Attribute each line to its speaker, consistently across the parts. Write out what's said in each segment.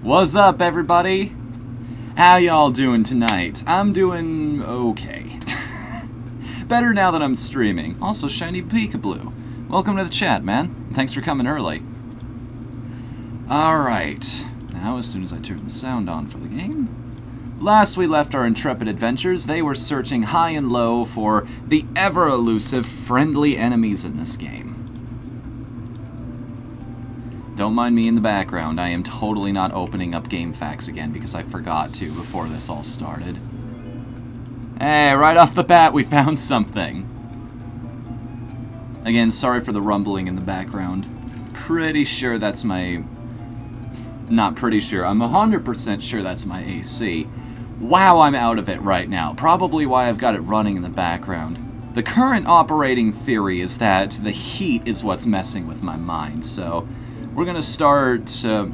Speaker 1: What's up, everybody? How y'all doing tonight? I'm doing okay. Better now that I'm streaming. Also, shiny peekaboo. Welcome to the chat, man. Thanks for coming early. Alright. Now, as soon as I turn the sound on for the game. Last we left our intrepid adventurers, they were searching high and low for the ever-elusive friendly enemies in this game. Don't mind me in the background. I am totally not opening up game facts again because I forgot to before this all started. Hey, right off the bat, we found something. Again, sorry for the rumbling in the background. Pretty sure that's my... Not pretty sure. I'm 100% sure that's my AC. Wow, I'm out of it right now. Probably why I've got it running in the background. The current operating theory is that the heat is what's messing with my mind, so... We're gonna start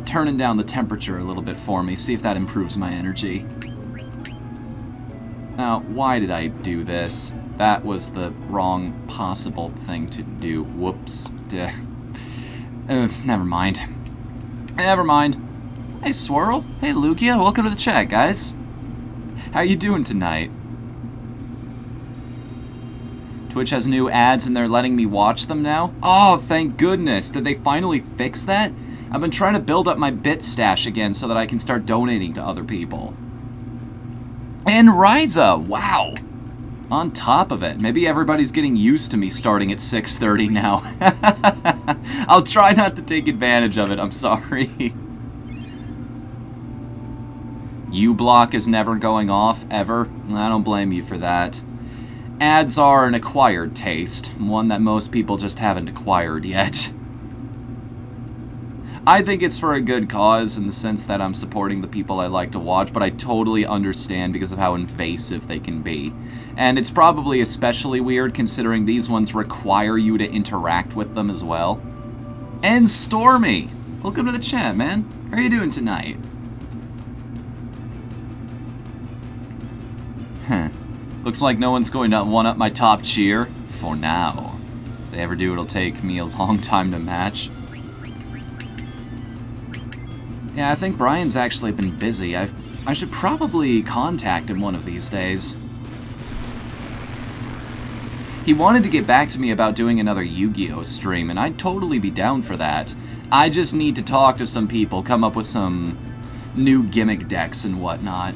Speaker 1: turning down the temperature a little bit for me, see if that improves my energy. Now, why did I do this? That was the wrong possible thing to do. Whoops. Never mind. Never mind. Hey, Swirl. Hey, Lugia. Welcome to the chat, guys. How you doing tonight? Twitch has new ads and they're letting me watch them now? Oh, thank goodness. Did they finally fix that? I've been trying to build up my bit stash again so that I can start donating to other people. And Ryza, wow. On top of it. Maybe everybody's getting used to me starting at 6:30 now. I'll try not to take advantage of it, I'm sorry. U-block is never going off, ever. I don't blame you for that. Ads are an acquired taste, one that most people just haven't acquired yet. I think it's for a good cause in the sense that I'm supporting the people I like to watch, but I totally understand because of how invasive they can be. And it's probably especially weird considering these ones require you to interact with them as well. And Stormy! Welcome to the chat, man. How are you doing tonight? Huh. Looks like no one's going to one-up my top cheer, for now. If they ever do, it'll take me a long time to match. Yeah, I think Brian's actually been busy. I should probably contact him one of these days. He wanted to get back to me about doing another Yu-Gi-Oh! Stream, and I'd totally be down for that. I just need to talk to some people, come up with some new gimmick decks and whatnot.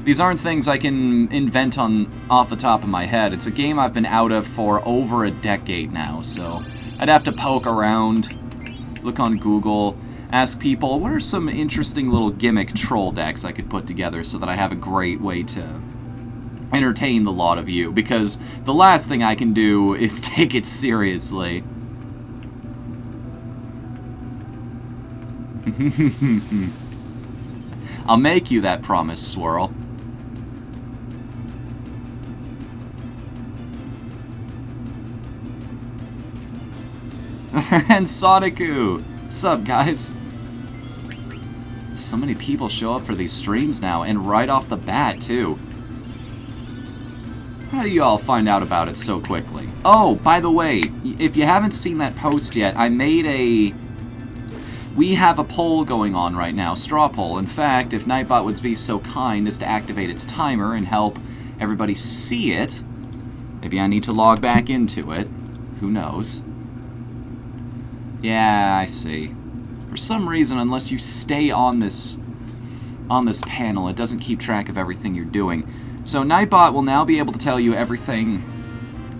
Speaker 1: These aren't things I can invent off the top of my head. It's a game I've been out of for over a decade now, so I'd have to poke around, look on Google, ask people, what are some interesting little gimmick troll decks I could put together so that I have a great way to entertain the lot of you, because the last thing I can do is take it seriously. I'll make you that promise, Swirl. And Sonicu! Sup, guys? So many people show up for these streams now, and right off the bat, too. How do you all find out about it so quickly? Oh, by the way, if you haven't seen that post yet, I made a... We have a poll going on right now, straw poll. In fact, if Nightbot would be so kind as to activate its timer and help everybody see it, maybe I need to log back into it. Who knows? Yeah, I see. For some reason, unless you stay on this panel, it doesn't keep track of everything you're doing. So Nightbot will now be able to tell you everything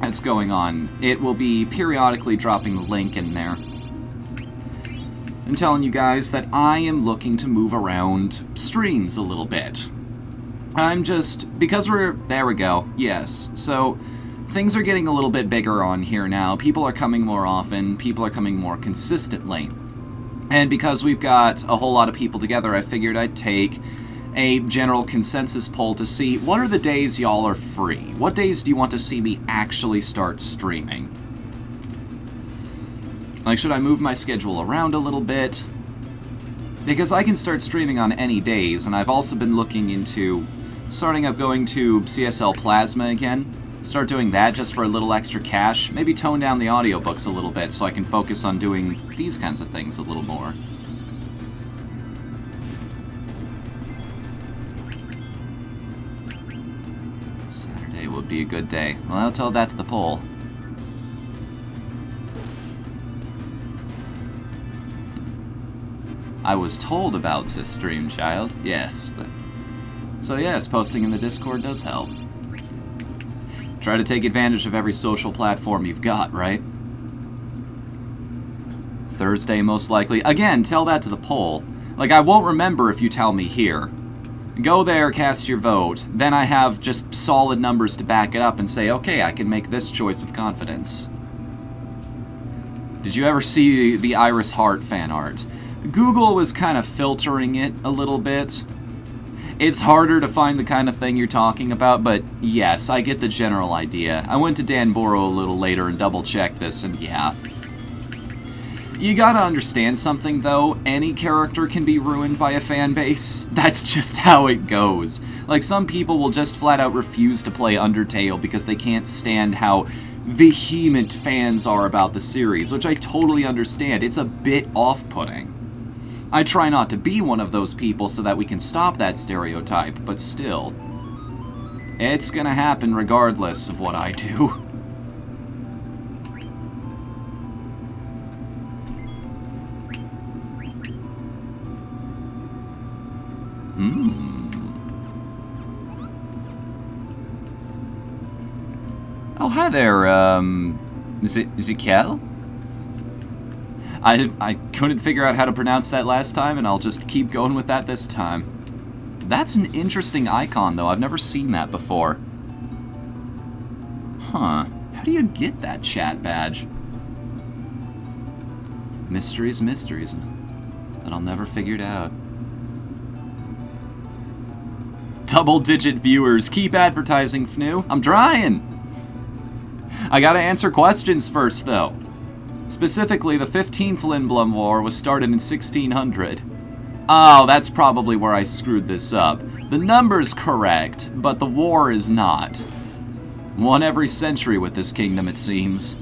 Speaker 1: that's going on. It will be periodically dropping the link in there and telling you guys that I am looking to move around streams a little bit. I'm just... because there we go. Yes. So... things are getting a little bit bigger on here now. People are coming more often. People are coming more consistently. And because we've got a whole lot of people together, I figured I'd take a general consensus poll to see what are the days y'all are free. What days do you want to see me actually start streaming? Like, should I move my schedule around a little bit? Because I can start streaming on any days, and I've also been looking into starting up going to CSL Plasma again. Start doing that just for a little extra cash. Maybe tone down the audiobooks a little bit so I can focus on doing these kinds of things a little more. would be a good day. Well, I'll tell that to the poll. I was told about this stream, child. Yes. So yes, posting in the Discord does help. Try to take advantage of every social platform you've got, right? Thursday, most likely. Again, tell that to the poll. Like, I won't remember if you tell me here. Go there, cast your vote. Then I have just solid numbers to back it up and say, okay, I can make this choice of confidence. Did you ever see the Iris Heart fan art? Google was kind of filtering it a little bit. It's harder to find the kind of thing you're talking about, but yes, I get the general idea. I went to Dan Boro a little later and double-checked this, and yeah. You gotta understand something, though. Any character can be ruined by a fan base. That's just how it goes. Like, some people will just flat-out refuse to play Undertale because they can't stand how vehement fans are about the series, which I totally understand. It's a bit off-putting. I try not to be one of those people so that we can stop that stereotype, but still. It's gonna happen regardless of what I do. Oh, hi there, is it Kel? I couldn't figure out how to pronounce that last time, and I'll just keep going with that this time. That's an interesting icon, though. I've never seen that before. Huh. How do you get that chat badge? Mysteries, mysteries. That I'll never figure it out. Double-digit viewers. Keep advertising, Fnu. I'm trying. I gotta answer questions first, though. Specifically, the 15th Lindblom War was started in 1600. Oh, that's probably where I screwed this up. The number's correct, but the war is not. One every century with this kingdom, it seems.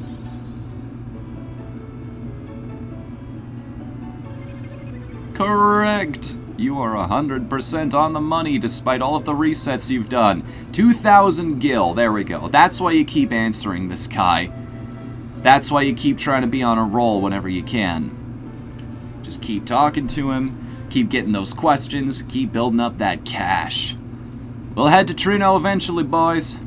Speaker 1: Correct! You are 100% on the money despite all of the resets you've done. 2,000 gil, there we go. That's why you keep answering this guy. That's why you keep trying to be on a roll whenever you can. Just keep talking to him, keep getting those questions, keep building up that cash. We'll head to Trino eventually, boys.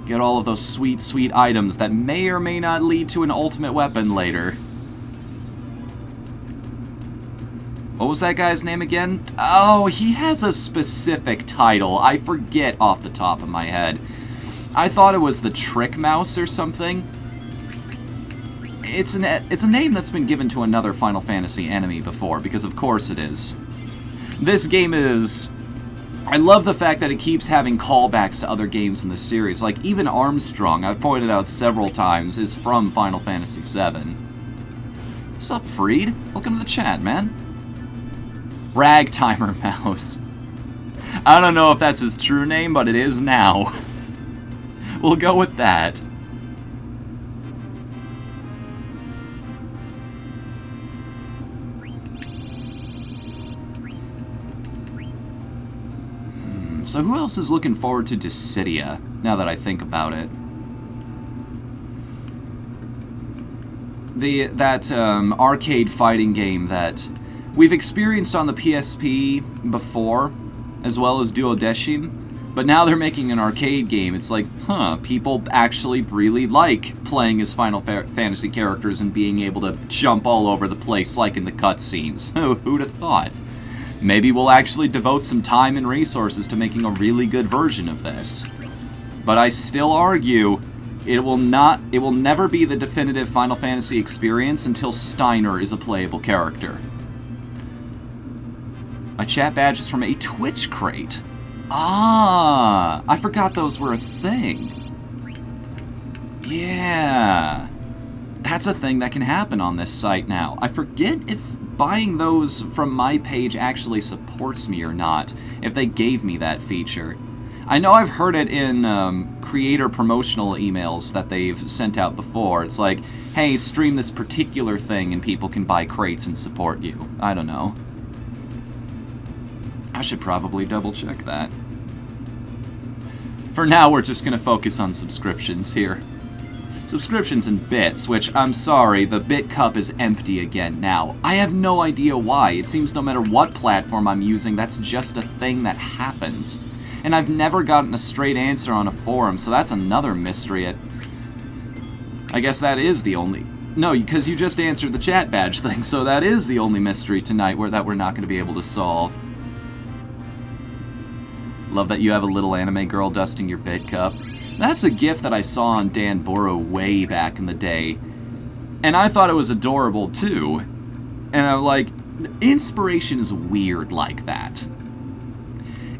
Speaker 1: Get all of those sweet, sweet items that may or may not lead to an ultimate weapon later. What was that guy's name again? Oh, he has a specific title. I forget off the top of my head. I thought it was the Trick Mouse or something. It's a name that's been given to another Final Fantasy enemy before, because of course it is. This game is... I love the fact that it keeps having callbacks to other games in the series. Like, even Armstrong, I've pointed out several times, is from Final Fantasy VII. What's up, Freed? Welcome to the chat, man. Ragtimer Mouse. I don't know if that's his true name, but it is now. We'll go with that. So who else is looking forward to Dissidia, now that I think about it? That arcade fighting game that we've experienced on the PSP before, as well as Duodecim, but now they're making an arcade game. It's like, huh, people actually really like playing as Final Fantasy characters and being able to jump all over the place like in the cutscenes. Who'd have thought? Maybe we'll actually devote some time and resources to making a really good version of this. But I still argue it will never be the definitive Final Fantasy experience until Steiner is a playable character. My chat badge is from a Twitch crate. Ah, I forgot those were a thing. Yeah. That's a thing that can happen on this site now. I forget if buying those from my page actually supports me or not, if they gave me that feature. I know I've heard it in creator promotional emails that they've sent out before. It's like, hey, stream this particular thing and people can buy crates and support you. I don't know. I should probably double check that. For now, we're just going to focus on subscriptions here. Subscriptions and bits, which, I'm sorry, the bit cup is empty again now. I have no idea why. It seems no matter what platform I'm using, that's just a thing that happens. And I've never gotten a straight answer on a forum, so that's another mystery. I guess that is the only... No, because you just answered the chat badge thing, so that is the only mystery tonight that we're not going to be able to solve. Love that you have a little anime girl dusting your bit cup. That's a gift that I saw on Dan Boro way back in the day. And I thought it was adorable, too. And I'm like, inspiration is weird like that.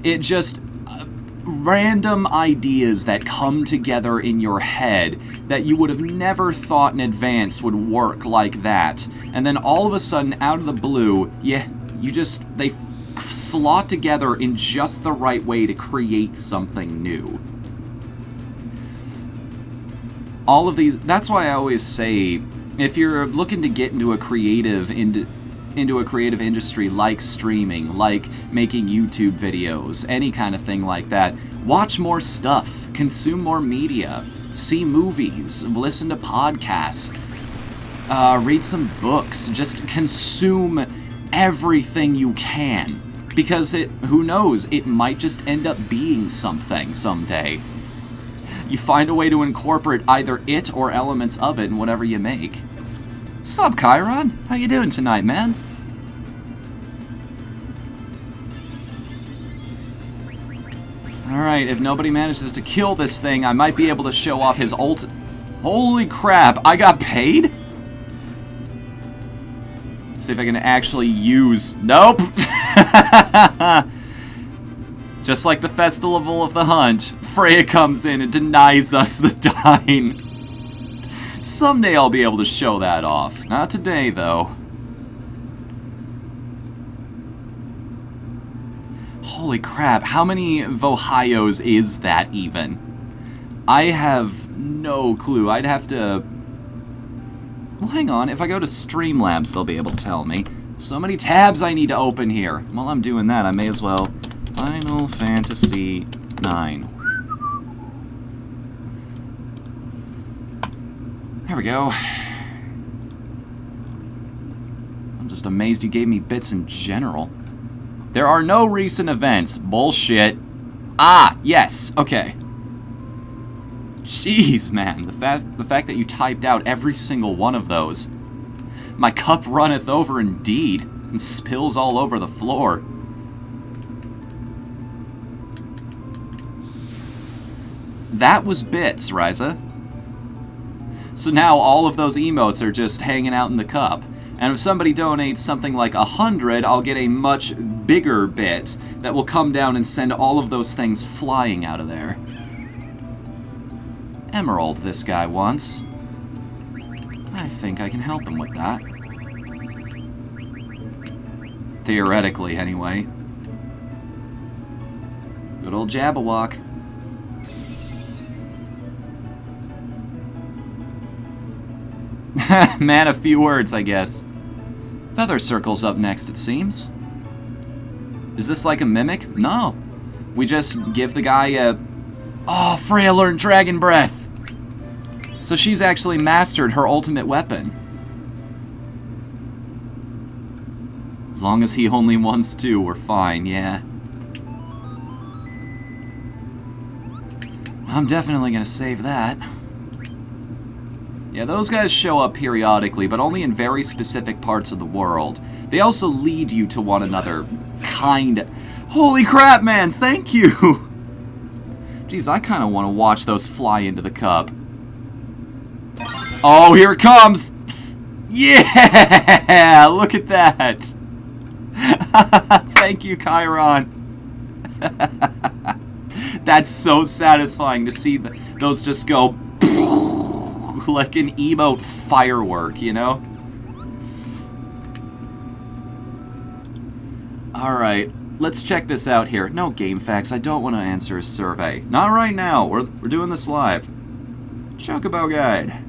Speaker 1: It just... random ideas that come together in your head that you would have never thought in advance would work like that. And then all of a sudden, out of the blue, they slot together in just the right way to create something new. All of these, that's why I always say, if you're looking to get into a creative industry like streaming, like making YouTube videos, any kind of thing like that, watch more stuff, consume more media, see movies, listen to podcasts, read some books, just consume everything you can. Because who knows, it might just end up being something someday. You find a way to incorporate either it or elements of it in whatever you make. Sup, Chiron? How you doing tonight, man? Alright, if nobody manages to kill this thing, I might be able to show off his ult... Holy crap, I got paid? See if I can actually use... Nope! Just like the Festival of the Hunt, Freya comes in and denies us the dine. Someday I'll be able to show that off. Not today, though. Holy crap, how many Vohayos is that even? I have no clue. I'd have to... Well, hang on. If I go to Streamlabs, they'll be able to tell me. So many tabs I need to open here. While I'm doing that, I may as well... Final Fantasy IX. There we go. I'm just amazed you gave me bits in general. There are no recent events. Bullshit. Ah, yes. Okay. Jeez, man. The fact that you typed out every single one of those. My cup runneth over indeed, and spills all over the floor. That was bits, Ryza. So now all of those emotes are just hanging out in the cup. And if somebody donates something like 100, I'll get a much bigger bit that will come down and send all of those things flying out of there. Emerald this guy wants. I think I can help him with that. Theoretically, anyway. Good old Jabberwock. Man, a few words, I guess. Feather Circle's up next, it seems. Is this like a mimic? No. We just give the guy a... Oh, Freya learned Dragon Breath! So she's actually mastered her ultimate weapon. As long as he only wants to, we're fine, yeah. I'm definitely gonna save that. Yeah, those guys show up periodically, but only in very specific parts of the world. They also lead you to one another, kind. Holy crap, man, thank you! Jeez, I kind of want to watch those fly into the cup. Oh, here it comes! Yeah! Look at that! Thank you, Chiron. That's so satisfying to see those just go... like an emote firework, you know? Alright, let's check this out here. No game facts, I don't want to answer a survey. Not right now, we're doing this live. Chocobo Guide.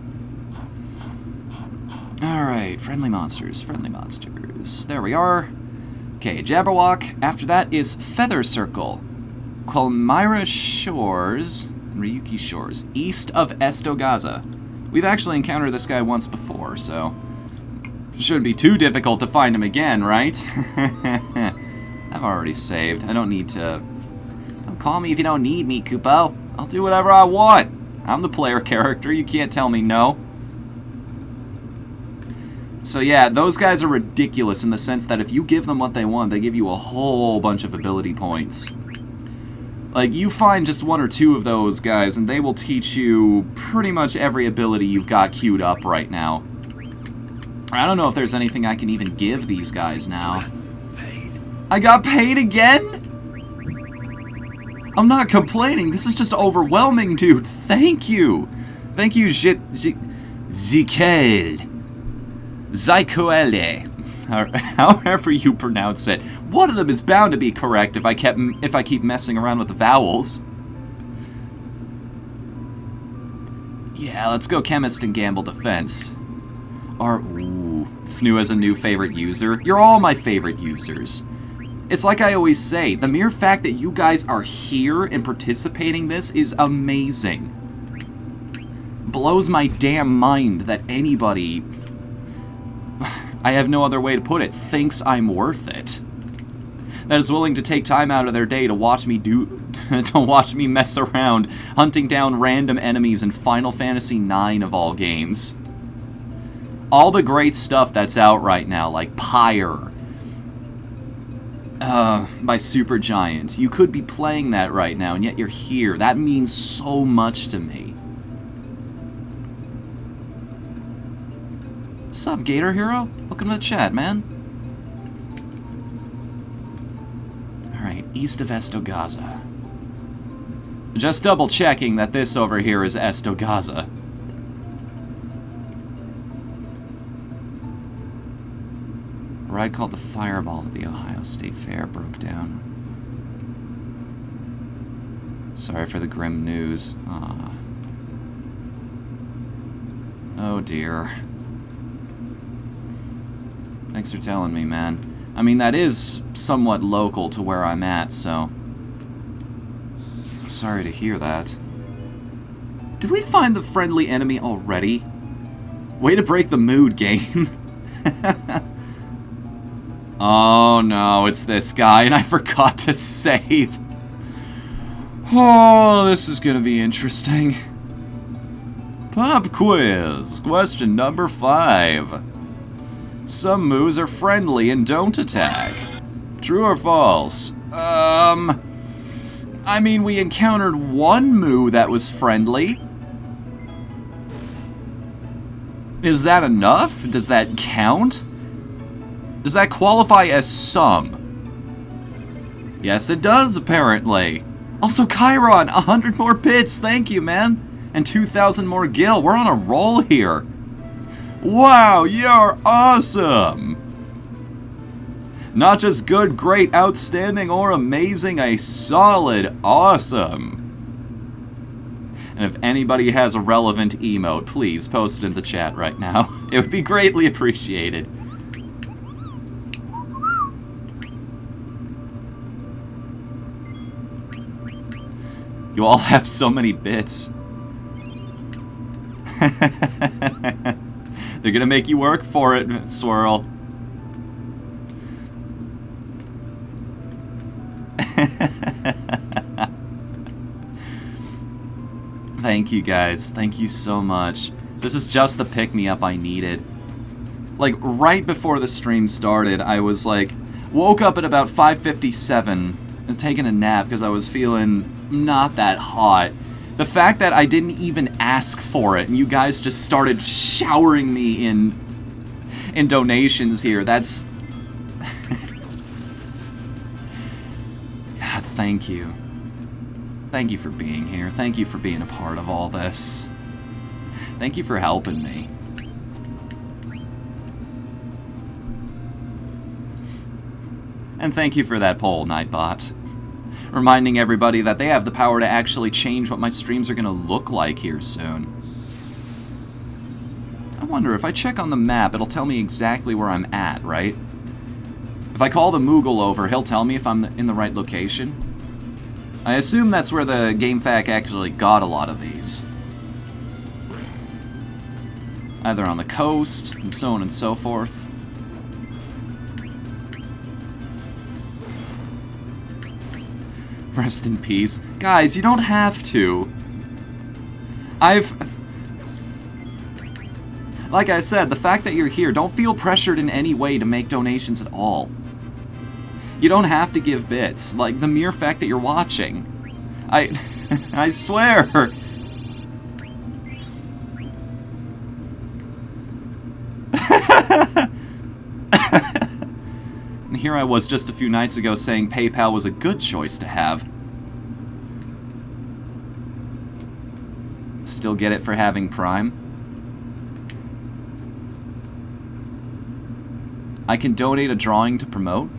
Speaker 1: Alright, friendly monsters, friendly monsters. There we are. Okay, Jabberwock. After that is Feather Circle. Qualmyra Shores, and Ryuki Shores, east of Estogaza. We've actually encountered this guy once before, so it shouldn't be too difficult to find him again, right? I've already saved. I don't need to... Don't call me if you don't need me, Kupo. I'll do whatever I want. I'm the player character. You can't tell me no. So yeah, those guys are ridiculous in the sense that if you give them what they want, they give you a whole bunch of ability points. Like, you find just one or two of those guys, and they will teach you pretty much every ability you've got queued up right now. I don't know if there's anything I can even give these guys now. I got paid again? I'm not complaining. This is just overwhelming, dude. Thank you. Thank you, Zikel. Zykoele. However you pronounce it. One of them is bound to be correct if I keep messing around with the vowels. Yeah, let's go Chemist and Gamble Defense. Or, ooh, Fnu as a new favorite user. You're all my favorite users. It's like I always say, the mere fact that you guys are here and participating this is amazing. Blows my damn mind that anybody, I have no other way to put it, thinks I'm worth it. That is willing to take time out of their day to watch me mess around, hunting down random enemies in Final Fantasy IX of all games. All the great stuff that's out right now, like Pyre, by Supergiant. You could be playing that right now, and yet you're here. That means so much to me. Sup, Gator Hero? Welcome to the chat, man. Alright, east of Estogaza. Just double checking that this over here is Estogaza. A ride called the Fireball at the Ohio State Fair broke down. Sorry for the grim news. Aww. Oh dear. Thanks for telling me, man. I mean, that is somewhat local to where I'm at, so... Sorry to hear that. Did we find the friendly enemy already? Way to break the mood, game. Oh no, it's this guy, and I forgot to save. Oh, this is gonna be interesting. Pop quiz, question number 5. Some moos are friendly and don't attack. True or false? I mean, we encountered one moo that was friendly. Is that enough? Does that count? Does that qualify as some? Yes, it does, apparently. Also, Chiron, 100 more bits, thank you, man. And 2,000 more gil, we're on a roll here. Wow, you're awesome! Not just good, great, outstanding, or amazing, a solid awesome. And if anybody has a relevant emote, please post it in the chat right now. It would be greatly appreciated. You all have so many bits. They're gonna make you work for it, Swirl. Thank you, guys. Thank you so much. This is just the pick-me-up I needed. Like, right before the stream started, I was like, woke up at about 5:57, was taking a nap because I was feeling not that hot. The fact that I didn't even ask for it and you guys just started showering me in donations here, that's... God, thank you. Thank you for being here. Thank you for being a part of all this. Thank you for helping me. And thank you for that poll, Nightbot. Reminding everybody that they have the power to actually change what my streams are going to look like here soon. I wonder, if I check on the map, it'll tell me exactly where I'm at, right? If I call the Moogle over, he'll tell me if I'm in the right location. I assume that's where the GameFAQ actually got a lot of these. Either on the coast, and so on and so forth. Rest in peace. Guys, you don't have to. Like I said, the fact that you're here, don't feel pressured in any way to make donations at all. You don't have to give bits. Like, the mere fact that you're watching. I swear. And here I was just a few nights ago saying PayPal was a good choice to have. Still get it for having Prime? I can donate a drawing to promote?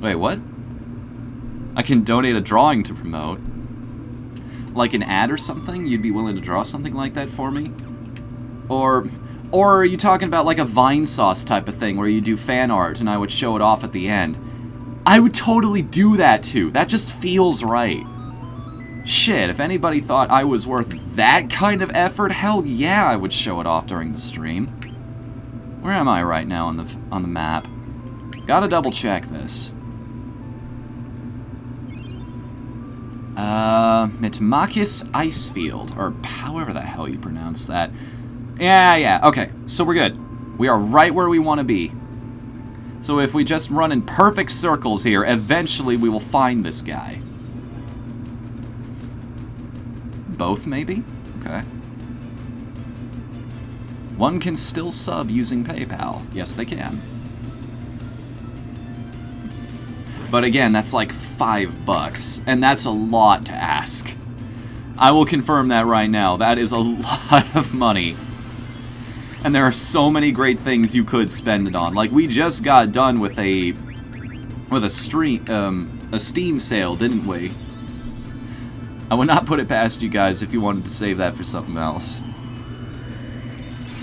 Speaker 1: Wait, what? I can donate a drawing to promote? Like an ad or something? You'd be willing to draw something like that for me? Or are you talking about like a Vine Sauce type of thing where you do fan art and I would show it off at the end? I would totally do that too. That just feels right. Shit, if anybody thought I was worth that kind of effort, hell yeah, I would show it off during the stream. Where am I right now on the map? Gotta double check this. Mitmakis Icefield, or however the hell you pronounce that. Yeah, okay, so we're good. We are right where we want to be. So if we just run in perfect circles here, eventually we will find this guy. Both, maybe? Okay. One can still sub using PayPal. Yes, they can. But again, that's like $5, and that's a lot to ask. I will confirm that right now. That is a lot of money. And there are so many great things you could spend it on. Like, we just got done with a Steam sale, didn't we? I would not put it past you guys if you wanted to save that for something else.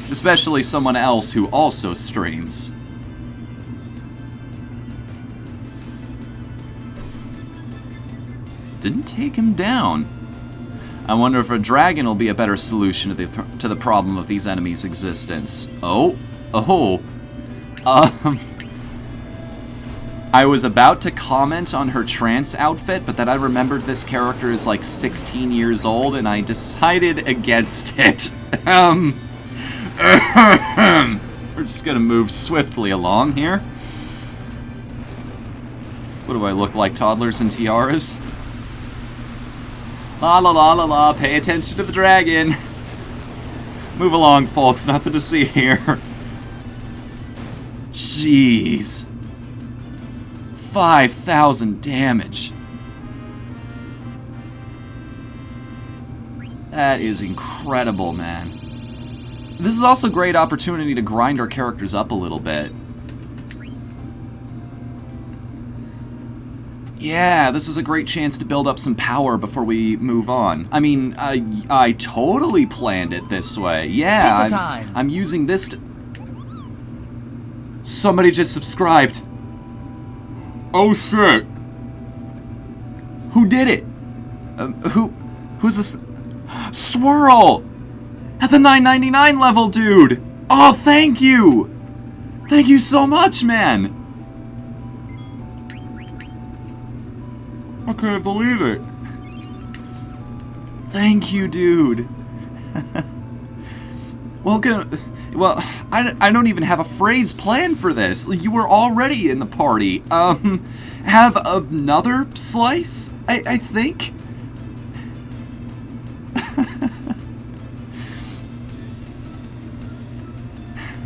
Speaker 1: Especially someone else who also streams. Didn't take him down. I wonder if a dragon will be a better solution to the problem of these enemies' existence. I was about to comment on her trance outfit, but then I remembered this character is like 16 years old, and I decided against it. We're just gonna move swiftly along here. What do I look like, toddlers and tiaras? La la la la la, pay attention to the dragon. Move along, folks, nothing to see here. Jeez. 5,000 damage. That is incredible, man. This is also a great opportunity to grind our characters up a little bit. Yeah, this is a great chance to build up some power before we move on. I mean, I totally planned it this way. Yeah, I'm using this to... Somebody just subscribed. Oh shit. Who did it? Who's this? Swirl! At the $9.99 level, dude! Oh, thank you! Thank you so much, man! I can't believe it. Thank you, dude. Welcome. Well, I don't even have a phrase planned for this. You were already in the party. Have another slice? I think?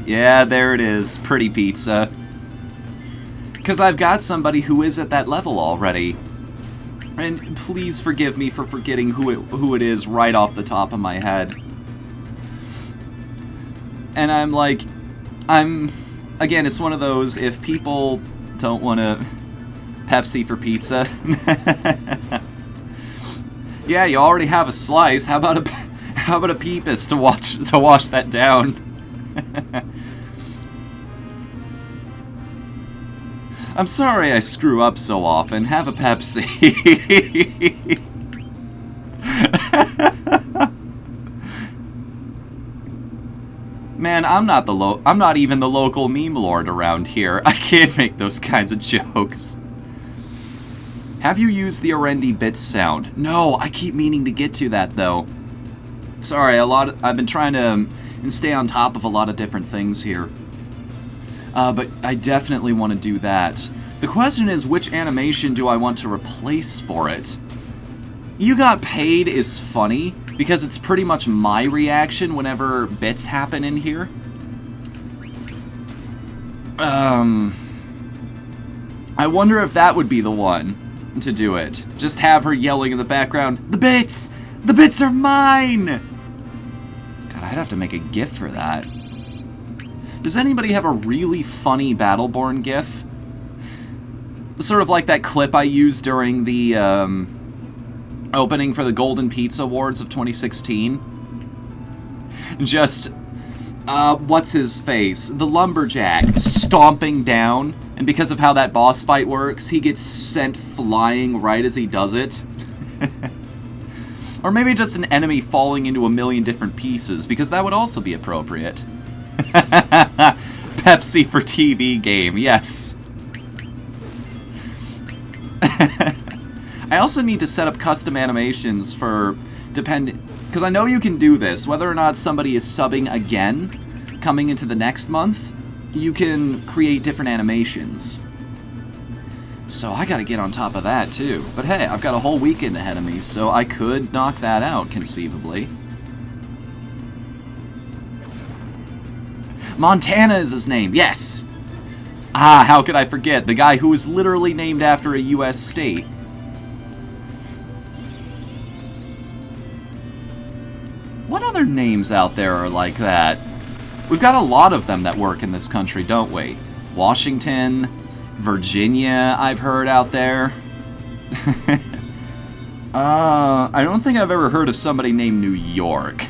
Speaker 1: Yeah, there it is. Pretty pizza. Because I've got somebody who is at that level already. And please forgive me for forgetting who it is right off the top of my head. And I'm like, again, it's one of those, if people don't want to Pepsi for pizza. Yeah, you already have a slice. How about a Peepus to wash that down? I'm sorry I screw up so often. Have a Pepsi. Man, I'm not even the local meme lord around here. I can't make those kinds of jokes. Have you used the Arendi Bits sound? No, I keep meaning to get to that though. Sorry, I've been trying to stay on top of a lot of different things here. But I definitely want to do that. The question is, which animation do I want to replace for it? You Got Paid is funny, because it's pretty much my reaction whenever bits happen in here. I wonder if that would be the one to do it. Just have her yelling in the background, "The bits! The bits are mine!" God, I'd have to make a GIF for that. Does anybody have a really funny Battleborn GIF? Sort of like that clip I used during the opening for the Golden Pizza Awards of 2016. Just, what's his face? The Lumberjack stomping down, and because of how that boss fight works, he gets sent flying right as he does it. Or maybe just an enemy falling into a million different pieces, because that would also be appropriate. Pepsi for TV game, yes. I also need to set up custom animations for because I know you can do this, whether or not somebody is subbing again coming into the next month, you can create different animations. So I gotta get on top of that too. But hey, I've got a whole weekend ahead of me, so I could knock that out, conceivably. Montana is his name, yes! Ah, how could I forget? The guy who was literally named after a U.S. state. What other names out there are like that? We've got a lot of them that work in this country, don't we? Washington, Virginia, I've heard out there. I don't think I've ever heard of somebody named New York.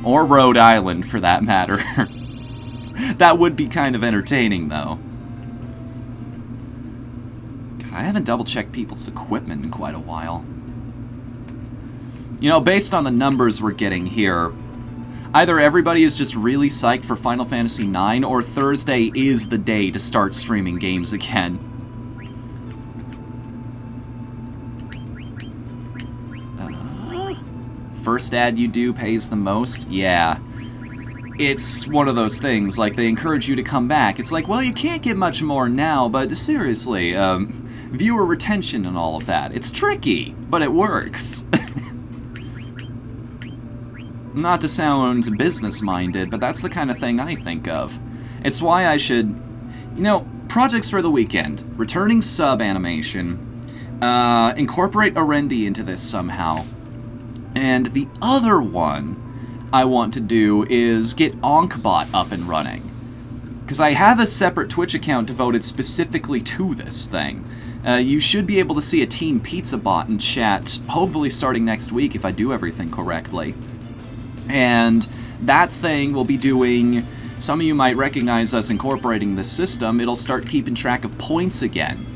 Speaker 1: Or Rhode Island, for that matter. That would be kind of entertaining, though. God, I haven't double-checked people's equipment in quite a while. You know, based on the numbers we're getting here, either everybody is just really psyched for Final Fantasy IX, or Thursday is the day to start streaming games again. First ad you do pays the most? Yeah. It's one of those things, like, they encourage you to come back. It's like, well, you can't get much more now, but seriously, viewer retention and all of that. It's tricky, but it works. Not to sound business-minded, but that's the kind of thing I think of. It's why I should... You know, projects for the weekend. Returning sub animation. Incorporate Arendi into this somehow. And the other one I want to do is get Onkbot up and running. Because I have a separate Twitch account devoted specifically to this thing. You should be able to see a Team Pizza bot in chat, hopefully starting next week if I do everything correctly. And that thing will be doing... Some of you might recognize us incorporating this system. It'll start keeping track of points again.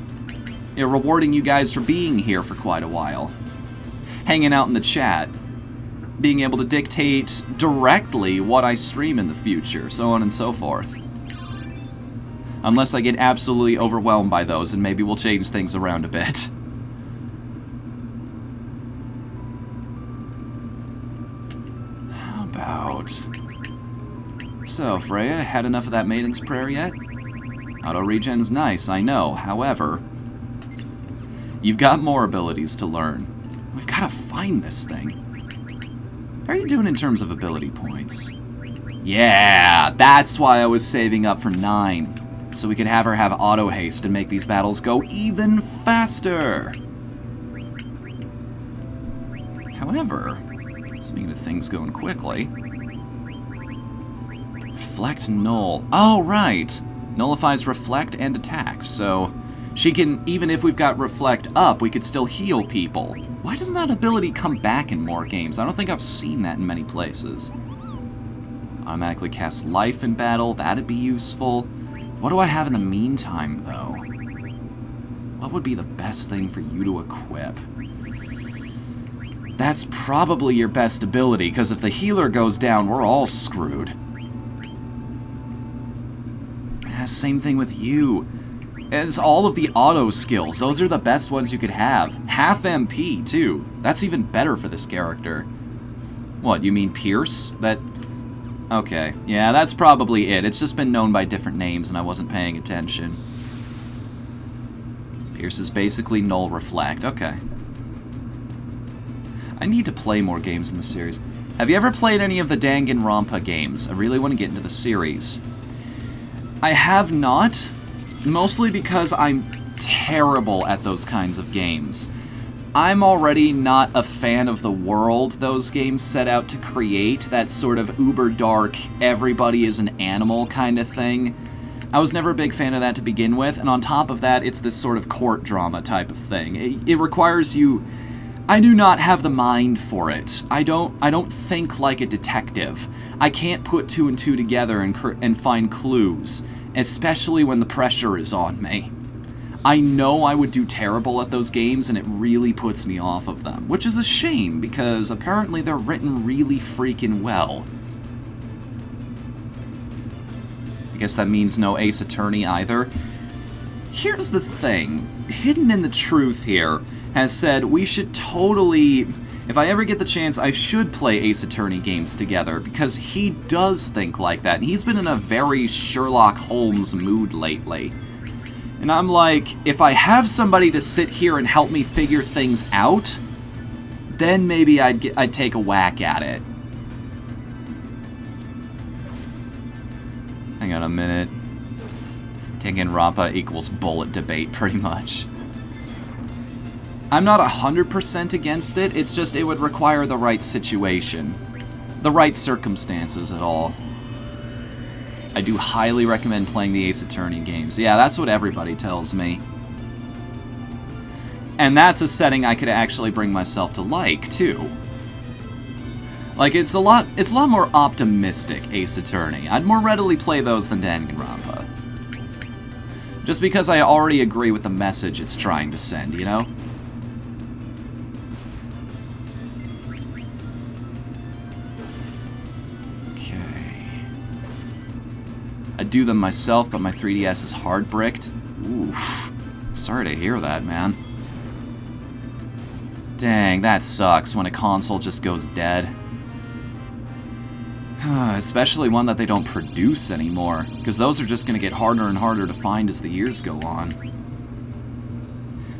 Speaker 1: Rewarding you guys for being here for quite a while. Hanging out in the chat. Being able to dictate directly what I stream in the future, so on and so forth. Unless I get absolutely overwhelmed by those, and maybe we'll change things around a bit. How about... So, Freya, had enough of that Maiden's Prayer yet? Auto-regen's nice, I know. However, you've got more abilities to learn. We've got to find this thing. How are you doing in terms of ability points? Yeah, that's why I was saving up for 9. So we could have her have auto haste and make these battles go even faster. However, speaking of things going quickly... Reflect Null. Oh, right. Nullifies Reflect and attacks, so... She can, even if we've got Reflect up, we could still heal people. Why doesn't that ability come back in more games? I don't think I've seen that in many places. Automatically cast Life in battle, that'd be useful. What do I have in the meantime, though? What would be the best thing for you to equip? That's probably your best ability, because if the healer goes down, we're all screwed. Same thing with you. It's all of the auto skills. Those are the best ones you could have. Half MP, too. That's even better for this character. What, you mean Pierce? That... Okay. Yeah, that's probably it. It's just been known by different names, and I wasn't paying attention. Pierce is basically null reflect. Okay. I need to play more games in the series. Have you ever played any of the Danganronpa games? I really want to get into the series. I have not, mostly because I'm terrible at those kinds of games. I'm already not a fan of the world those games set out to create, that sort of uber dark, everybody is an animal kind of thing. I was never a big fan of that to begin with, and on top of that, it's this sort of court drama type of thing. It requires you... I do not have the mind for it. I don't think like a detective. I can't put two and two together and find clues, especially when the pressure is on me. I know I would do terrible at those games, and it really puts me off of them, which is a shame, because apparently they're written really freaking well. I guess that means no Ace Attorney either. Here's the thing. Hidden in the Truth here has said we should totally... If I ever get the chance, I should play Ace Attorney games together, because he does think like that, and he's been in a very Sherlock Holmes mood lately. And I'm like, if I have somebody to sit here and help me figure things out, then maybe I'd take a whack at it. Hang on a minute. Danganronpa equals bullet debate, pretty much. I'm not 100% against it, it's just it would require the right situation. The right circumstances at all. I do highly recommend playing the Ace Attorney games. Yeah, that's what everybody tells me. And that's a setting I could actually bring myself to like, too. Like, it's a lot more optimistic, Ace Attorney. I'd more readily play those than Danganronpa. Just because I already agree with the message it's trying to send, you know? I'd do them myself, but my 3DS is hard bricked. Oof. Sorry to hear that, man. Dang, that sucks when a console just goes dead. Especially one that they don't produce anymore, because those are just going to get harder and harder to find as the years go on.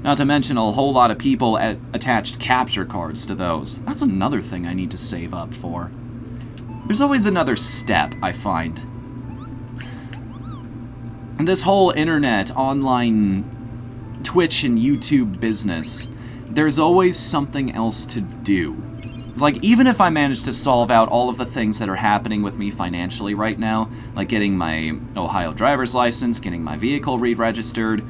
Speaker 1: Not to mention a whole lot of people attached capture cards to those. That's another thing I need to save up for. There's always another step, I find. And this whole internet, online Twitch and YouTube business, there's always something else to do. It's like, even if I manage to solve out all of the things that are happening with me financially right now, like getting my Ohio driver's license, getting my vehicle re-registered,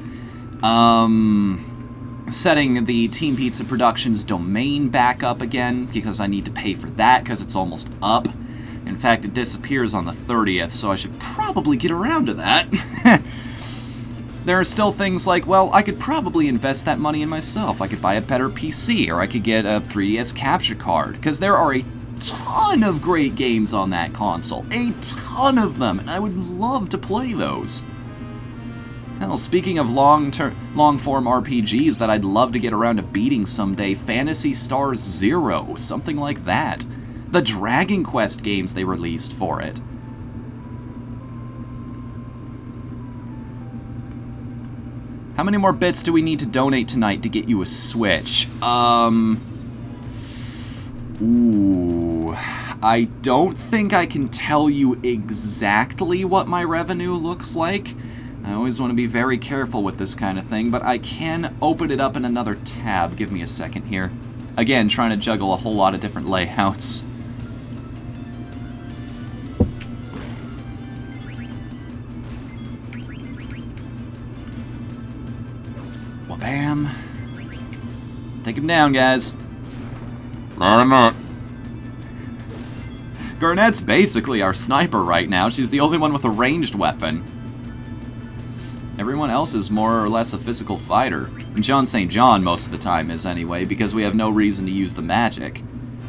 Speaker 1: setting the Team Pizza Productions domain back up again, because I need to pay for that, because it's almost up. In fact, it disappears on the 30th, so I should probably get around to that. There are still things like, well, I could probably invest that money in myself. I could buy a better PC, or I could get a 3DS capture card, because there are a ton of great games on that console. A ton of them, and I would love to play those. Hell, speaking of long-form RPGs that I'd love to get around to beating someday, Phantasy Star Zero, something like that. The Dragon Quest games they released for it. How many more bits do we need to donate tonight to get you a Switch? Ooh. I don't think I can tell you exactly what my revenue looks like. I always want to be very careful with this kind of thing, but I can open it up in another tab. Give me a second here. Again, trying to juggle a whole lot of different layouts. Bam. Take him down, guys.
Speaker 2: Not enough.
Speaker 1: Garnett's basically our sniper right now. She's the only one with a ranged weapon. Everyone else is more or less a physical fighter. And John St. John most of the time is anyway, because we have no reason to use the magic.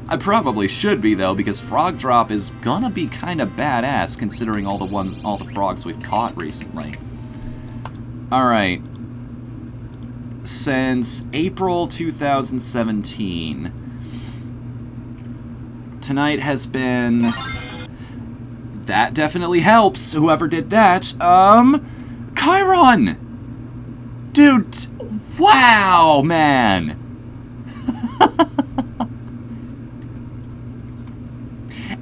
Speaker 1: I probably should be, though, because Frog Drop is gonna be kinda badass considering all the frogs we've caught recently. Alright. Since April 2017, tonight has been... That definitely helps, whoever did that. Chiron! Dude, wow, man!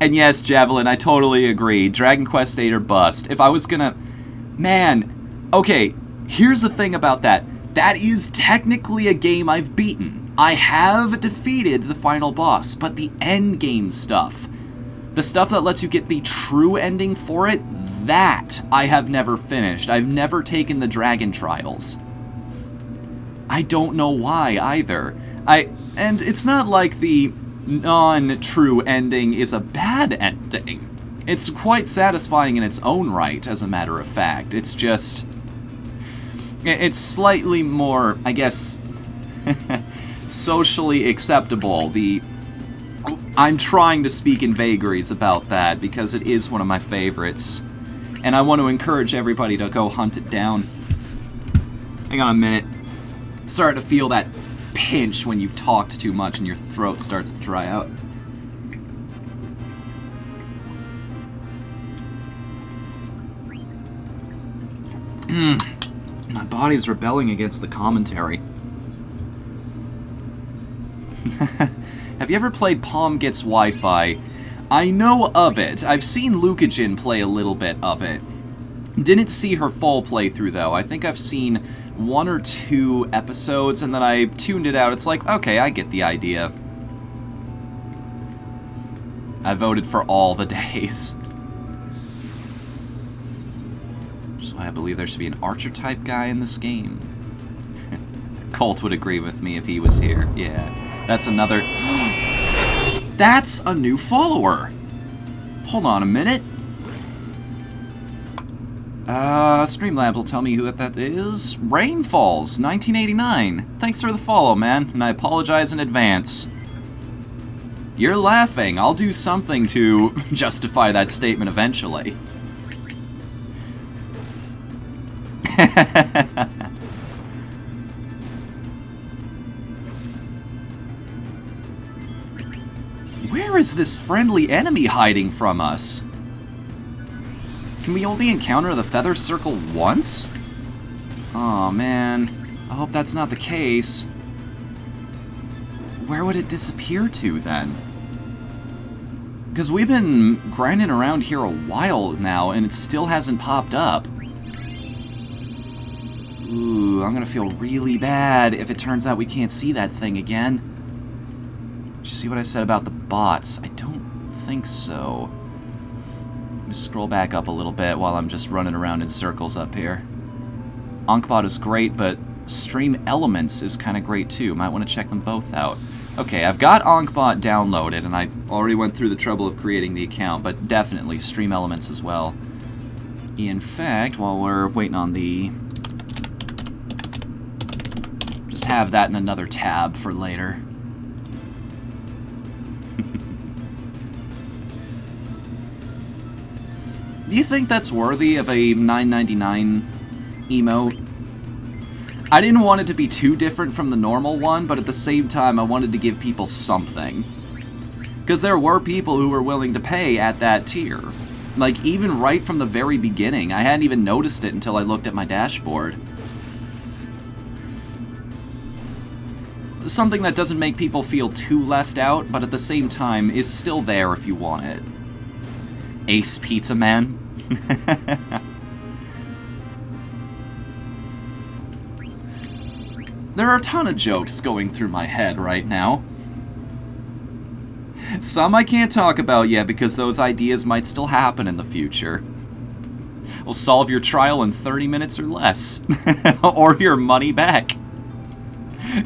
Speaker 1: And yes, Javelin, I totally agree. Dragon Quest VIII or bust. If I was gonna... Man, okay, here's the thing about that. That is technically a game I've beaten. I have defeated the final boss, but the end game stuff, the stuff that lets you get the true ending for it, that I have never finished. I've never taken the Dragon Trials. I don't know why either. And it's not like the non-true ending is a bad ending. It's quite satisfying in its own right, as a matter of fact. It's just... It's slightly more, I guess, socially acceptable. I'm trying to speak in vagaries about that because it is one of my favorites. And I want to encourage everybody to go hunt it down. Hang on a minute. Starting to feel that pinch when you've talked too much and your throat starts to dry out. My body's rebelling against the commentary. Have you ever played Palm Gets Wi-Fi? I know of it. I've seen Lucajin play a little bit of it. Didn't see her full playthrough, though. I think I've seen 1 or 2 episodes, and then I tuned it out. It's like, okay, I get the idea. I voted for all the days. Which is why I believe there should be an Archer-type guy in this game. Colt would agree with me if he was here. Yeah. That's another... That's a new follower! Hold on a minute. Streamlabs will tell me who that is. Rainfalls, 1989. Thanks for the follow, man, and I apologize in advance. You're laughing. I'll do something to justify that statement eventually. Where is this friendly enemy hiding from us? Can we only encounter the feather circle once? Aw, man. I hope that's not the case. Where would it disappear to, then? Because we've been grinding around here a while now, and it still hasn't popped up. Ooh, I'm gonna feel really bad if it turns out we can't see that thing again. Did you see what I said about the bots? I don't think so. Let me scroll back up a little bit while I'm just running around in circles up here. Ankbot is great, but Stream Elements is kind of great too. Might want to check them both out. Okay, I've got Ankbot downloaded, and I already went through the trouble of creating the account, but definitely Stream Elements as well. In fact, while we're waiting on the... Just have that in another tab for later. Do you think that's worthy of a $9.99 emote? I didn't want it to be too different from the normal one, but at the same time I wanted to give people something. Because there were people who were willing to pay at that tier. Like, even right from the very beginning. I hadn't even noticed it until I looked at my dashboard. Something that doesn't make people feel too left out, but at the same time is still there if you want it. Ace Pizza Man. There are a ton of jokes going through my head right now. Some I can't talk about yet because those ideas might still happen in the future. We'll solve your trial in 30 minutes or less. Or your money back.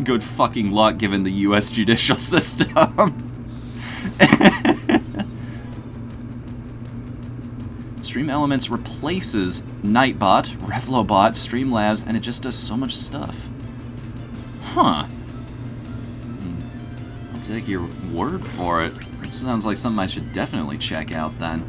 Speaker 1: Good fucking luck given the US judicial system. Stream Elements replaces Nightbot, Revlobot, Streamlabs, and it just does so much stuff. Huh. I'll take your word for it. It sounds like something I should definitely check out then.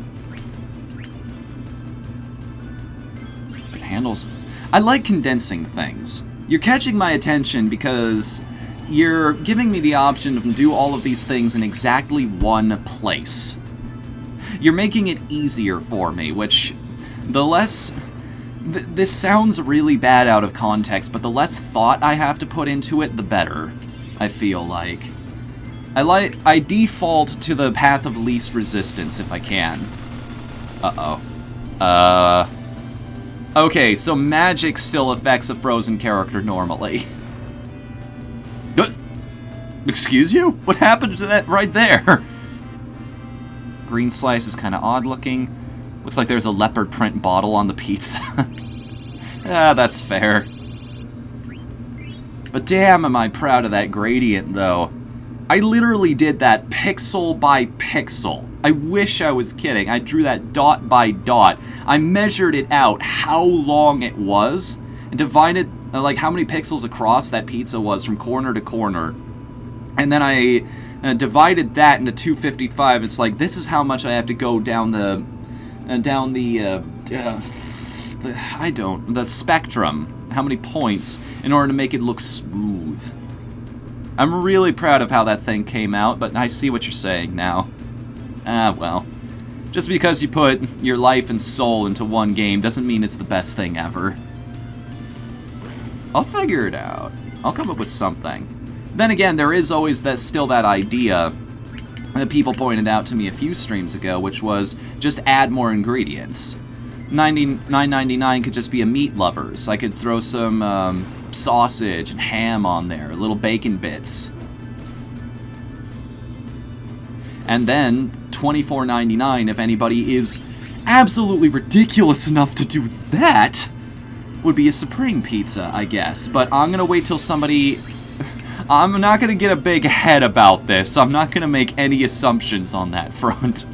Speaker 1: It handles... I like condensing things. You're catching my attention because you're giving me the option to do all of these things in exactly one place. You're making it easier for me, which the less... this sounds really bad out of context, but the less thought I have to put into it, the better, I feel like. I default to the path of least resistance if I can. Uh-oh. Okay, so magic still affects a frozen character normally. Excuse you? What happened to that right there? Green slice is kind of odd looking. Looks like there's a leopard print bottle on the pizza. Ah, that's fair. But damn, am I proud of that gradient, though. I literally did that pixel by pixel. I wish I was kidding. I drew that dot by dot. I measured it out, how long it was, and divided, like, how many pixels across that pizza was from corner to corner. And then I divided that into 255. It's like, this is how much I have to go down the spectrum, how many points, in order to make it look smooth. I'm really proud of how that thing came out, but I see what you're saying now. Ah, well. Just because you put your life and soul into one game doesn't mean it's the best thing ever. I'll figure it out. I'll come up with something. Then again, there is always still that idea that people pointed out to me a few streams ago, which was just add more ingredients. $9.99 could just be a meat lovers. I could throw some sausage and ham on there, little bacon bits. And then $24.99 if anybody is absolutely ridiculous enough to do that, would be a supreme pizza, I guess. But I'm gonna wait till somebody... I'm not gonna get a big head about this. I'm not gonna make any assumptions on that front.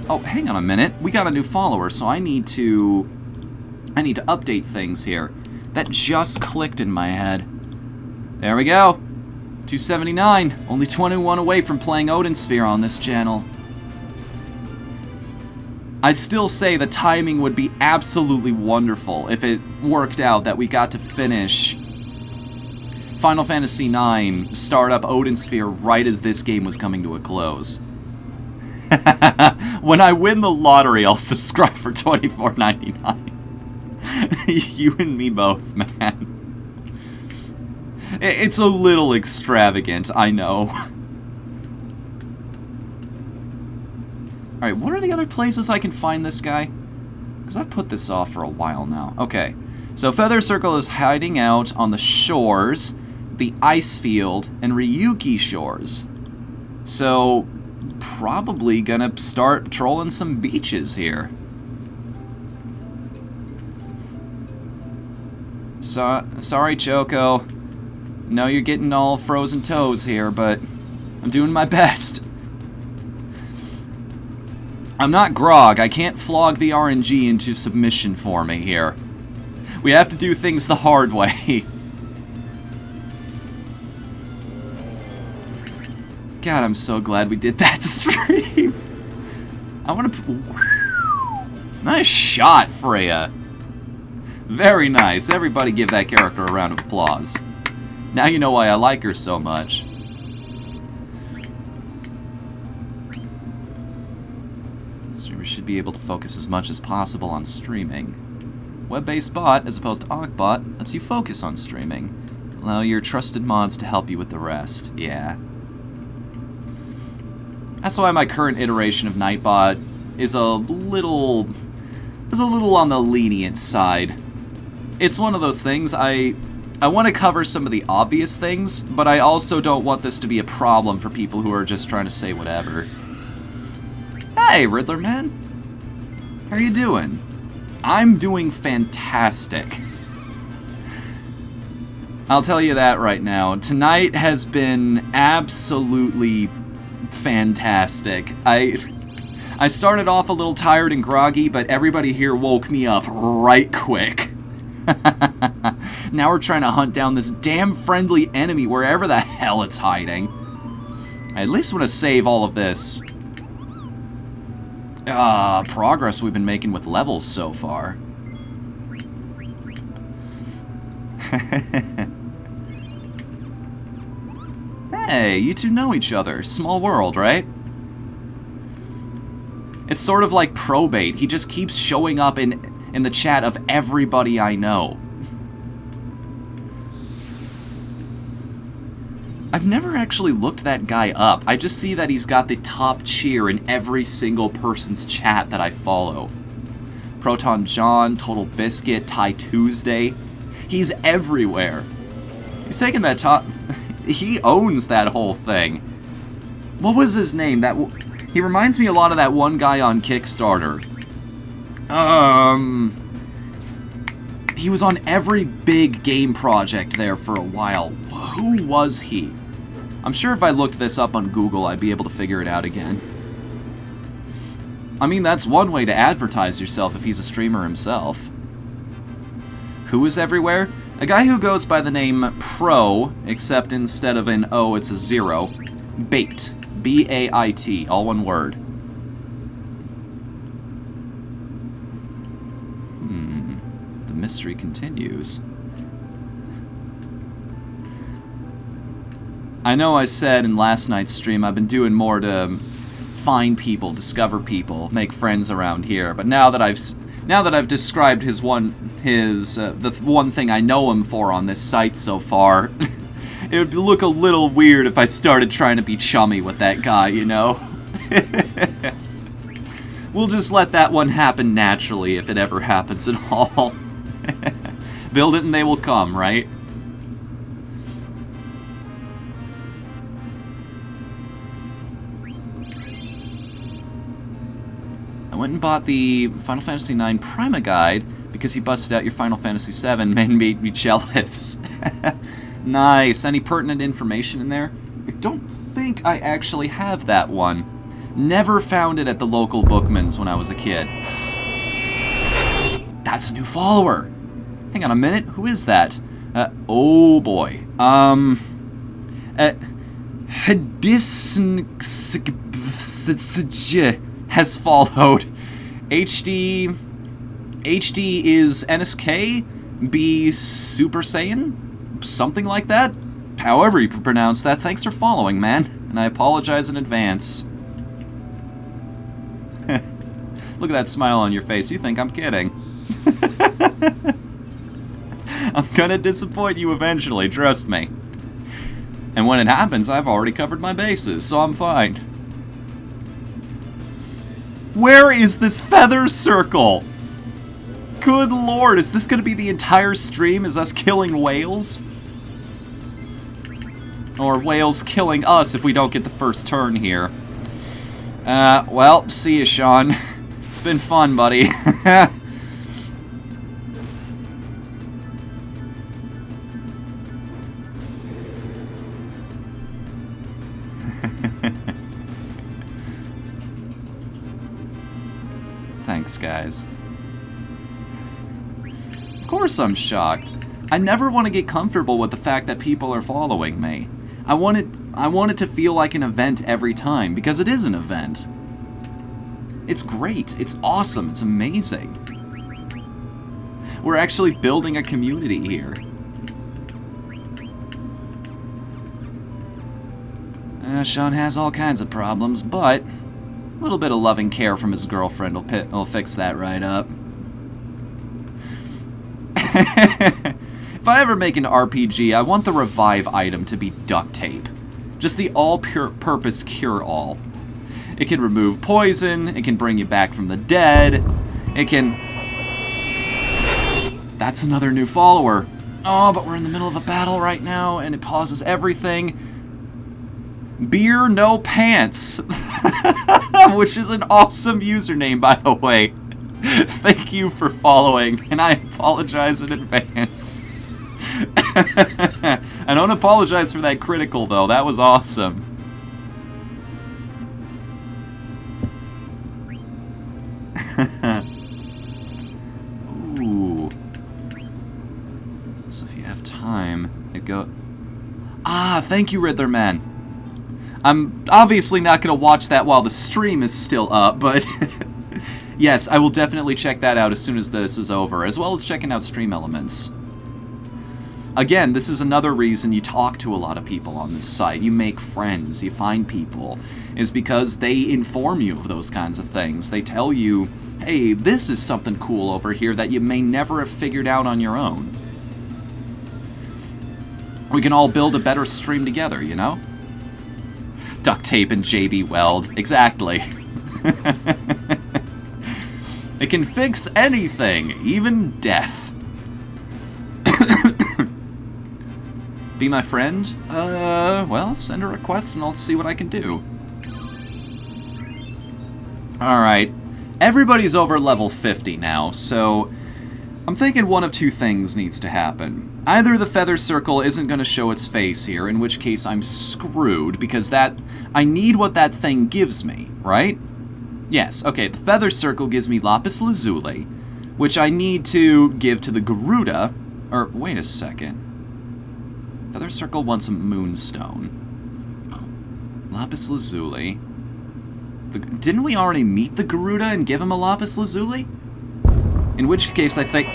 Speaker 1: Oh, hang on a minute. We got a new follower, so I need to update things here. That just clicked in my head. There we go. 279. Only 21 away from playing Odin Sphere on this channel. I still say the timing would be absolutely wonderful if it worked out that we got to finish Final Fantasy IX, start up Odin Sphere right as this game was coming to a close. When I win the lottery, I'll subscribe for $24.99. You and me both, man. It's a little extravagant, I know. Alright, what are the other places I can find this guy? Because I've put this off for a while now. Okay, so Feather Circle is hiding out on the shores, the ice field, and Ryuki shores. So, probably gonna start trolling some beaches here. Sorry, Choco. Know you're getting all frozen toes here, but I'm doing my best. I'm not Grog. I can't flog the RNG into submission for me here. We have to do things the hard way. God, I'm so glad we did that stream. I want to... Nice shot, Freya. Very nice. Everybody give that character a round of applause. Now you know why I like her so much. Streamers should be able to focus as much as possible on streaming. Web-based bot, as opposed to Ogbot, lets you focus on streaming. Allow your trusted mods to help you with the rest. Yeah. That's why my current iteration of Nightbot is a little on the lenient side. It's one of those things, I want to cover some of the obvious things, but I also don't want this to be a problem for people who are just trying to say whatever. Hey, Riddler Man. How are you doing? I'm doing fantastic. I'll tell you that right now. Tonight has been absolutely fantastic. I started off a little tired and groggy, but everybody here woke me up right quick. Now we're trying to hunt down this damn friendly enemy wherever the hell it's hiding. I at least want to save all of this progress we've been making with levels so far. Hey, you two know each other. Small world, right? It's sort of like probate. He just keeps showing up in the chat of everybody I know. I've never actually looked that guy up. I just see that he's got the top cheer in every single person's chat that I follow. Proton John, Total Biscuit, Ty Tuesday. He's everywhere. He's taking that top... He owns that whole thing. What was his name? He reminds me a lot of that one guy on Kickstarter. He was on every big game project there for a while. Who was he? I'm sure if I looked this up on Google, I'd be able to figure it out again. I mean, that's one way to advertise yourself if he's a streamer himself. Who is everywhere? A guy who goes by the name Pro, except instead of an O, it's a 0. Bait. B-A-I-T, all one word. The mystery continues. I know I said in last night's stream I've been doing more to find people, discover people, make friends around here, but now that I've described the one thing I know him for on this site so far, it would look a little weird if I started trying to be chummy with that guy, you know? We'll just let that one happen naturally if it ever happens at all. Build it and they will come, right? I went and bought the Final Fantasy IX Prima Guide because he busted out your Final Fantasy VII and made me jealous. Nice. Any pertinent information in there? I don't think I actually have that one. Never found it at the local Bookman's when I was a kid. That's a new follower. Hang on a minute. Who is that? Oh boy. Has followed. HD is NSK, B Super Saiyan, something like that. However you pronounce that, thanks for following, man, and I apologize in advance. Look at that smile on your face. You think I'm kidding? I'm gonna disappoint you eventually, trust me. And when it happens, I've already covered my bases, so I'm fine. Where is this feather circle? Good lord, is this gonna be the entire stream? Is us killing whales? Or whales killing us if we don't get the first turn here? Well, see you, Sean. It's been fun, buddy. Thanks, guys. Of course I'm shocked. I never want to get comfortable with the fact that people are following me. I want it to feel like an event every time, because it is an event. It's great. It's awesome. It's amazing. We're actually building a community here. Sean has all kinds of problems, but a little bit of loving care from his girlfriend will fix that right up. If I ever make an RPG, I want the revive item to be duct tape. Just the all-purpose cure-all. It can remove poison, it can bring you back from the dead, it can... That's another new follower. Oh, but we're in the middle of a battle right now, and it pauses everything. Beer No Pants, which is an awesome username, by the way. Thank you for following, and I apologize in advance. I don't apologize for that critical, though. That was awesome. time it go... Ah, thank you, Riddler Man. I'm obviously not going to watch that while the stream is still up, but... yes, I will definitely check that out as soon as this is over, as well as checking out Stream Elements. Again, this is another reason you talk to a lot of people on this site. You make friends, you find people, is because they inform you of those kinds of things. They tell you, hey, this is something cool over here that you may never have figured out on your own. We can all build a better stream together, you know? Duct tape and JB Weld, exactly. It can fix anything, even death. Be my friend? Well, send a request and I'll see what I can do. Alright. Everybody's over level 50 now, so... I'm thinking one of two things needs to happen. Either the feather circle isn't going to show its face here, in which case I'm screwed, because I need what that thing gives me, right? Yes, okay, the feather circle gives me lapis lazuli, which I need to give to the Garuda, or, wait a second. Feather circle wants a moonstone. Lapis lazuli. Didn't we already meet the Garuda and give him a lapis lazuli? In which case I think...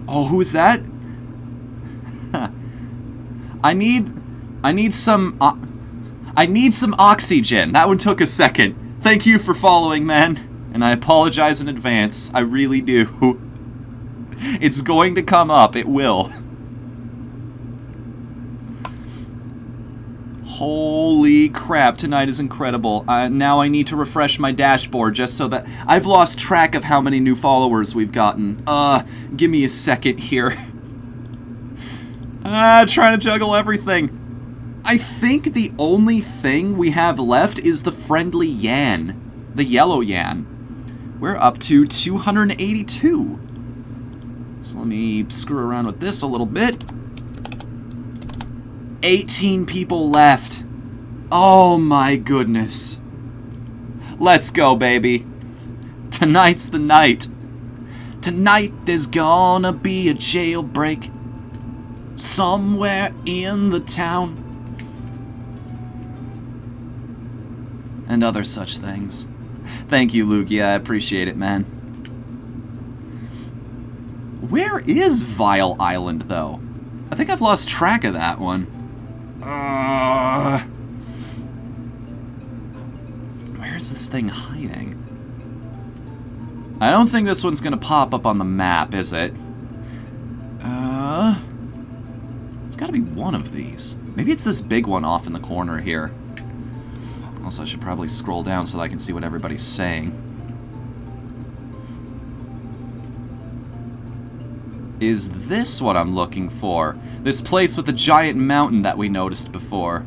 Speaker 1: Oh, who is that? I need some oxygen. That one took a second. Thank you for following, man. And I apologize in advance. I really do. It's going to come up. It will. Holy crap, tonight is incredible. Now I need to refresh my dashboard just so that... I've lost track of how many new followers we've gotten. Give me a second here. Trying to juggle everything. I think the only thing we have left is the friendly Yan. The yellow Yan. We're up to 282. So let me screw around with this a little bit. 18 people left. Oh my goodness. Let's go, baby. Tonight's the night. Tonight there's gonna be a jailbreak somewhere in the town. And other such things. Thank you, Lugia. I appreciate it, man. Where is Vile Island, though? I think I've lost track of that one. Where's this thing hiding? I don't think this one's gonna pop up on the map, is it? It's gotta be one of these. Maybe it's this big one off in the corner here. Also, I should probably scroll down so that I can see what everybody's saying. Is this what I'm looking for? This place with the giant mountain that we noticed before.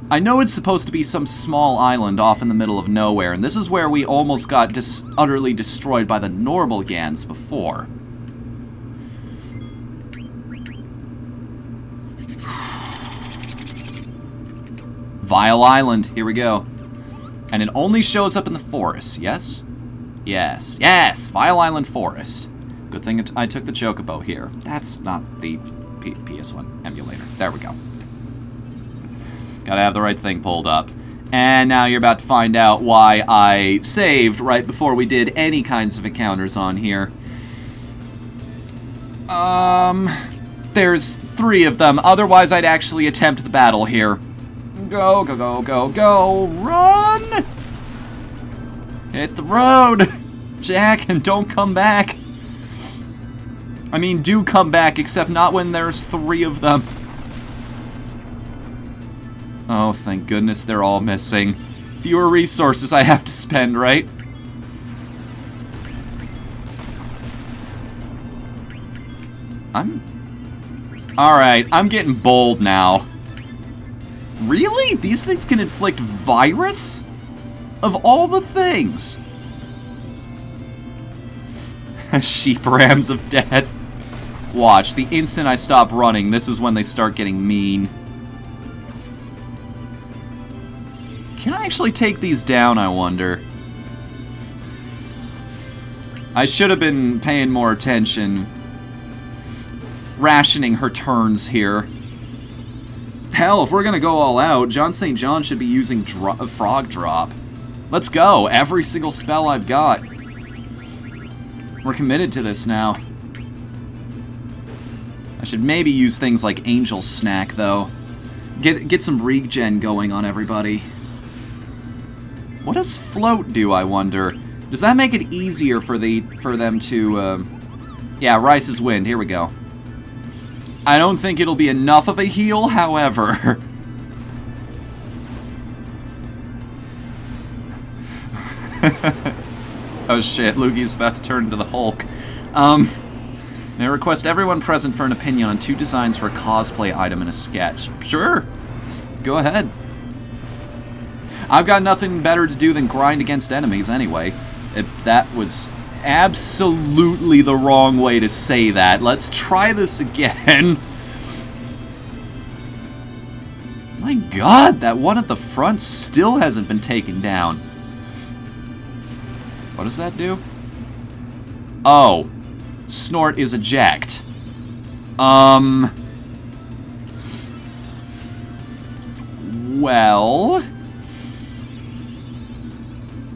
Speaker 1: I know it's supposed to be some small island off in the middle of nowhere, and this is where we almost got utterly destroyed by the normal Gans before. Vile Island, here we go. And it only shows up in the forest, yes? Yes, yes, Vile Island Forest. Good thing I took the Chocobo here. That's not the PS1 emulator. There we go. Gotta have the right thing pulled up. And now you're about to find out why I saved right before we did any kinds of encounters on here. There's 3 of them. Otherwise, I'd actually attempt the battle here. Go, go, go, go, go. Run! Hit the road! Jack, and don't come back. I mean, do come back, except not when there's 3 of them. Oh, thank goodness they're all missing. Fewer resources I have to spend, right? Alright, I'm getting bold now. Really? These things can inflict virus? Of all the things. Sheep rams of death. Watch, the instant I stop running, this is when they start getting mean. Can I actually take these down, I wonder? I should have been paying more attention. rationing her turns here. Hell, if we're gonna go all out, John St. John should be using Frog Drop. Let's go. Every single spell I've got. We're committed to this now. I should maybe use things like Angel Snack, though. Get some regen going on everybody. What does Float do, I wonder? Does that make it easier for them to... Yeah, Rice's Wind. Here we go. I don't think it'll be enough of a heal, however. Oh shit, Lugi's about to turn into the Hulk. May I request everyone present for an opinion on 2 designs for a cosplay item in a sketch? Sure! Go ahead. I've got nothing better to do than grind against enemies anyway. That was absolutely the wrong way to say that. Let's try this again. My god, that one at the front still hasn't been taken down. What does that do? Oh. Snort is eject. Well...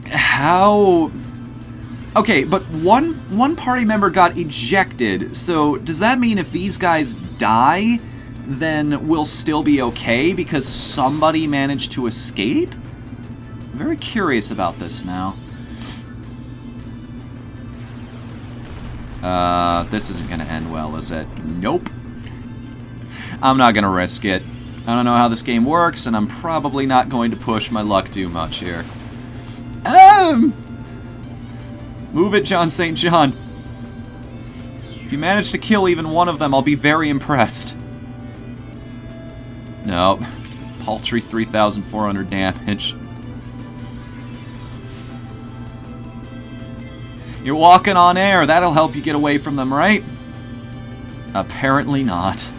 Speaker 1: How... Okay, but one party member got ejected, so does that mean if these guys die, then we'll still be okay because somebody managed to escape? I'm very curious about this now. This isn't gonna end well, is it? Nope. I'm not gonna risk it. I don't know how this game works, and I'm probably not going to push my luck too much here. Move it, John St. John. If you manage to kill even one of them, I'll be very impressed. Nope. Paltry 3,400 damage. You're walking on air. That'll help you get away from them, right? Apparently not.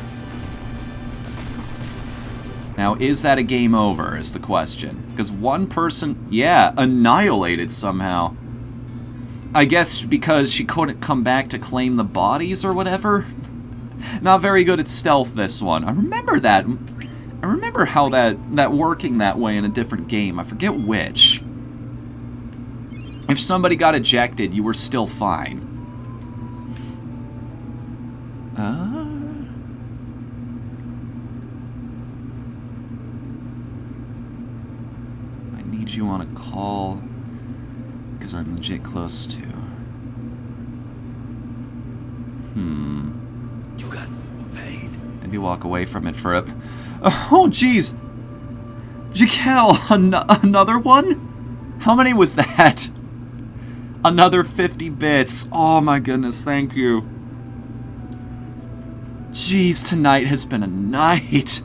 Speaker 1: Now, is that a game over, is the question. Because one person, yeah, annihilated somehow. I guess because she couldn't come back to claim the bodies or whatever. Not very good at stealth, this one. I remember that. I remember how that working that way in a different game. I forget which. If somebody got ejected, you were still fine. I need you on a call, because I'm legit close to.
Speaker 3: You got paid?
Speaker 1: Maybe walk away from it for a... Oh, jeez! Jaquel, another one? How many was that? Another 50 bits. Oh my goodness, thank you. Jeez, tonight has been a night.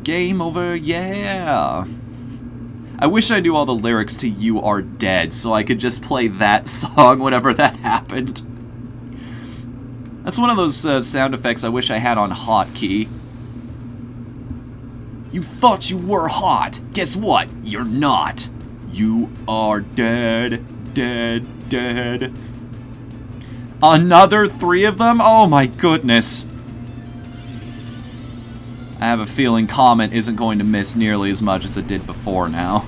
Speaker 1: Game over, yeah. I wish I knew all the lyrics to You Are Dead so I could just play that song whenever that happened. That's one of those sound effects I wish I had on hotkey. You thought you were hot. Guess what? You're not. You are dead, dead, dead. Another 3 of them? Oh my goodness. I have a feeling Comet isn't going to miss nearly as much as it did before now.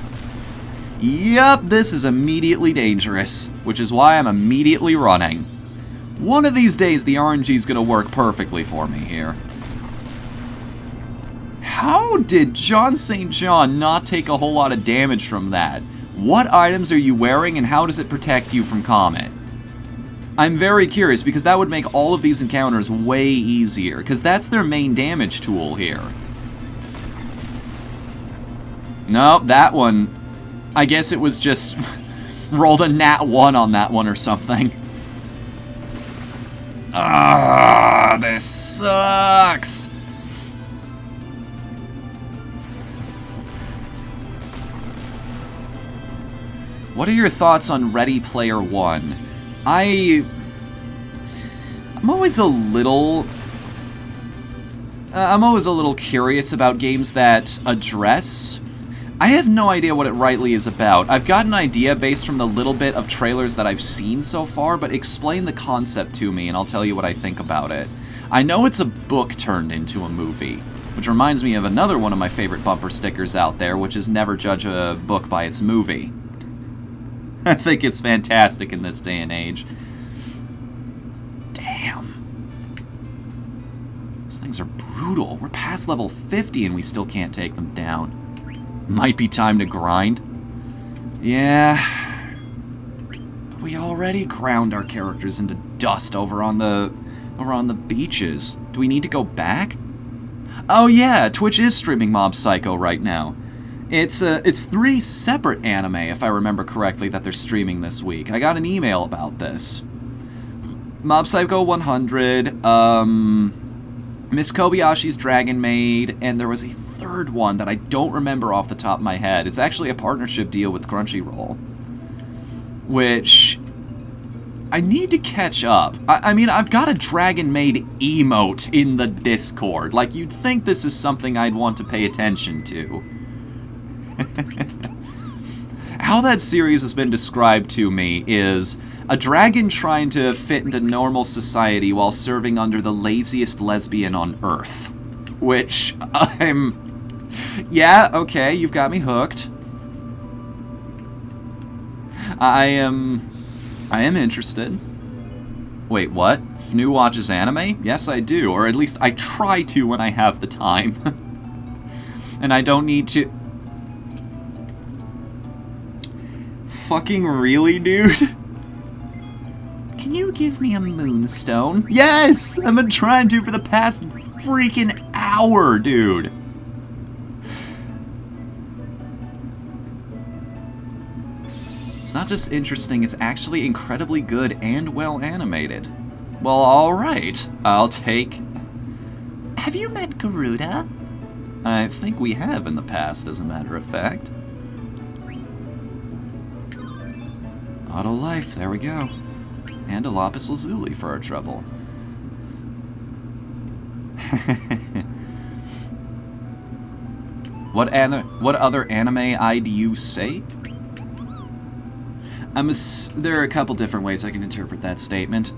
Speaker 1: Yep, this is immediately dangerous, which is why I'm immediately running. One of these days, the RNG's gonna work perfectly for me here. How did John St. John not take a whole lot of damage from that? What items are you wearing, and how does it protect you from Comet? I'm very curious, because that would make all of these encounters way easier, because that's their main damage tool here. Nope, that one... I guess it was just... rolled a nat 1 on that one or something. Ah, this sucks! What are your thoughts on Ready Player One? I'm always a little curious about games that address I have no idea what it rightly is about. I've got an idea based from the little bit of trailers that I've seen so far, but explain the concept to me and I'll tell you what I think about it. I know it's a book turned into a movie, which reminds me of another one of my favorite bumper stickers out there, which is never judge a book by its movie. I think it's fantastic in this day and age. Damn. These things are brutal. We're past level 50 and we still can't take them down. Might be time to grind. Yeah. But we already ground our characters into dust over on the beaches. Do we need to go back? Oh yeah, Twitch is streaming Mob Psycho right now. It's 3 separate anime, if I remember correctly, that they're streaming this week. I got an email about this. Mob Psycho 100, Miss Kobayashi's Dragon Maid, and there was a third one that I don't remember off the top of my head. It's actually a partnership deal with Crunchyroll, which I need to catch up. I mean, I've got a Dragon Maid emote in the Discord. Like, you'd think this is something I'd want to pay attention to. How that series has been described to me is a dragon trying to fit into normal society while serving under the laziest lesbian on Earth. Which, yeah, okay, you've got me hooked. I am interested. Wait, what? Fnu watches anime? Yes, I do. Or at least I try to when I have the time. And I don't need to... Fucking really, dude? Can you give me a moonstone? Yes! I've been trying to for the past freaking hour, dude. It's not just interesting, it's actually incredibly good and well animated. Well, alright. I'll take... Have you met Garuda? I think we have in the past, as a matter of fact. Auto life, there we go. And a lapis lazuli for our trouble. What other anime do you say? There are a couple different ways I can interpret that statement.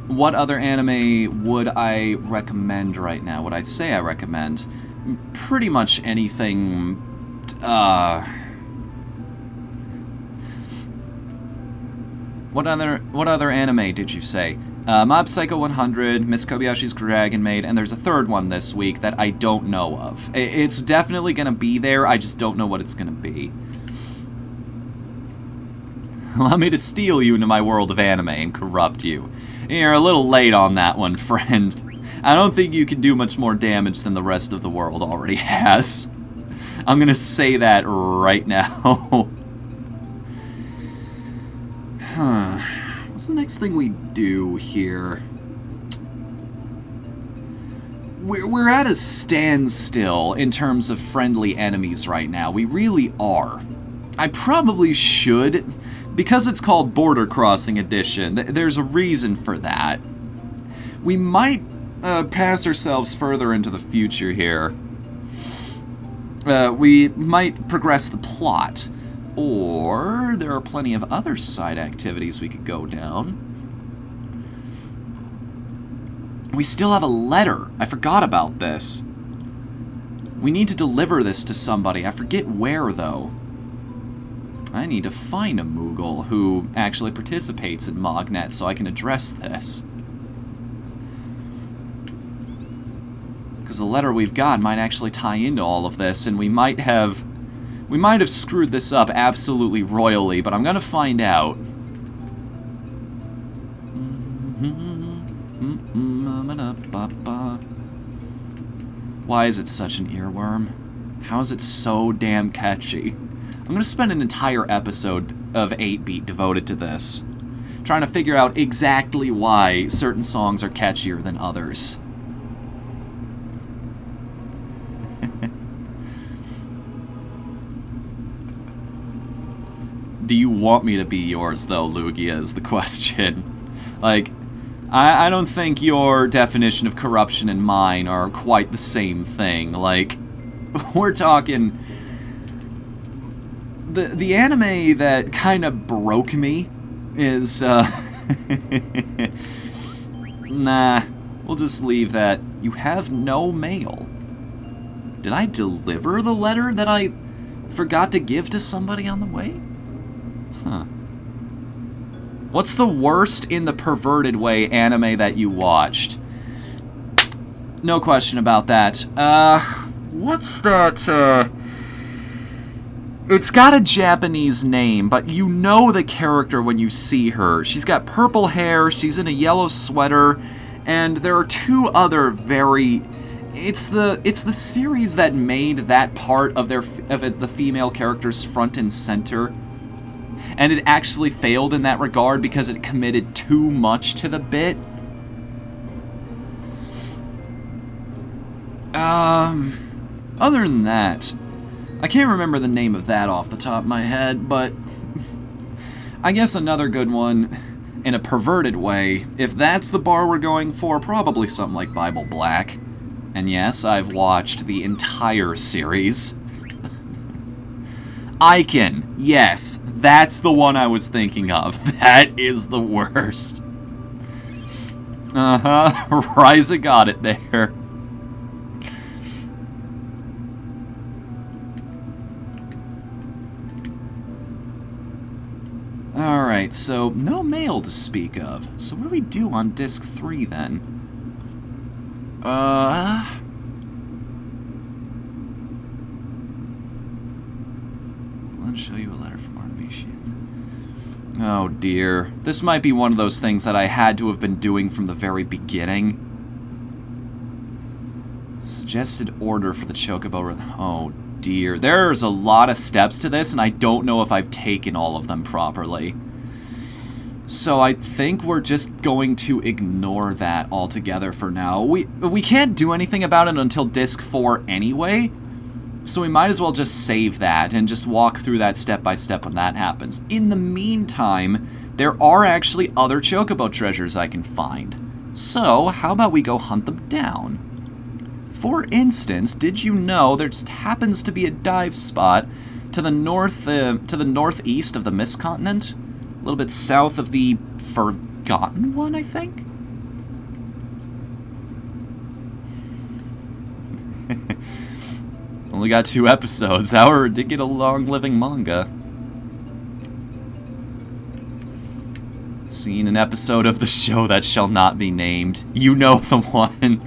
Speaker 1: What other anime would I recommend right now? Would I say I recommend? Pretty much anything... What other anime did you say? Mob Psycho 100, Miss Kobayashi's Dragon Maid, and there's a third one this week that I don't know of. It's definitely gonna be there, I just don't know what it's gonna be. Allow me to steal you into my world of anime and corrupt you. You're a little late on that one, friend. I don't think you can do much more damage than the rest of the world already has. I'm gonna say that right now. Huh. What's the next thing we do here? We're at a standstill in terms of friendly enemies right now. We really are. I probably should, because it's called Border Crossing Edition, there's a reason for that. We might pass ourselves further into the future here. We might progress the plot. Or there are plenty of other side activities we could go down. We still have a letter. I forgot about this. We need to deliver this to somebody. I forget where, though. I need to find a Moogle who actually participates in Mognet so I can address this. Because the letter we've got might actually tie into all of this, and we might have screwed this up absolutely royally, but I'm gonna find out. Why is it such an earworm? How is it so damn catchy? I'm gonna spend an entire episode of 8-Beat devoted to this, trying to figure out exactly why certain songs are catchier than others. Do you want me to be yours, though, Lugia, is the question. Like, I don't think your definition of corruption and mine are quite the same thing. Like, we're talking... The anime that kind of broke me is, nah, we'll just leave that. You have no mail. Did I deliver the letter that I forgot to give to somebody on the way? Huh. What's the worst in the perverted way anime that you watched? No question about that. What's that, It's got a Japanese name, but you know the character when you see her. She's got purple hair, she's in a yellow sweater, and there are two other very... It's the series that made that part of the female characters front and center. And it actually failed in that regard because it committed too much to the bit. Other than that, I can't remember the name of that off the top of my head, but I guess another good one, in a perverted way, if that's the bar we're going for, probably something like Bible Black. And yes, I've watched the entire series. Icon, yes, that's the one I was thinking of. That is the worst. Ryza got it there. Alright, so no mail to speak of. So what do we do on disc 3 then? Let me show you a letter from Artemisian. Oh dear. This might be one of those things that I had to have been doing from the very beginning. Suggested order for the Chocobo. Oh dear. There's a lot of steps to this, and I don't know if I've taken all of them properly. So I think we're just going to ignore that altogether for now. We can't do anything about it until disc 4 anyway, so we might as well just save that and just walk through that step by step when that happens. In the meantime, there are actually other Chocobo treasures I can find. So how about we go hunt them down? For instance, did you know there just happens to be a dive spot to the northeast of the Mist Continent? A little bit south of the Forgotten one, I think? Only got 2 episodes. However, did get a long-living manga. Seen an episode of the show that shall not be named. You know the one.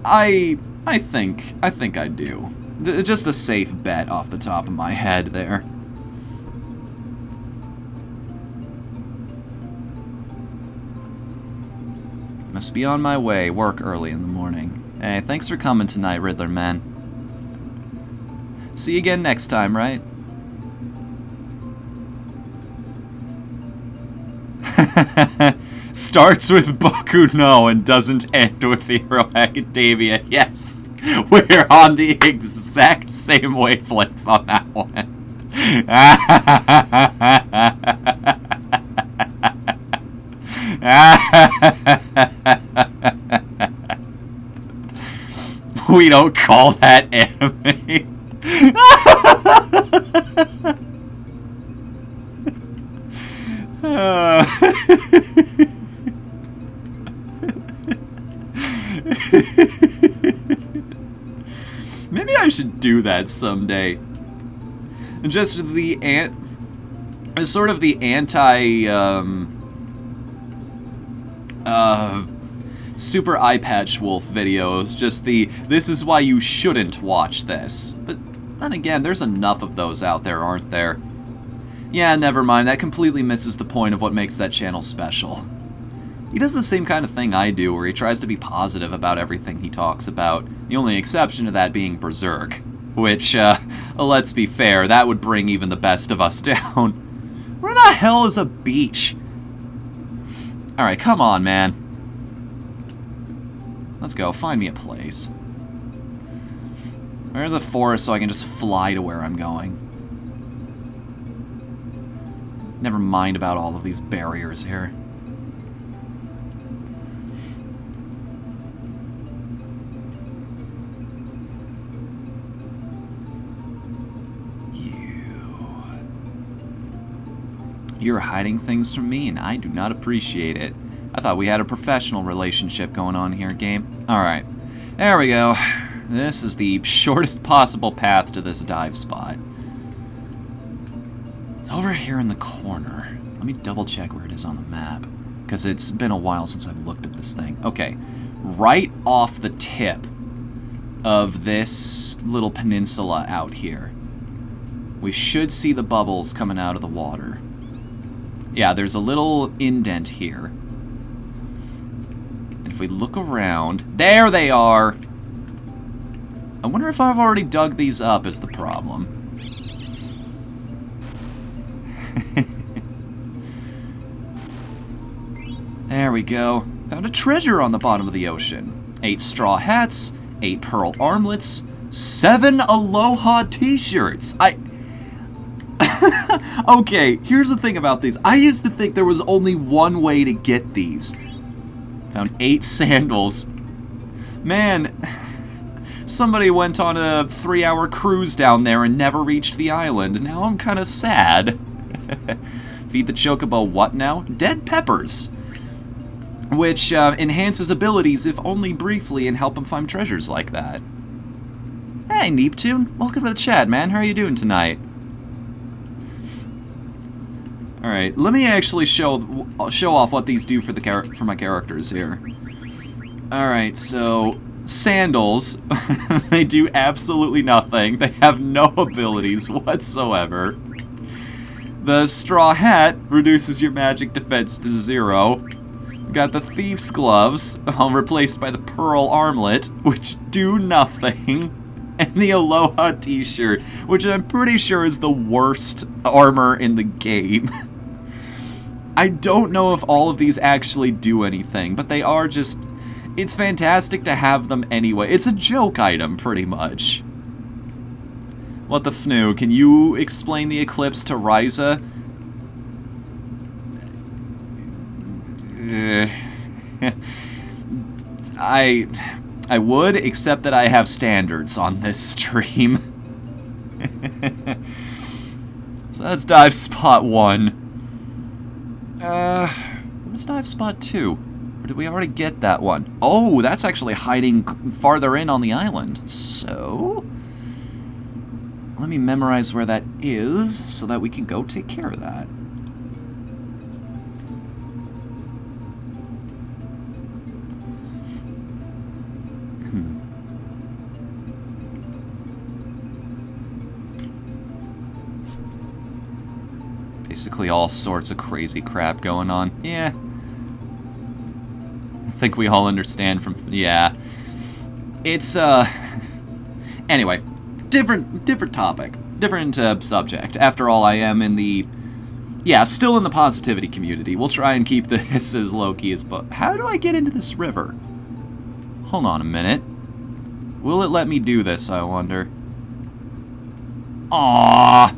Speaker 1: I think I do. Just a safe bet off the top of my head there. Must be on my way. Work early in the morning. Hey, thanks for coming tonight, Riddler man. See you again next time, right? Starts with Boku no and doesn't end with Hero Academia. Yes, we're on the exact same wavelength on that one. We don't call that anime. Maybe I should do that someday. Just sort of the anti Super Eye Patch Wolf videos, just this is why you shouldn't watch this. But then again, there's enough of those out there, aren't there? Yeah, never mind, that completely misses the point of what makes that channel special. He does the same kind of thing I do, where he tries to be positive about everything he talks about, the only exception to that being Berserk. Which, let's be fair, that would bring even the best of us down. Where the hell is a beach? Alright, come on, man. Let's go, find me a place. Where's a forest so I can just fly to where I'm going? Never mind about all of these barriers here. You're hiding things from me, and I do not appreciate it. I thought we had a professional relationship going on here, game. Alright. There we go. This is the shortest possible path to this dive spot. It's over here in the corner. Let me double check where it is on the map, because it's been a while since I've looked at this thing. Okay. Right off the tip of this little peninsula out here. We should see the bubbles coming out of the water. Yeah, there's a little indent here. And if we look around... There they are! I wonder if I've already dug these up is the problem. There we go. Found a treasure on the bottom of the ocean. 8 straw hats, 8 pearl armlets, 7 aloha t-shirts. Okay, here's the thing about these. I used to think there was only one way to get these. Found 8 sandals. Man, somebody went on a 3-hour cruise down there and never reached the island. Now I'm kind of sad. Feed the chocobo what now? Dead peppers. Which enhances abilities, if only briefly, and help him find treasures like that. Hey, Neptune. Welcome to the chat, man. How are you doing tonight? Alright, let me actually show off what these do for my characters here. Alright, so... Sandals. They do absolutely nothing. They have no abilities whatsoever. The straw hat reduces your magic defense to 0. Got the thief's gloves, replaced by the pearl armlet, which do nothing. And the aloha t-shirt, which I'm pretty sure is the worst armor in the game. I don't know if all of these actually do anything, but they are just... It's fantastic to have them anyway. It's a joke item, pretty much. Whatthefnu, can you explain the eclipse to Ryza? I would, except that I have standards on this stream. So that's dive spot 1. Where's dive spot 2? Or did we already get that one? Oh, that's actually hiding farther in on the island. So... let me memorize where that is, so that we can go take care of that. Basically all sorts of crazy crap going on. Yeah. I think we all understand from... yeah. It's, anyway. Different topic. Different, subject. After all, I am in the... yeah, still in the positivity community. We'll try and keep this as low-key as... but how do I get into this river? Hold on a minute. Will it let me do this, I wonder? Aww.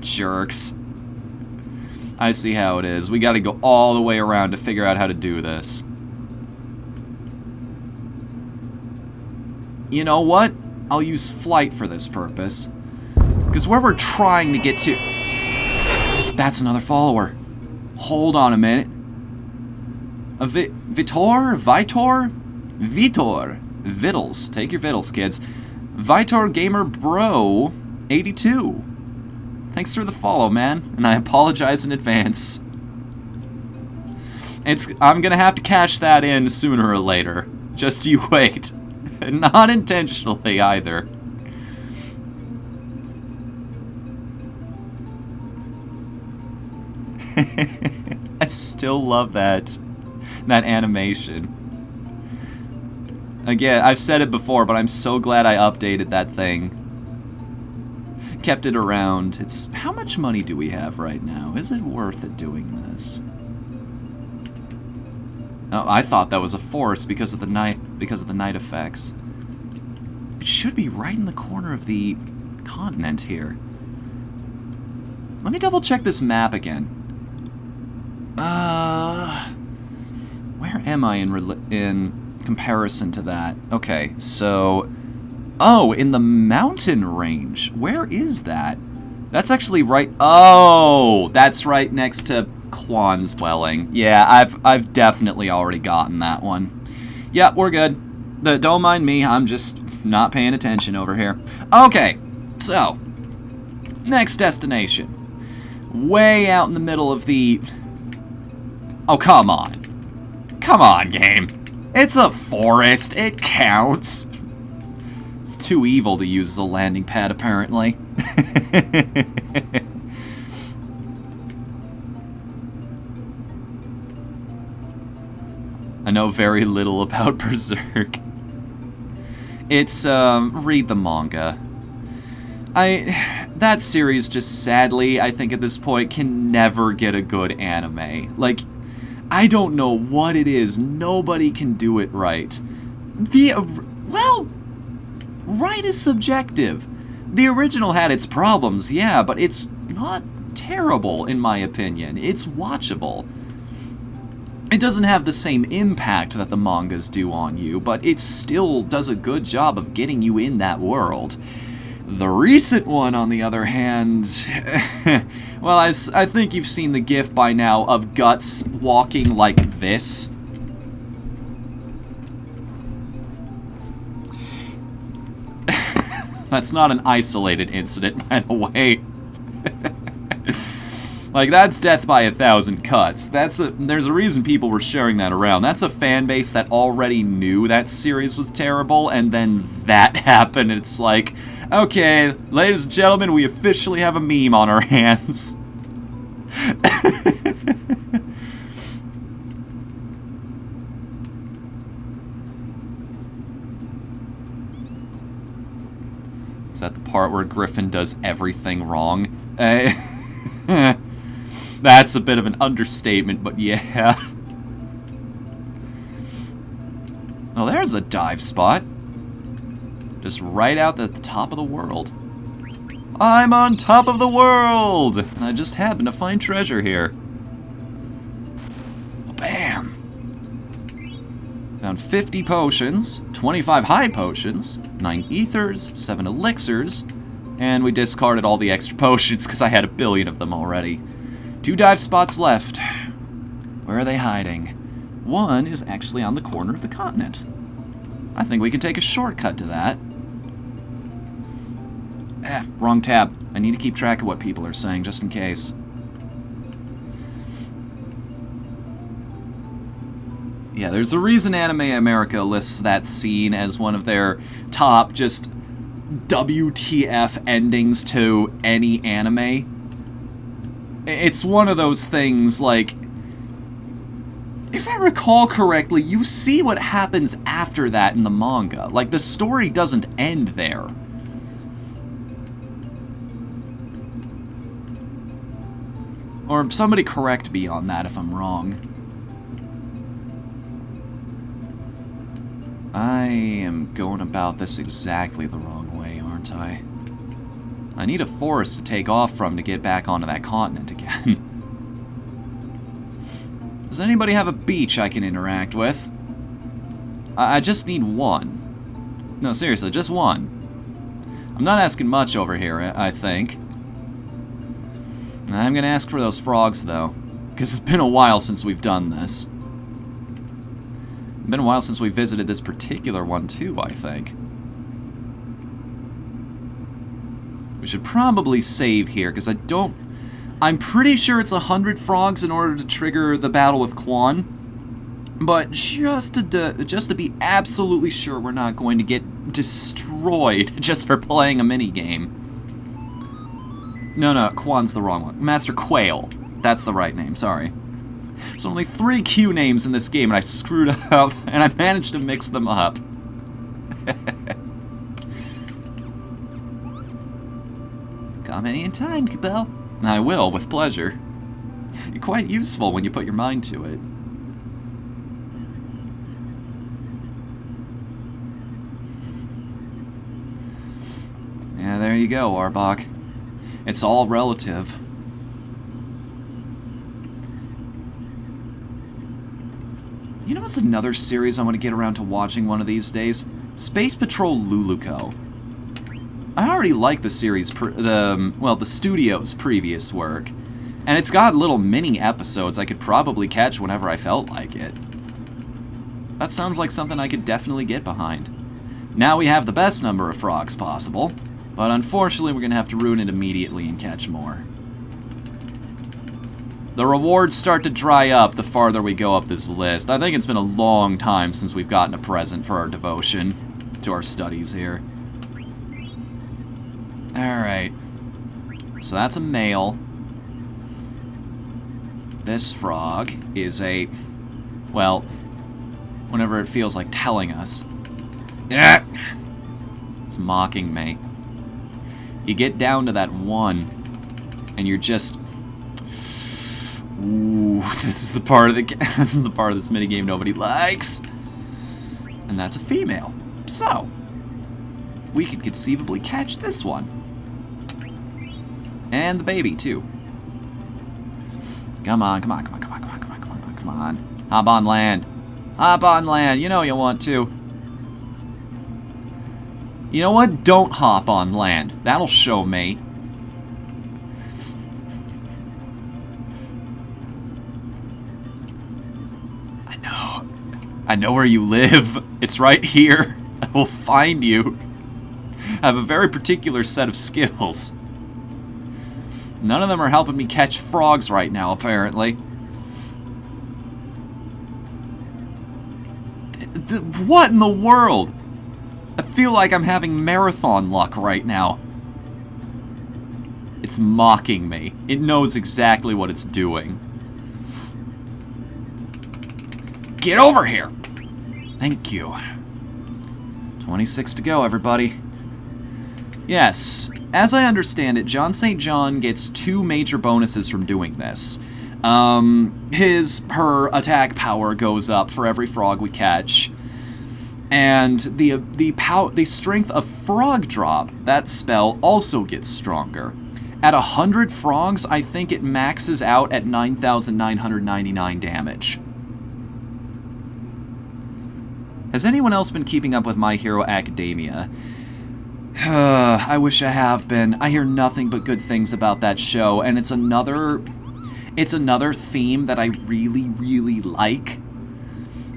Speaker 1: Jerks. I see how it is. We gotta go all the way around to figure out how to do this. You know what? I'll use flight for this purpose. Because where we're trying to get to... That's another follower. Hold on a minute. Vitor? Vittles. Take your vittles, kids. Vitor Gamer Bro 82. Thanks for the follow, man, and I apologize in advance. I'm gonna have to cash that in sooner or later. Just you wait. Not intentionally, either. I still love that animation. Again, I've said it before, but I'm so glad I updated that thing. Kept it around. It's... how much money do we have right now? Is it worth it doing this? Oh, I thought that was a force because of the night effects. It should be right in the corner of the continent here. Let me double check this map again. Where am I in comparison to that? Okay, so... oh, in the mountain range. Where is that? That's actually right... Oh! That's right next to Quan's dwelling. Yeah, I've definitely already gotten that one. Yeah, we're good. Don't mind me, I'm just not paying attention over here. Okay, so... Next destination. Way out in the middle of the... Oh, come on. Come on, game. It's a forest. It counts. It's too evil to use as a landing pad, apparently. I know very little about Berserk. It's, read the manga. That series just sadly, I think at this point, can never get a good anime. Like, I don't know what it is. Nobody can do it right. Well, right is subjective. The original had its problems, yeah, but it's not terrible, in my opinion. It's watchable. It doesn't have the same impact that the mangas do on you, but it still does a good job of getting you in that world. The recent one, on the other hand... well, I think you've seen the gif by now of Guts walking like this. That's not an isolated incident, by the way. Like, that's death by 1,000 cuts. There's a reason people were sharing that around. That's a fan base that already knew that series was terrible, and then that happened, and it's like, okay, ladies and gentlemen, we officially have a meme on our hands. Is that the part where Griffin does everything wrong? That's a bit of an understatement, but yeah. Oh, there's the dive spot. Just right out at the top of the world. I'm on top of the world! And I just happen to find treasure here. Bam! Found 50 potions, 25 high potions, 9 ethers, 7 elixirs, and we discarded all the extra potions because I had 1 billion of them already. 2 dive spots left. Where are they hiding? One is actually on the corner of the continent. I think we can take a shortcut to that. Wrong tab. I need to keep track of what people are saying, just in case. Yeah, there's a reason Anime America lists that scene as one of their top, just WTF endings to any anime. It's one of those things, like, if I recall correctly, you see what happens after that in the manga. Like, the story doesn't end there. Or somebody correct me on that if I'm wrong. I am going about this exactly the wrong way, aren't I? I need a forest to take off from to get back onto that continent again. Does anybody have a beach I can interact with? I just need one. No, seriously, just one. I'm not asking much over here, I think. I'm gonna ask for those frogs, though. Because it's been a while since we've done this. It's been a while since we visited this particular one, too, I think. We should probably save here, because I'm pretty sure it's 100 frogs in order to trigger the battle with Quan. But just to be absolutely sure we're not going to get destroyed just for playing a minigame. No, Quan's the wrong one. Master Quail. That's the right name, sorry. There's only 3 Q names in this game, and I screwed up, and I managed to mix them up. Come any time, Cabell. I will, with pleasure. You're quite useful when you put your mind to it. Yeah, there you go, Arbok. It's all relative. You know what's another series I want to get around to watching one of these days? Space Patrol Luluco. I already like the series, the studio's previous work. And it's got little mini episodes I could probably catch whenever I felt like it. That sounds like something I could definitely get behind. Now we have the best number of frogs possible, but unfortunately we're going to have to ruin it immediately and catch more. The rewards start to dry up the farther we go up this list. I think it's been a long time since we've gotten a present for our devotion to our studies here. Alright. So that's a male. This frog is a... well, whenever it feels like telling us. It's mocking me. You get down to that one, and you're just... ooh, this is the part of this is the part of this minigame nobody likes. And that's a female. So, we could conceivably catch this one. And the baby, too. Come on, come on, come on, come on, come on, come on, come on, come on. Hop on land. Hop on land. You know you want to. You know what? Don't hop on land. That'll show me. I know where you live. It's right here. I will find you. I have a very particular set of skills. None of them are helping me catch frogs right now, apparently. What in the world? I feel like I'm having marathon luck right now. It's mocking me. It knows exactly what it's doing. Get over here! Thank you. 26 to go, everybody. Yes, as I understand it, John St. John gets 2 major bonuses from doing this. Her attack power goes up for every frog we catch. And the strength of Frog Drop, that spell, also gets stronger. At 100 frogs, I think it maxes out at 9,999 damage. Has anyone else been keeping up with My Hero Academia? I wish I have been. I hear nothing but good things about that show, and it's another theme that I really, really like.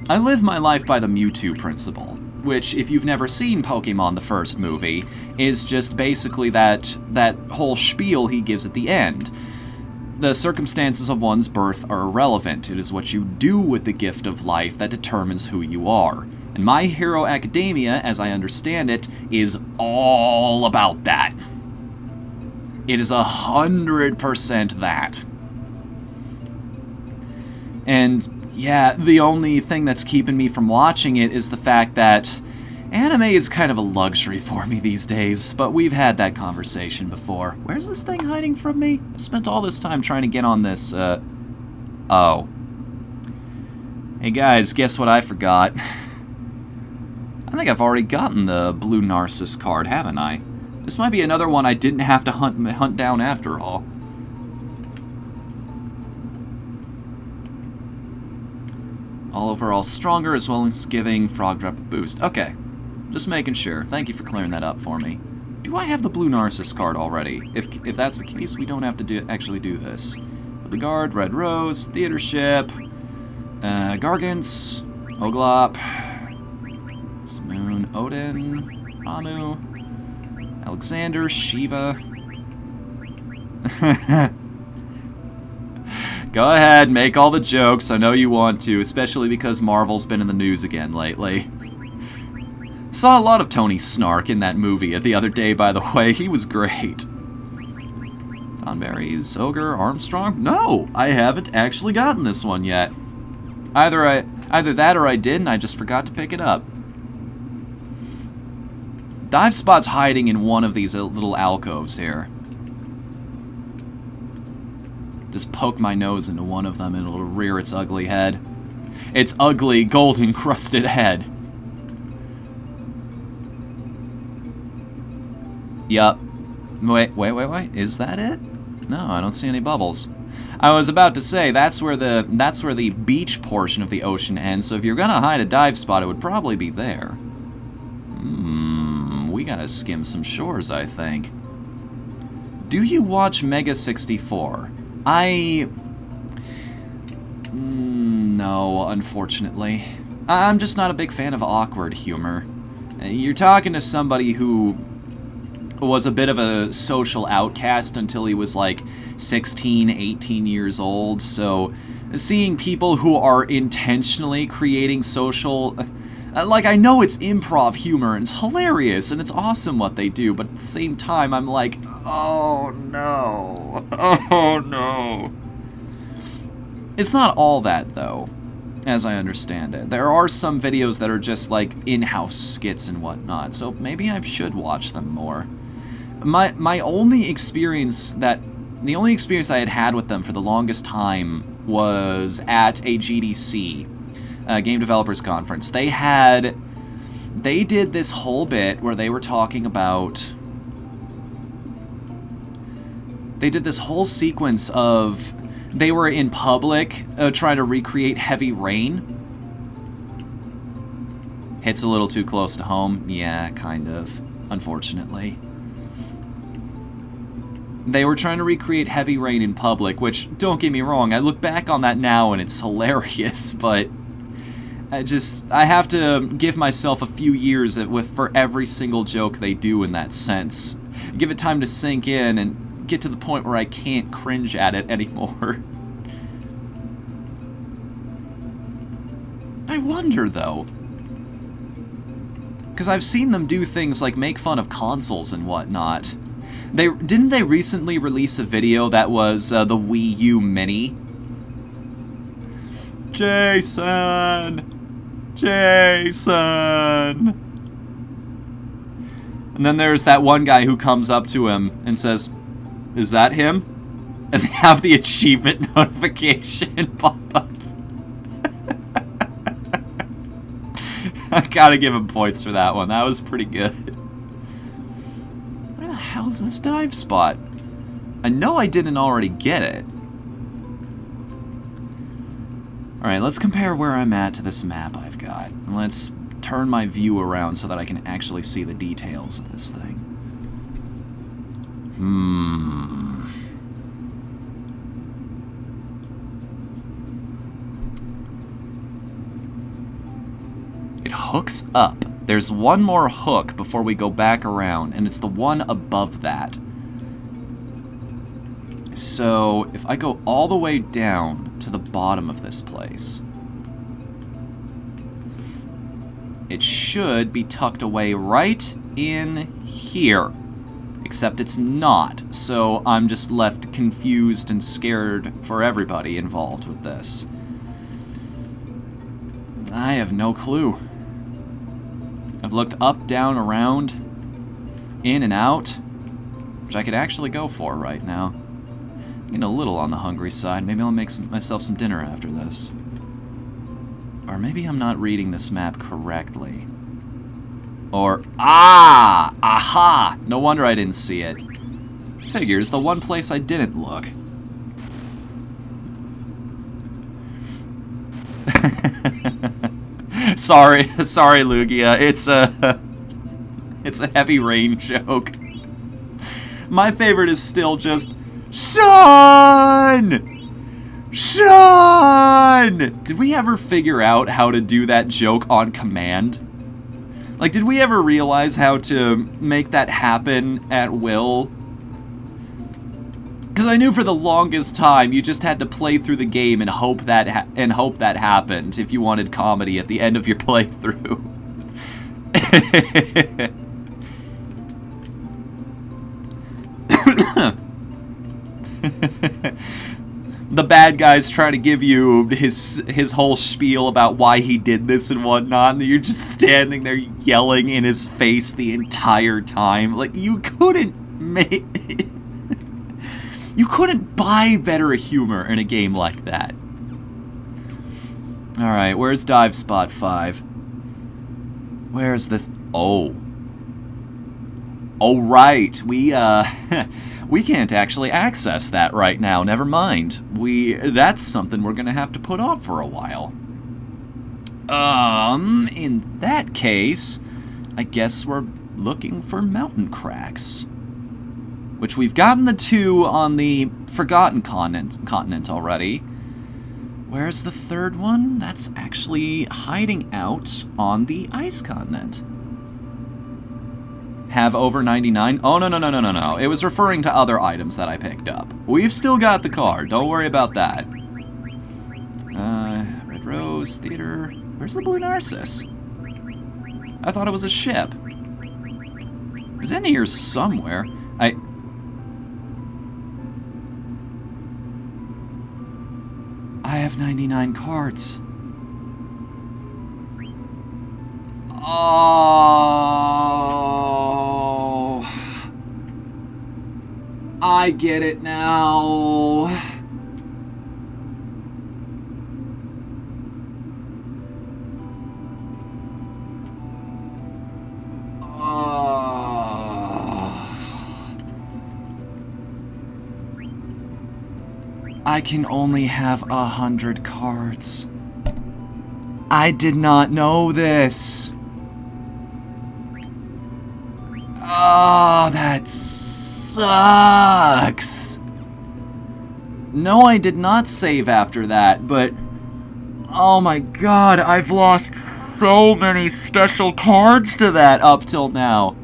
Speaker 1: I live my life by the Mewtwo principle, which, if you've never seen Pokemon the first movie, is just basically that whole spiel he gives at the end. The circumstances of one's birth are irrelevant. It is what you do with the gift of life that determines who you are. And My Hero Academia, as I understand it, is all about that. It is 100% that. And yeah, the only thing that's keeping me from watching it is the fact that anime is kind of a luxury for me these days, but we've had that conversation before. Where's this thing hiding from me? I spent all this time trying to get on this, oh. Hey guys, guess what I forgot? I think I've already gotten the blue Narcissus card, haven't I? This might be another one I didn't have to hunt down after all. All overall stronger, as well as giving Frog Drop a boost. Okay, just making sure. Thank you for clearing that up for me. Do I have the blue Narcissus card already? If that's the case, we don't have to actually do this. The Guard, Red Rose, Theater Ship, Gargants, Oglop, Simoon, Odin, Ramu, Alexander, Shiva. Go ahead, make all the jokes. I know you want to, especially because Marvel's been in the news again lately. Saw a lot of Tony Snark in that movie the other day, by the way. He was great. Donberry's Ogre Armstrong? No, I haven't actually gotten this one yet. Either that or I did and I just forgot to pick it up. Dive Spot's hiding in one of these little alcoves here. Just poke my nose into one of them and it'll rear its ugly head. Its ugly, gold-encrusted head. Yup. Wait. Is that it? No, I don't see any bubbles. I was about to say, that's where the beach portion of the ocean ends, so if you're gonna hide a dive spot, it would probably be there. We gotta skim some shores, I think. Do you watch Mega 64? No, unfortunately. I'm just not a big fan of awkward humor. You're talking to somebody who was a bit of a social outcast until he was like 16, 18 years old, so seeing people who are intentionally creating social... Like, I know it's improv humor, and it's hilarious, and it's awesome what they do, but at the same time, I'm like, oh no, oh no. It's not all that, though, as I understand it. There are some videos that are just, like, in-house skits and whatnot, so maybe I should watch them more. My only experience that... The only experience I had with them for the longest time was at a GDC, Game Developers Conference. They did this whole bit where they were talking about... They did this whole sequence of... They were in public trying to recreate Heavy Rain. Hits a little too close to home. Yeah, kind of. Unfortunately. They were trying to recreate Heavy Rain in public, which, don't get me wrong, I look back on that now and it's hilarious, but... I have to give myself a few years for every single joke they do in that sense. Give it time to sink in and get to the point where I can't cringe at it anymore. I wonder, though. Because I've seen them do things like make fun of consoles and whatnot. Didn't they recently release a video that was the Wii U Mini? Jason! And then there's that one guy who comes up to him and says, "Is that him?" And they have the achievement notification pop up. I gotta give him points for that one. That was pretty good. Where the hell's this dive spot? I know I didn't already get it. Alright, let's compare where I'm at to this map I've got. And let's turn my view around so that I can actually see the details of this thing. It hooks up. There's one more hook before we go back around, and it's the one above that. So, if I go all the way down to the bottom of this place, it should be tucked away right in here. Except it's not, so I'm just left confused and scared for everybody involved with this. I have no clue. I've looked up, down, around, in and out, which I could actually go for right now. Getting a little on the hungry side. Maybe I'll make myself some dinner after this. Or maybe I'm not reading this map correctly. Or, aha! No wonder I didn't see it. Figures, the one place I didn't look. sorry, Lugia. It's a Heavy Rain joke. My favorite is still just, Sean! Sean! Did we ever figure out how to do that joke on command? Like, did we ever realize how to make that happen at will? Because I knew for the longest time you just had to play through the game and hope that happened if you wanted comedy at the end of your playthrough. The bad guy's trying to give you his whole spiel about why he did this and whatnot, and you're just standing there yelling in his face the entire time. Like, you couldn't buy better humor in a game like that. Alright, where's dive spot 5? Where's this? Oh, right, we can't actually access that right now, never mind. That's something we're gonna have to put off for a while. In that case, I guess we're looking for mountain cracks. Which we've gotten the 2 on the Forgotten continent already. Where's the 3rd one? That's actually hiding out on the Ice continent. Have over 99? Oh, no. It was referring to other items that I picked up. We've still got the card. Don't worry about that. Red Rose, Theater. Where's the Blue Narcissus? I thought it was a ship. It's in here somewhere. I have 99 cards. Oh, I get it now. I can only have 100 cards. I did not know this. Oh, that sucks. No, I did not save after that, but oh my god, I've lost so many special cards to that up till now.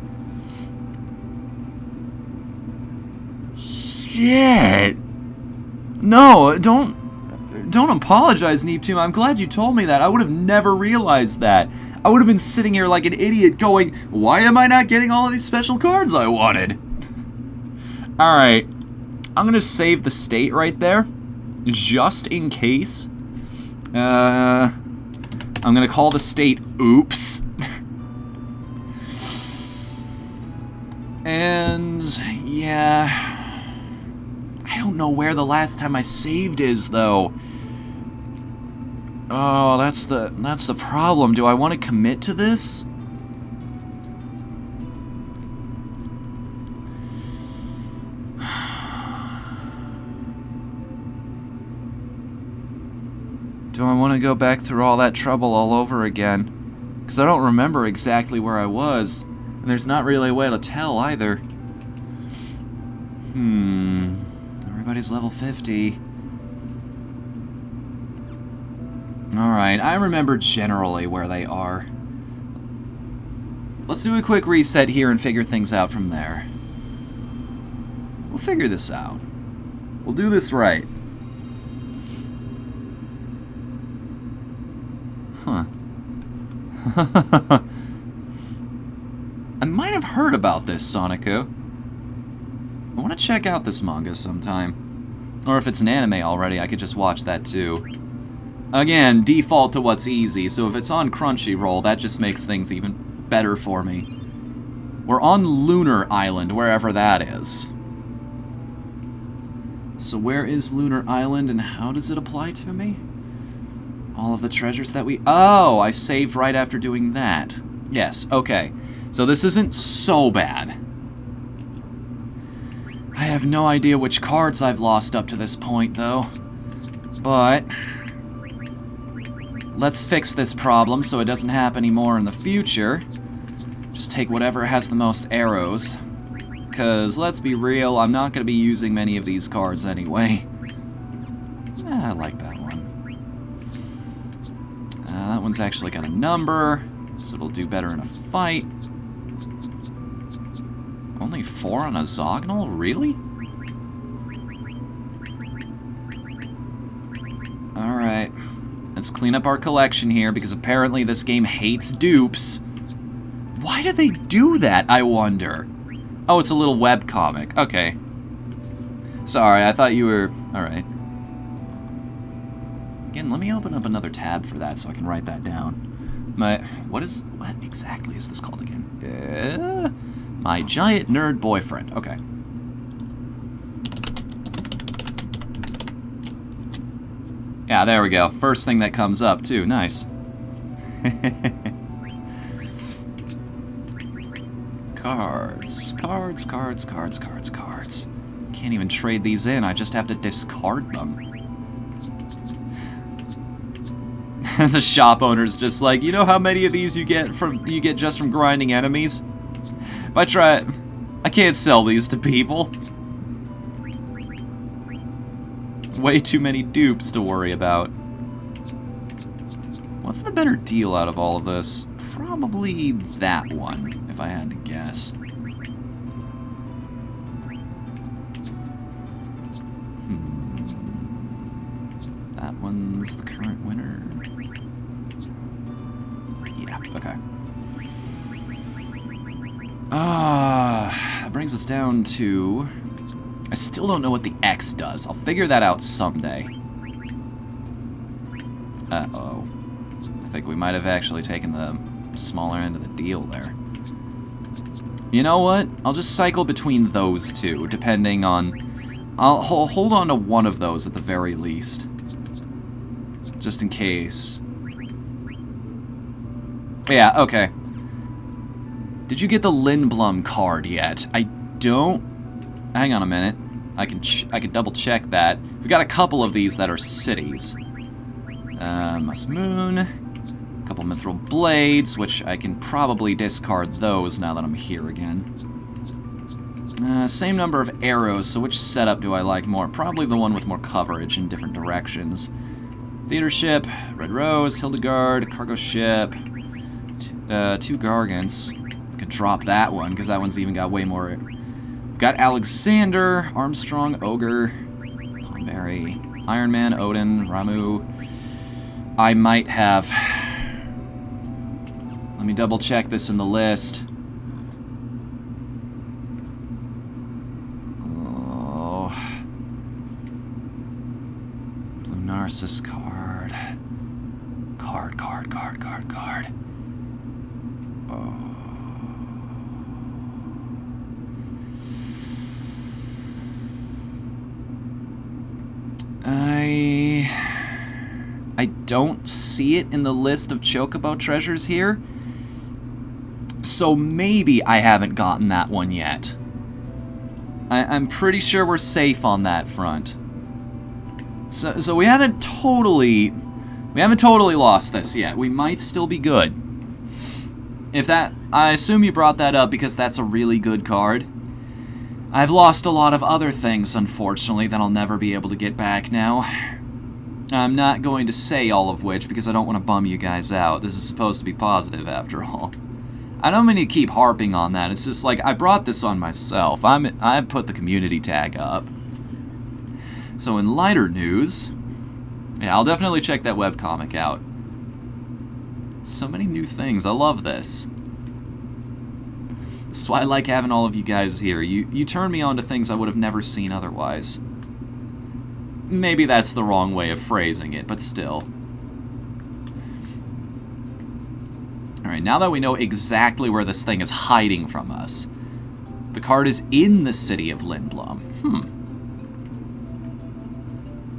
Speaker 1: Shit. No, don't apologize, Neep2. I'm glad you told me that. I would have never realized that. I would have been sitting here like an idiot going, why am I not getting all of these special cards I wanted? Alright. I'm going to save the state right there. Just in case. I'm going to call the state Oops. And, yeah. I don't know where the last time I saved is, though. Oh, that's the problem. Do I want to commit to this? Do I want to go back through all that trouble all over again? Because I don't remember exactly where I was, and there's not really a way to tell either. Everybody's level 50. Alright, I remember generally where they are. Let's do a quick reset here and figure things out from there. We'll figure this out. We'll do this right. Huh. I might have heard about this, Sonico. I want to check out this manga sometime. Or if it's an anime already, I could just watch that too. Again, default to what's easy, so if it's on Crunchyroll, that just makes things even better for me. We're on Lunar Island, wherever that is. So where is Lunar Island and how does it apply to me? All of the treasures that we... Oh, I saved right after doing that. Yes, okay. So this isn't so bad. I have no idea which cards I've lost up to this point, though. But... let's fix this problem so it doesn't happen anymore in the future. Just take whatever has the most arrows. Because, let's be real, I'm not going to be using many of these cards anyway. I like that one. That one's actually got a number, so it'll do better in a fight. Only 4 on a Zognal? Really? Alright. Let's clean up our collection here, because apparently this game hates dupes. Why do they do that, I wonder? Oh, it's a little webcomic. Okay. Sorry, I thought you were... Alright. Again, let me open up another tab for that so I can write that down. What exactly is this called again? My giant nerd boyfriend. Okay. Yeah, there we go. First thing that comes up, too. Nice. Cards. Cards, cards, cards, cards, cards. Can't even trade these in. I just have to discard them. The shop owner's just like, you know how many of these you get just from grinding enemies? If I try... I can't sell these to people. Way too many dupes to worry about. What's the better deal out of all of this? Probably that one, if I had to guess. That one's the current winner. Yeah, okay. That brings us down to... I still don't know what the X does. I'll figure that out someday. Uh-oh. I think we might have actually taken the smaller end of the deal there. You know what? I'll just cycle between those two, depending on... I'll hold on to one of those at the very least. Just in case. Yeah, okay. Did you get the Lindblom card yet? I don't... Hang on a minute. I can double check that. We've got a couple of these that are cities. Must Moon. A couple Mithril Blades, which I can probably discard those now that I'm here again. Same number of arrows, so which setup do I like more? Probably the one with more coverage in different directions. Theater Ship, Red Rose, Hildegard, Cargo Ship, 2 Gargants. Could drop that one, because that one's even got way more... We've got Alexander, Armstrong, Ogre, Thornberry, Iron Man, Odin, Ramu. I might have... Let me double check this in the list. Oh. Blue Narcissus card. Card. Oh. I don't see it in the list of Chocobo treasures here, so maybe I haven't gotten that one yet. I'm pretty sure we're safe on that front. So we haven't totally lost this yet. We might still be good. If that, I assume you brought that up because that's a really good card. I've lost a lot of other things, unfortunately, that I'll never be able to get back now. I'm not going to say all of which because I don't want to bum you guys out. This is supposed to be positive, after all. I don't mean to keep harping on that. It's just like, I brought this on myself. I put the community tag up. So in lighter news, yeah, I'll definitely check that webcomic out. So many new things. I love this. This is why I like having all of you guys here. You turn me on to things I would have never seen otherwise. Maybe that's the wrong way of phrasing it, but still. Alright, now that we know exactly where this thing is hiding from us, the card is in the city of Lindblom.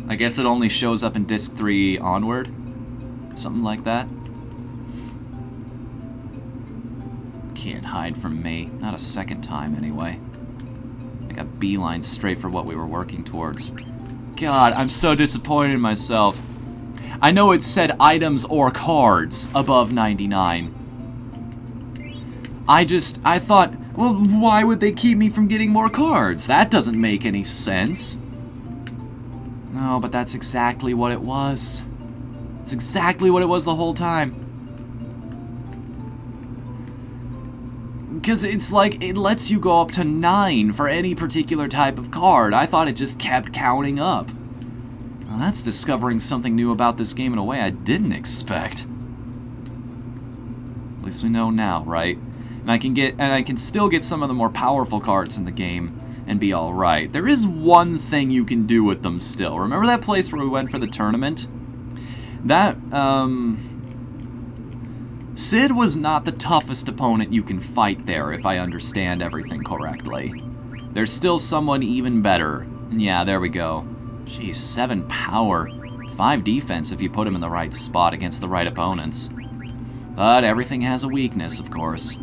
Speaker 1: I guess it only shows up in Disc 3 onward? Something like that? Can't hide from me. Not a second time, anyway. I got beeline straight for what we were working towards. God, I'm so disappointed in myself. I know it said items or cards above 99. I thought, well, why would they keep me from getting more cards? That doesn't make any sense. No, but that's exactly what it was. It's exactly what it was the whole time. Because it's like, it lets you go up to 9 for any particular type of card. I thought it just kept counting up. Well, that's discovering something new about this game in a way I didn't expect. At least we know now, right? And I can still get some of the more powerful cards in the game and be alright. There is one thing you can do with them still. Remember that place where we went for the tournament? That, Sid was not the toughest opponent you can fight there, if I understand everything correctly. There's still someone even better. And yeah, there we go. Jeez, 7 power. 5 defense if you put him in the right spot against the right opponents. But everything has a weakness, of course.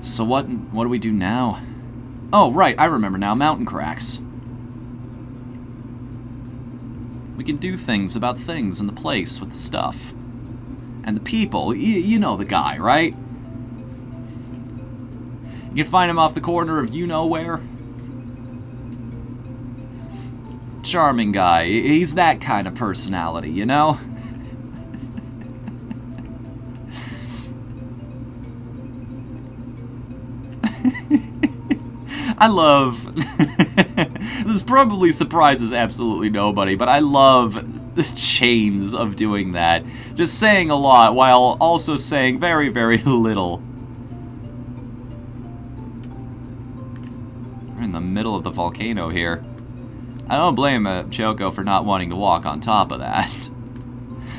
Speaker 1: So what do we do now? Oh, right, I remember now. Mountain cracks. We can do things about things in the place with the stuff. And the people, you know the guy, right? You can find him off the corner of you-know-where. Charming guy. He's that kind of personality, you know? I love... This probably surprises absolutely nobody, but I love the chains of doing that. Just saying a lot while also saying very, very little. We're in the middle of the volcano here. I don't blame Choco for not wanting to walk on top of that.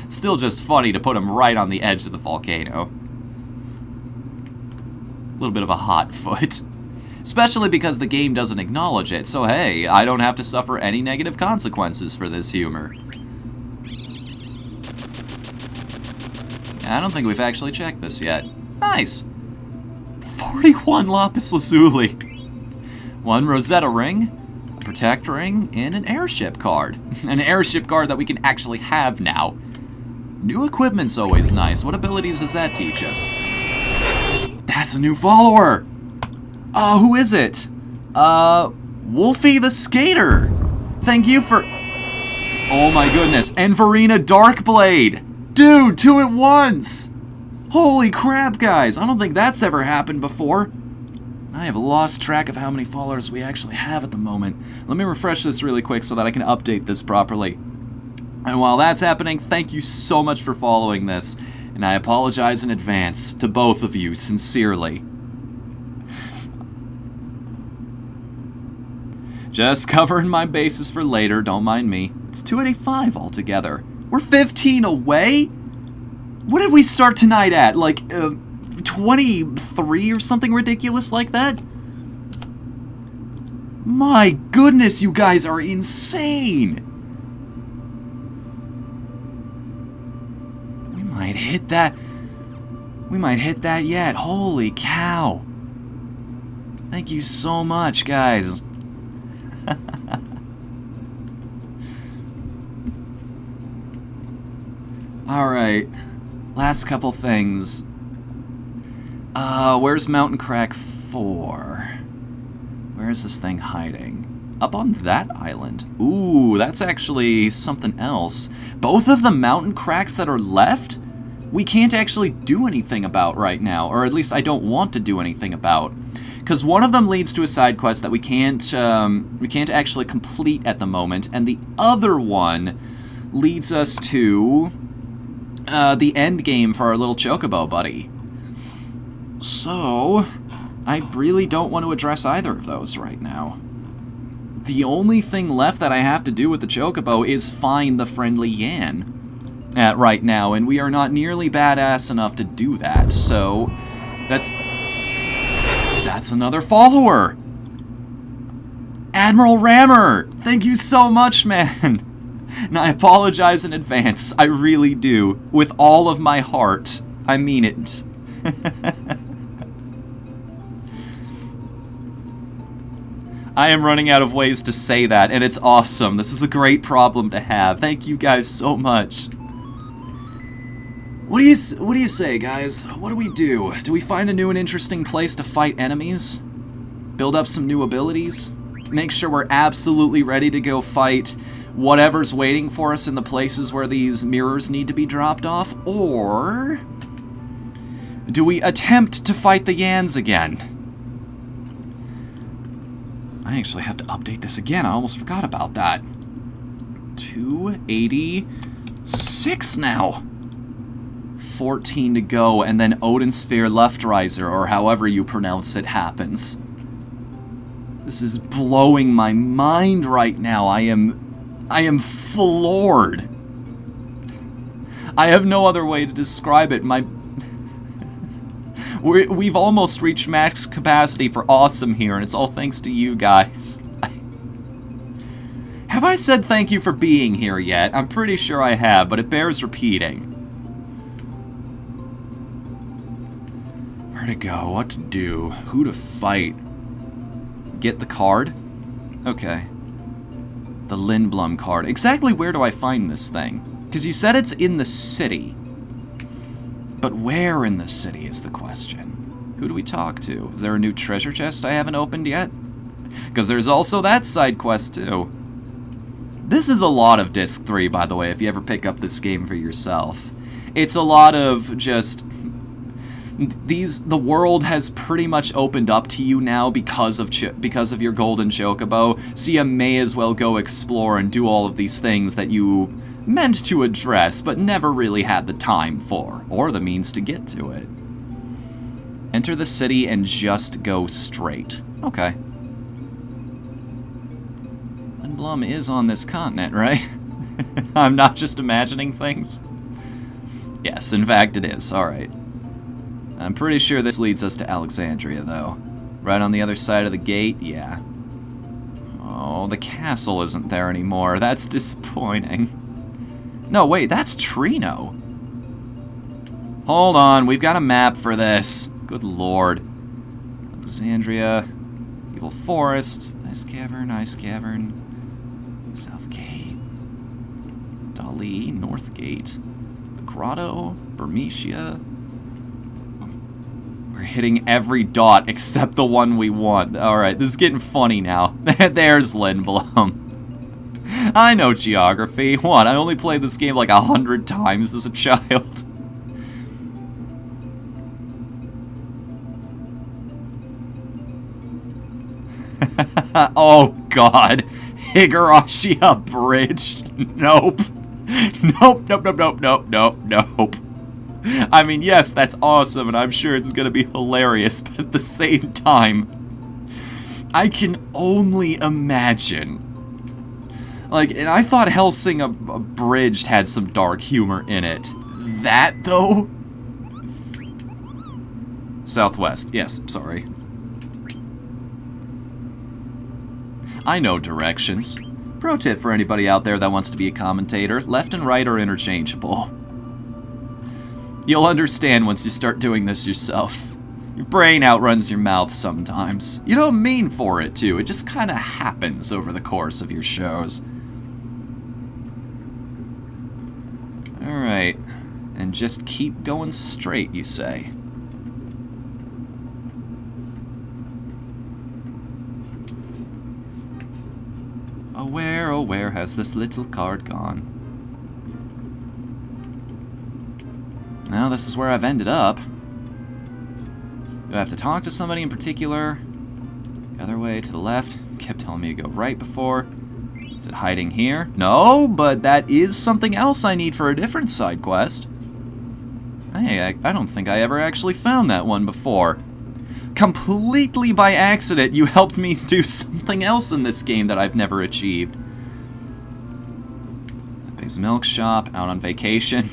Speaker 1: It's still just funny to put him right on the edge of the volcano. A little bit of a hot foot. Especially because the game doesn't acknowledge it, so hey, I don't have to suffer any negative consequences for this humor. I don't think we've actually checked this yet. Nice! 41 lapis lazuli. 1 Rosetta ring, a protect ring, and an airship card. An airship card that we can actually have now. New equipment's always nice. What abilities does that teach us? That's a new follower! Who is it? Wolfie the Skater! Thank you for... Oh my goodness, Enverina Darkblade! Dude, 2 at once! Holy crap, guys! I don't think that's ever happened before. I have lost track of how many followers we actually have at the moment. Let me refresh this really quick so that I can update this properly. And while that's happening, thank you so much for following this. And I apologize in advance to both of you, sincerely. Just covering my bases for later, don't mind me. It's 285 altogether. We're 15 away? What did we start tonight at? Like, 23 or something ridiculous like that? My goodness, you guys are insane! We might hit that. We might hit that yet. Holy cow. Thank you so much, guys. Alright, last couple things. Where's Mountain Crack 4? Where's this thing hiding? Up on that island. Ooh, that's actually something else. Both of the mountain cracks that are left, we can't actually do anything about right now, or at least I don't want to do anything about. Because one of them leads to a side quest that we can't actually complete at the moment, and the other one leads us to the end game for our little chocobo buddy. So, I really don't want to address either of those right now. The only thing left that I have to do with the chocobo is find the friendly Yan right now, and we are not nearly badass enough to do that, so that's another follower! Admiral Rammer! Thank you so much, man! And I apologize in advance, I really do. With all of my heart. I mean it. I am running out of ways to say that, and it's awesome. This is a great problem to have. Thank you guys so much. What do you say, guys? What do we do? Do we find a new and interesting place to fight enemies? Build up some new abilities? Make sure we're absolutely ready to go fight whatever's waiting for us in the places where these mirrors need to be dropped off? Or do we attempt to fight the Yans again? I actually have to update this again. I almost forgot about that. 286 now. 14 to go, and then Odin Sphere Left Riser, or however you pronounce it, happens. This is blowing my mind right now. I am floored. I have no other way to describe it. We've almost reached max capacity for awesome here, and it's all thanks to you guys. Have I said thank you for being here yet? I'm pretty sure I have, but it bears repeating. Where to go? What to do? Who to fight? Get the card? Okay. The Lindblom card. Exactly where do I find this thing? Because you said it's in the city. But where in the city is the question? Who do we talk to? Is there a new treasure chest I haven't opened yet? Because there's also that side quest, too. This is a lot of Disc 3, by the way, if you ever pick up this game for yourself. It's a lot of just... The world has pretty much opened up to you now because of your golden chocobo, so you may as well go explore and do all of these things that you meant to address, but never really had the time for, or the means to get to it. Enter the city and just go straight. Okay. Lindblom is on this continent, right? I'm not just imagining things. Yes, in fact it is. Alright. I'm pretty sure this leads us to Alexandria, though. Right on the other side of the gate? Yeah. Oh, the castle isn't there anymore. That's disappointing. No, wait, that's Trino. Hold on, we've got a map for this. Good lord. Alexandria. Evil Forest. Ice Cavern, Ice Cavern. South Gate. Dali, North Gate. The Grotto. Bermesia. We're hitting every dot except the one we want. Alright, this is getting funny now. There's Lindblom. I know geography. What, I only played this game like 100 times as a child. Oh god. Higurashi Bridge. Nope. Nope, nope, nope, nope, nope, nope, nope. I mean, yes, that's awesome, and I'm sure it's gonna be hilarious, but at the same time, I can only imagine. Like, and I thought Hellsing Abridged had some dark humor in it. That, though? Southwest, yes, sorry. I know directions. Pro tip for anybody out there that wants to be a commentator, left and right are interchangeable. You'll understand once you start doing this yourself. Your brain outruns your mouth sometimes. You don't mean for it to, it just kind of happens over the course of your shows. Alright, and just keep going straight, you say. Oh where has this little card gone? Now this is where I've ended up. Do I have to talk to somebody in particular? The other way to the left. Kept telling me to go right before. Is it hiding here? No, but that is something else I need for a different side quest. Hey, I don't think I ever actually found that one before. Completely by accident, you helped me do something else in this game that I've never achieved. Big's Milk Shop, out on vacation.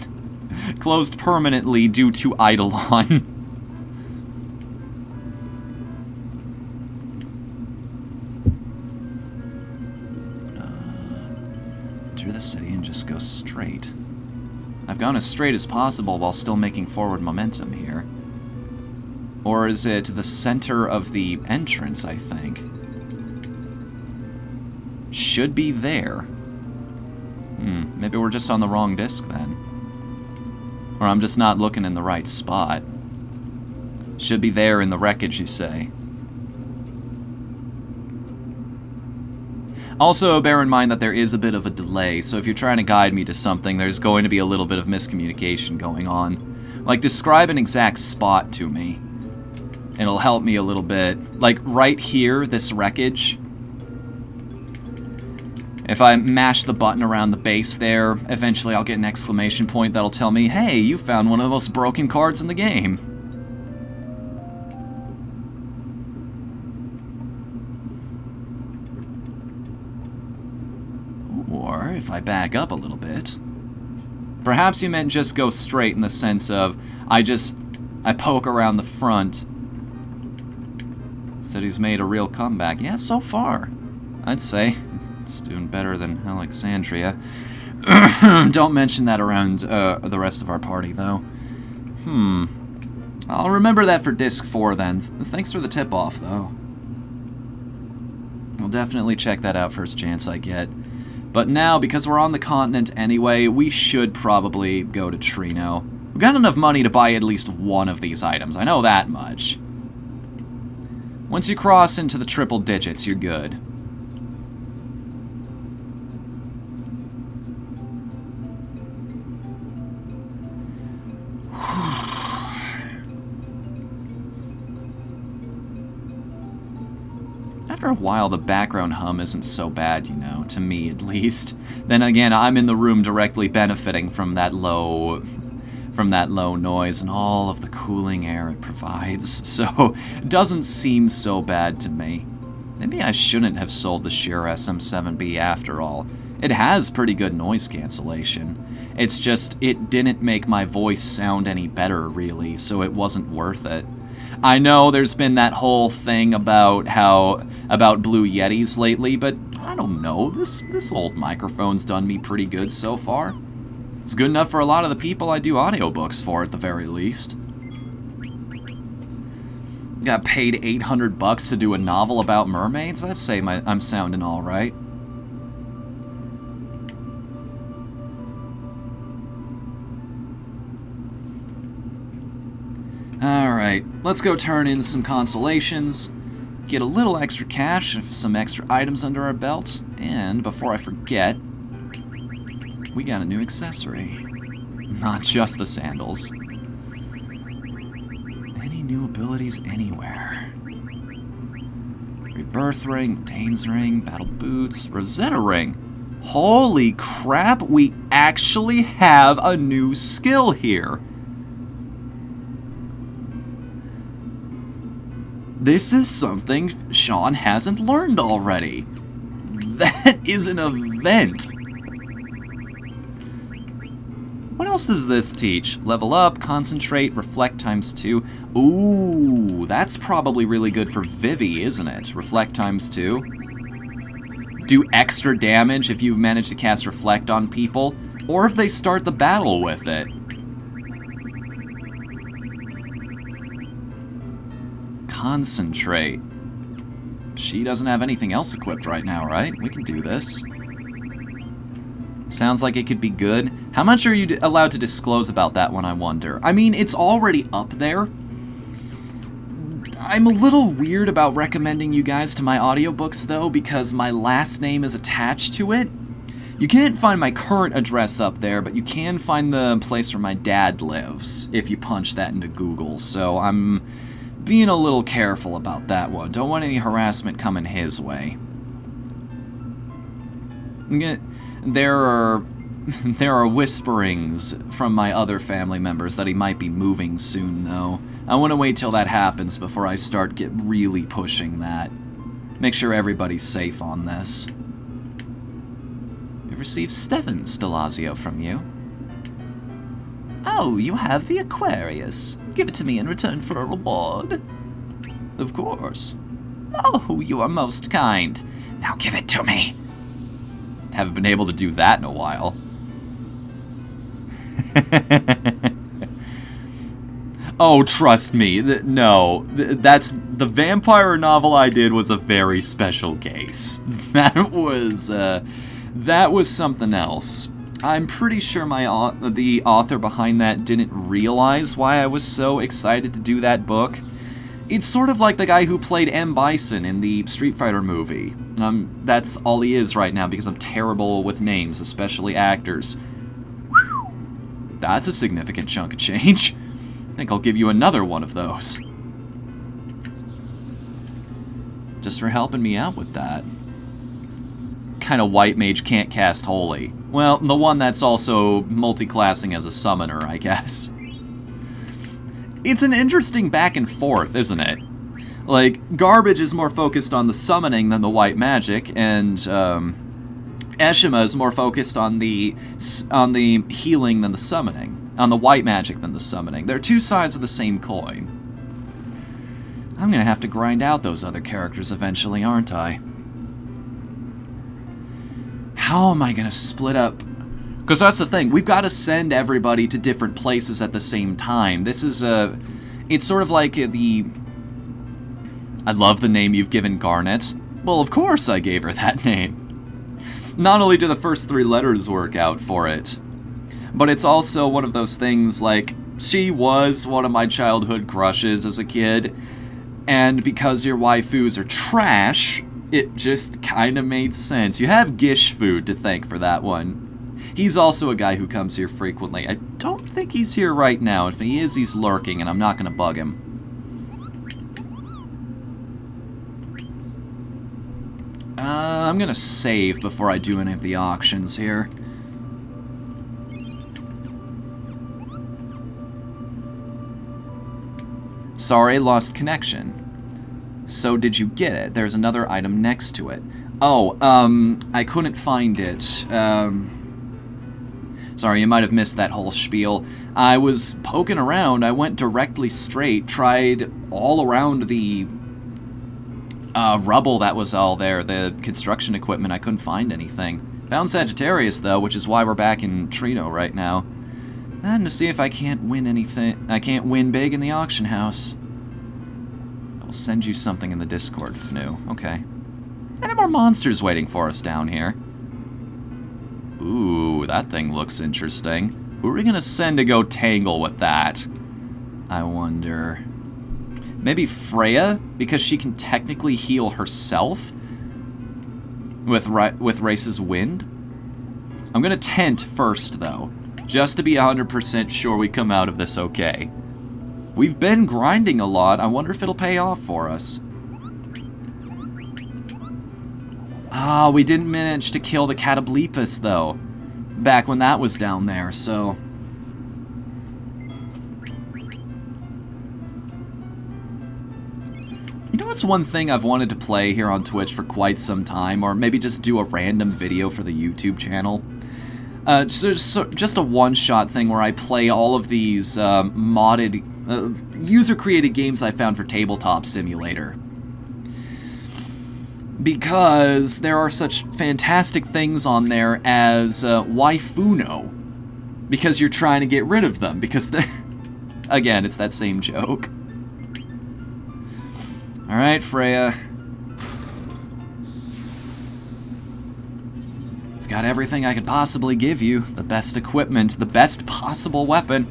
Speaker 1: Closed permanently due to Eidolon. Enter the city and just go straight. I've gone as straight as possible while still making forward momentum here. Or is it the center of the entrance, I think? Should be there. Maybe we're just on the wrong disc then. Or I'm just not looking in the right spot. Should be there in the wreckage, you say. Also, bear in mind that there is a bit of a delay, so if you're trying to guide me to something, there's going to be a little bit of miscommunication going on. Like, describe an exact spot to me. It'll help me a little bit. Like, right here, this wreckage. If I mash the button around the base there, eventually I'll get an exclamation point that'll tell me, hey, you found one of the most broken cards in the game. Or if I back up a little bit. Perhaps you meant just go straight in the sense of, I poke around the front. City's made a real comeback. Yeah, so far, I'd say. It's doing better than Alexandria. Don't mention that around the rest of our party, though. I'll remember that for Disc 4, then. Thanks for the tip-off, though. I'll definitely check that out first chance I get. But now, because we're on the continent anyway, we should probably go to Trino. We've got enough money to buy at least one of these items. I know that much. Once you cross into the triple digits, you're good. After a while, the background hum isn't so bad, you know, to me at least. Then again, I'm in the room directly benefiting from that low noise and all of the cooling air it provides, so it doesn't seem so bad to me. Maybe I shouldn't have sold the Shure SM7B after all. It has pretty good noise cancellation. It's just, it didn't make my voice sound any better, really, so it wasn't worth it. I know there's been that whole thing about Blue Yetis lately, but I don't know, this old microphone's done me pretty good so far. It's good enough for a lot of the people I do audiobooks for, at the very least. Got paid $800 to do a novel about mermaids? I'd say I'm sounding alright. Alright, let's go turn in some consolations, get a little extra cash, some extra items under our belt, and before I forget, we got a new accessory. Not just the sandals. Any new abilities anywhere? Rebirth ring, Dane's ring, battle boots, Rosetta ring. Holy crap, we actually have a new skill here. This is something Sean hasn't learned already. That is an event. What else does this teach? Level up, concentrate, reflect ×2. Ooh, that's probably really good for Vivi, isn't it? Reflect ×2. Do extra damage if you manage to cast reflect on people, or if they start the battle with it. Concentrate. She doesn't have anything else equipped right now, right? We can do this. Sounds like it could be good. How much are you allowed to disclose about that one, I wonder? I mean, it's already up there. I'm a little weird about recommending you guys to my audiobooks, though, because my last name is attached to it. You can't find my current address up there, but you can find the place where my dad lives if you punch that into Google, so I'm being a little careful about that one. Don't want any harassment coming his way. There are whisperings from my other family members that he might be moving soon, though. I want to wait till that happens before I start really pushing that. Make sure everybody's safe on this. We received Stefan Stelazio from you. Oh, you have the Aquarius. Give it to me in return for a reward. Of course. Oh, you are most kind. Now give it to me. Haven't been able to do that in a while. Oh, trust me. That's the vampire novel I did was a very special case. That was something else. I'm pretty sure the author behind that didn't realize why I was so excited to do that book. It's sort of like the guy who played M. Bison in the Street Fighter movie. That's all he is right now because I'm terrible with names, especially actors. Whew. That's a significant chunk of change. I think I'll give you another one of those. Just for helping me out with that. Kind of white mage can't cast Holy. Well, the one that's also multi-classing as a summoner, I guess. It's an interesting back and forth, isn't it? Like, Garbage is more focused on the summoning than the white magic, and Eshima is more focused on the healing than the summoning. On the white magic than the summoning. They're two sides of the same coin. I'm gonna have to grind out those other characters eventually, aren't I? How am I gonna split up? Because that's the thing, we've got to send everybody to different places at the same time. This is it's sort of like I love the name you've given Garnet. Well, of course I gave her that name. Not only do the first 3 letters work out for it, but it's also one of those things like, she was one of my childhood crushes as a kid, and because your waifus are trash, it just kind of made sense. You have Gish Food to thank for that one. He's also a guy who comes here frequently. I don't think he's here right now. If he is, he's lurking, and I'm not going to bug him. I'm going to save before I do any of the auctions here. Sorry, lost connection. So did you get it? There's another item next to it. Oh, I couldn't find it. Sorry, you might have missed that whole spiel. I was poking around. I went directly straight, tried all around the rubble that was all there, the construction equipment. I couldn't find anything. Found Sagittarius, though, which is why we're back in Trino right now. And to see if I can't win anything. I can't win big in the auction house. I'll send you something in the Discord, Fnu. Okay. Any more monsters waiting for us down here? Ooh, that thing looks interesting. Who are we gonna send to go tangle with that? I wonder. Maybe Freya, because she can technically heal herself with Race's Wind. I'm gonna tent first, though, just to be 100% sure we come out of this okay. We've been grinding a lot. I wonder if it'll pay off for us. Ah, we didn't manage to kill the Catoblepus, though, back when that was down there, so... You know what's one thing I've wanted to play here on Twitch for quite some time, or maybe just do a random video for the YouTube channel? Just a one-shot thing where I play all of these modded, user-created games I found for Tabletop Simulator. Because there are such fantastic things on there as Whatthefnu. Because you're trying to get rid of them. Because, again, it's that same joke. Alright, Freya. I've got everything I could possibly give you. The best equipment, the best possible weapon.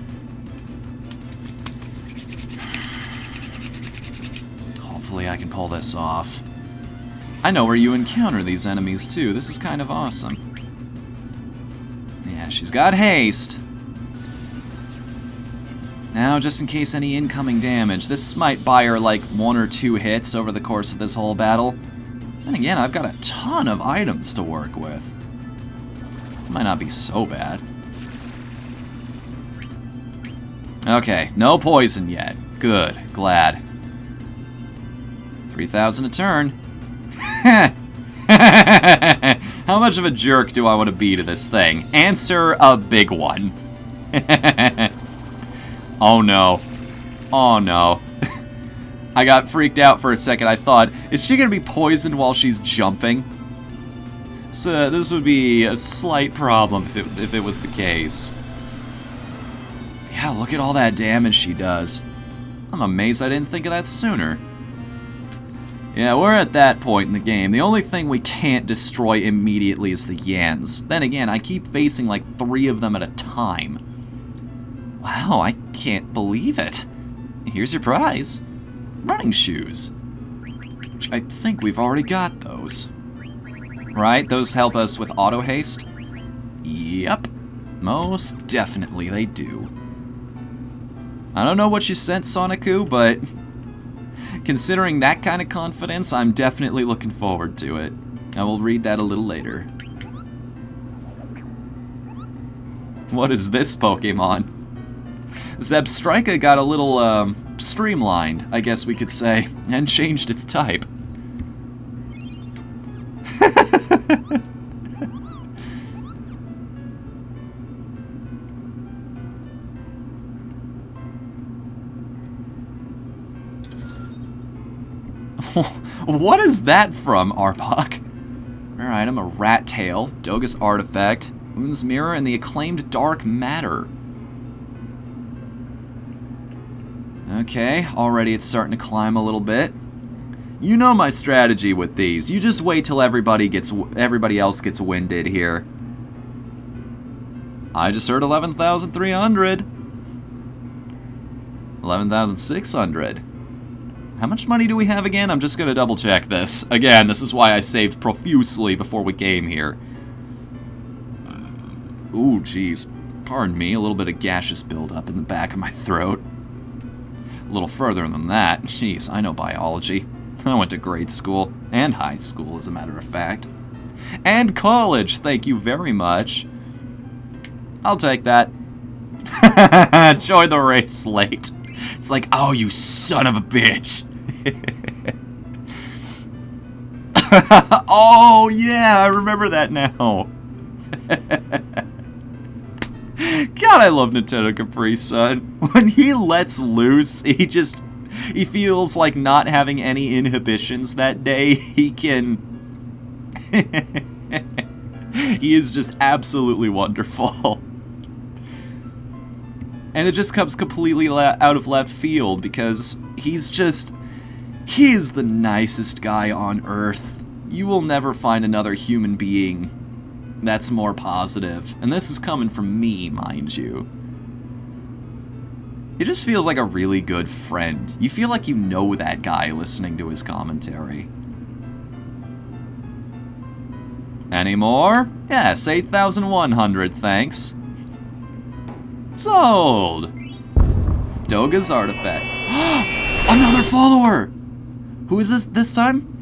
Speaker 1: Hopefully I can pull this off. I know where you encounter these enemies, too. This is kind of awesome. Yeah, she's got haste. Now, just in case any incoming damage, this might buy her like 1 or 2 hits over the course of this whole battle. And again, I've got a ton of items to work with. This might not be so bad. Okay, no poison yet. Good, glad. 3,000 a turn. How much of a jerk do I want to be to this thing? Answer a big one. Oh no. Oh no. I got freaked out for a second. I thought, is she going to be poisoned while she's jumping? So this would be a slight problem if it was the case. Yeah, look at all that damage she does. I'm amazed I didn't think of that sooner. Yeah, we're at that point in the game. The only thing we can't destroy immediately is the Yans. Then again, I keep facing like 3 of them at a time. Wow, I can't believe it. Here's your prize. Running shoes. Which I think we've already got those. Right? Those help us with auto haste? Yep. Most definitely they do. I don't know what you sent, Sonicu, but... considering that kind of confidence, I'm definitely looking forward to it. I will read that a little later. What is this Pokemon? Zebstrika got a little, streamlined, I guess we could say, and changed its type. What is that from, Arbok? Rare item, a rat tail, Dogus artifact, Moon's mirror, and the acclaimed dark matter. Okay, already it's starting to climb a little bit. You know my strategy with these. You just wait till everybody else gets winded here. I just heard 11,300. 11,600. How much money do we have again? I'm just gonna double check this. Again, this is why I saved profusely before we came here. Ooh, jeez. Pardon me, a little bit of gaseous buildup in the back of my throat. A little further than that. Jeez, I know biology. I went to grade school, and high school, as a matter of fact. And college, thank you very much. I'll take that. Join the race late. It's like, oh, you son of a bitch. Oh, yeah, I remember that now. God, I love Nintendo Capri Sun. When he lets loose, he feels like not having any inhibitions that day. He can... He is just absolutely wonderful. And it just comes completely out of left field because he is the nicest guy on Earth. You will never find another human being that's more positive. And this is coming from me, mind you. He just feels like a really good friend. You feel like you know that guy listening to his commentary. Any more? Yes, 8,100, thanks. Sold! Doga's artifact. Another follower! Who is this time?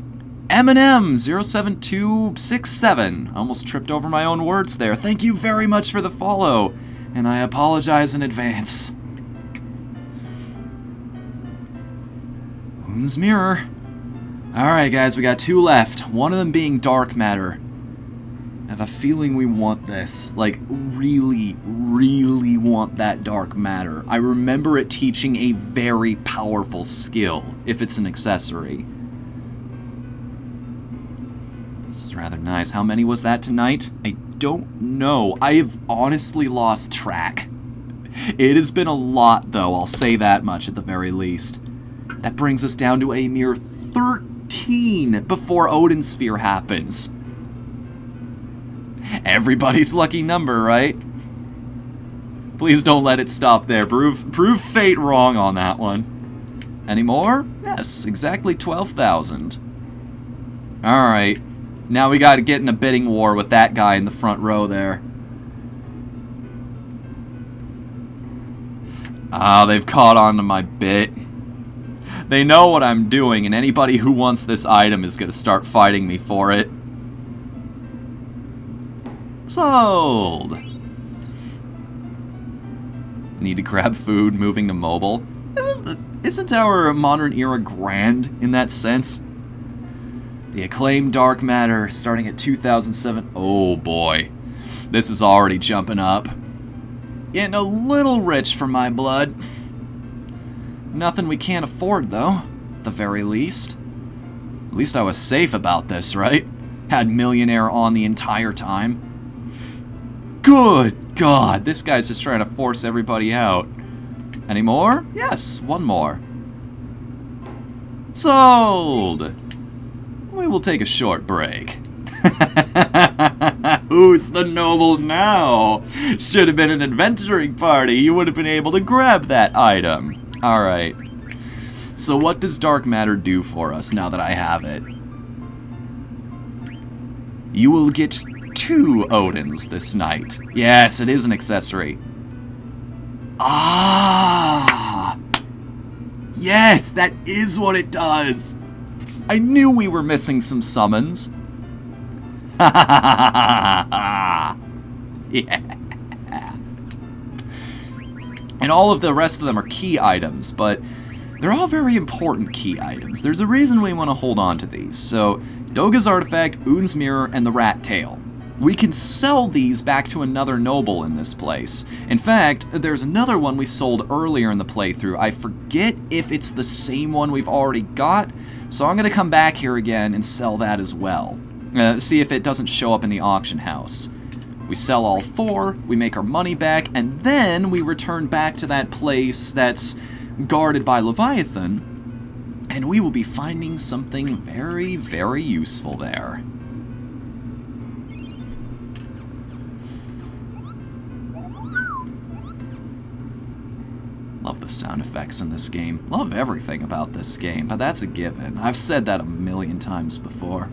Speaker 1: Eminem07267. I almost tripped over my own words there. Thank you very much for the follow, and I apologize in advance. Moon's Mirror. Alright guys, we got 2 left. One of them being dark matter. I have a feeling we want this. Like, really, really want that dark matter. I remember it teaching a very powerful skill, if it's an accessory. This is rather nice. How many was that tonight? I don't know. I have honestly lost track. It has been a lot, though. I'll say that much at the very least. That brings us down to a mere 13 before Odin Sphere happens. Everybody's lucky number, right? Please don't let it stop there. Prove fate wrong on that one. Any more? Yes, exactly 12,000. Alright. Now we gotta get in a bidding war with that guy in the front row there. Ah, they've caught on to my bit. They know what I'm doing, and anybody who wants this item is gonna start fighting me for it. Sold! Need to grab food, moving to mobile. Isn't our modern era grand in that sense? The acclaimed dark matter starting at 2007. Oh boy. This is already jumping up. Getting a little rich for my blood. Nothing we can't afford though, at the very least. At least I was safe about this, right? Had millionaire on the entire time. Good God, this guy's just trying to force everybody out. Any more? Yes, one more. Sold! We will take a short break. Who's the noble now? Should have been an adventuring party. You would have been able to grab that item. Alright. So what does dark matter do for us now that I have it? You will get 2 Odins this night. Yes, it is an accessory. Ah! Yes, that is what it does! I knew we were missing some summons. Yeah. And all of the rest of them are key items, but they're all very important key items. There's a reason we want to hold on to these. So, Doga's Artifact, Un's Mirror, and the Rat Tail. We can sell these back to another noble in this place. In fact, there's another one we sold earlier in the playthrough. I forget if it's the same one we've already got, so I'm going to come back here again and sell that as well. See if it doesn't show up in the auction house. We sell all 4, we make our money back, and then we return back to that place that's guarded by Leviathan, and we will be finding something very, very useful there. Love the sound effects in this game. Love everything about this game, but that's a given. I've said that a million times before.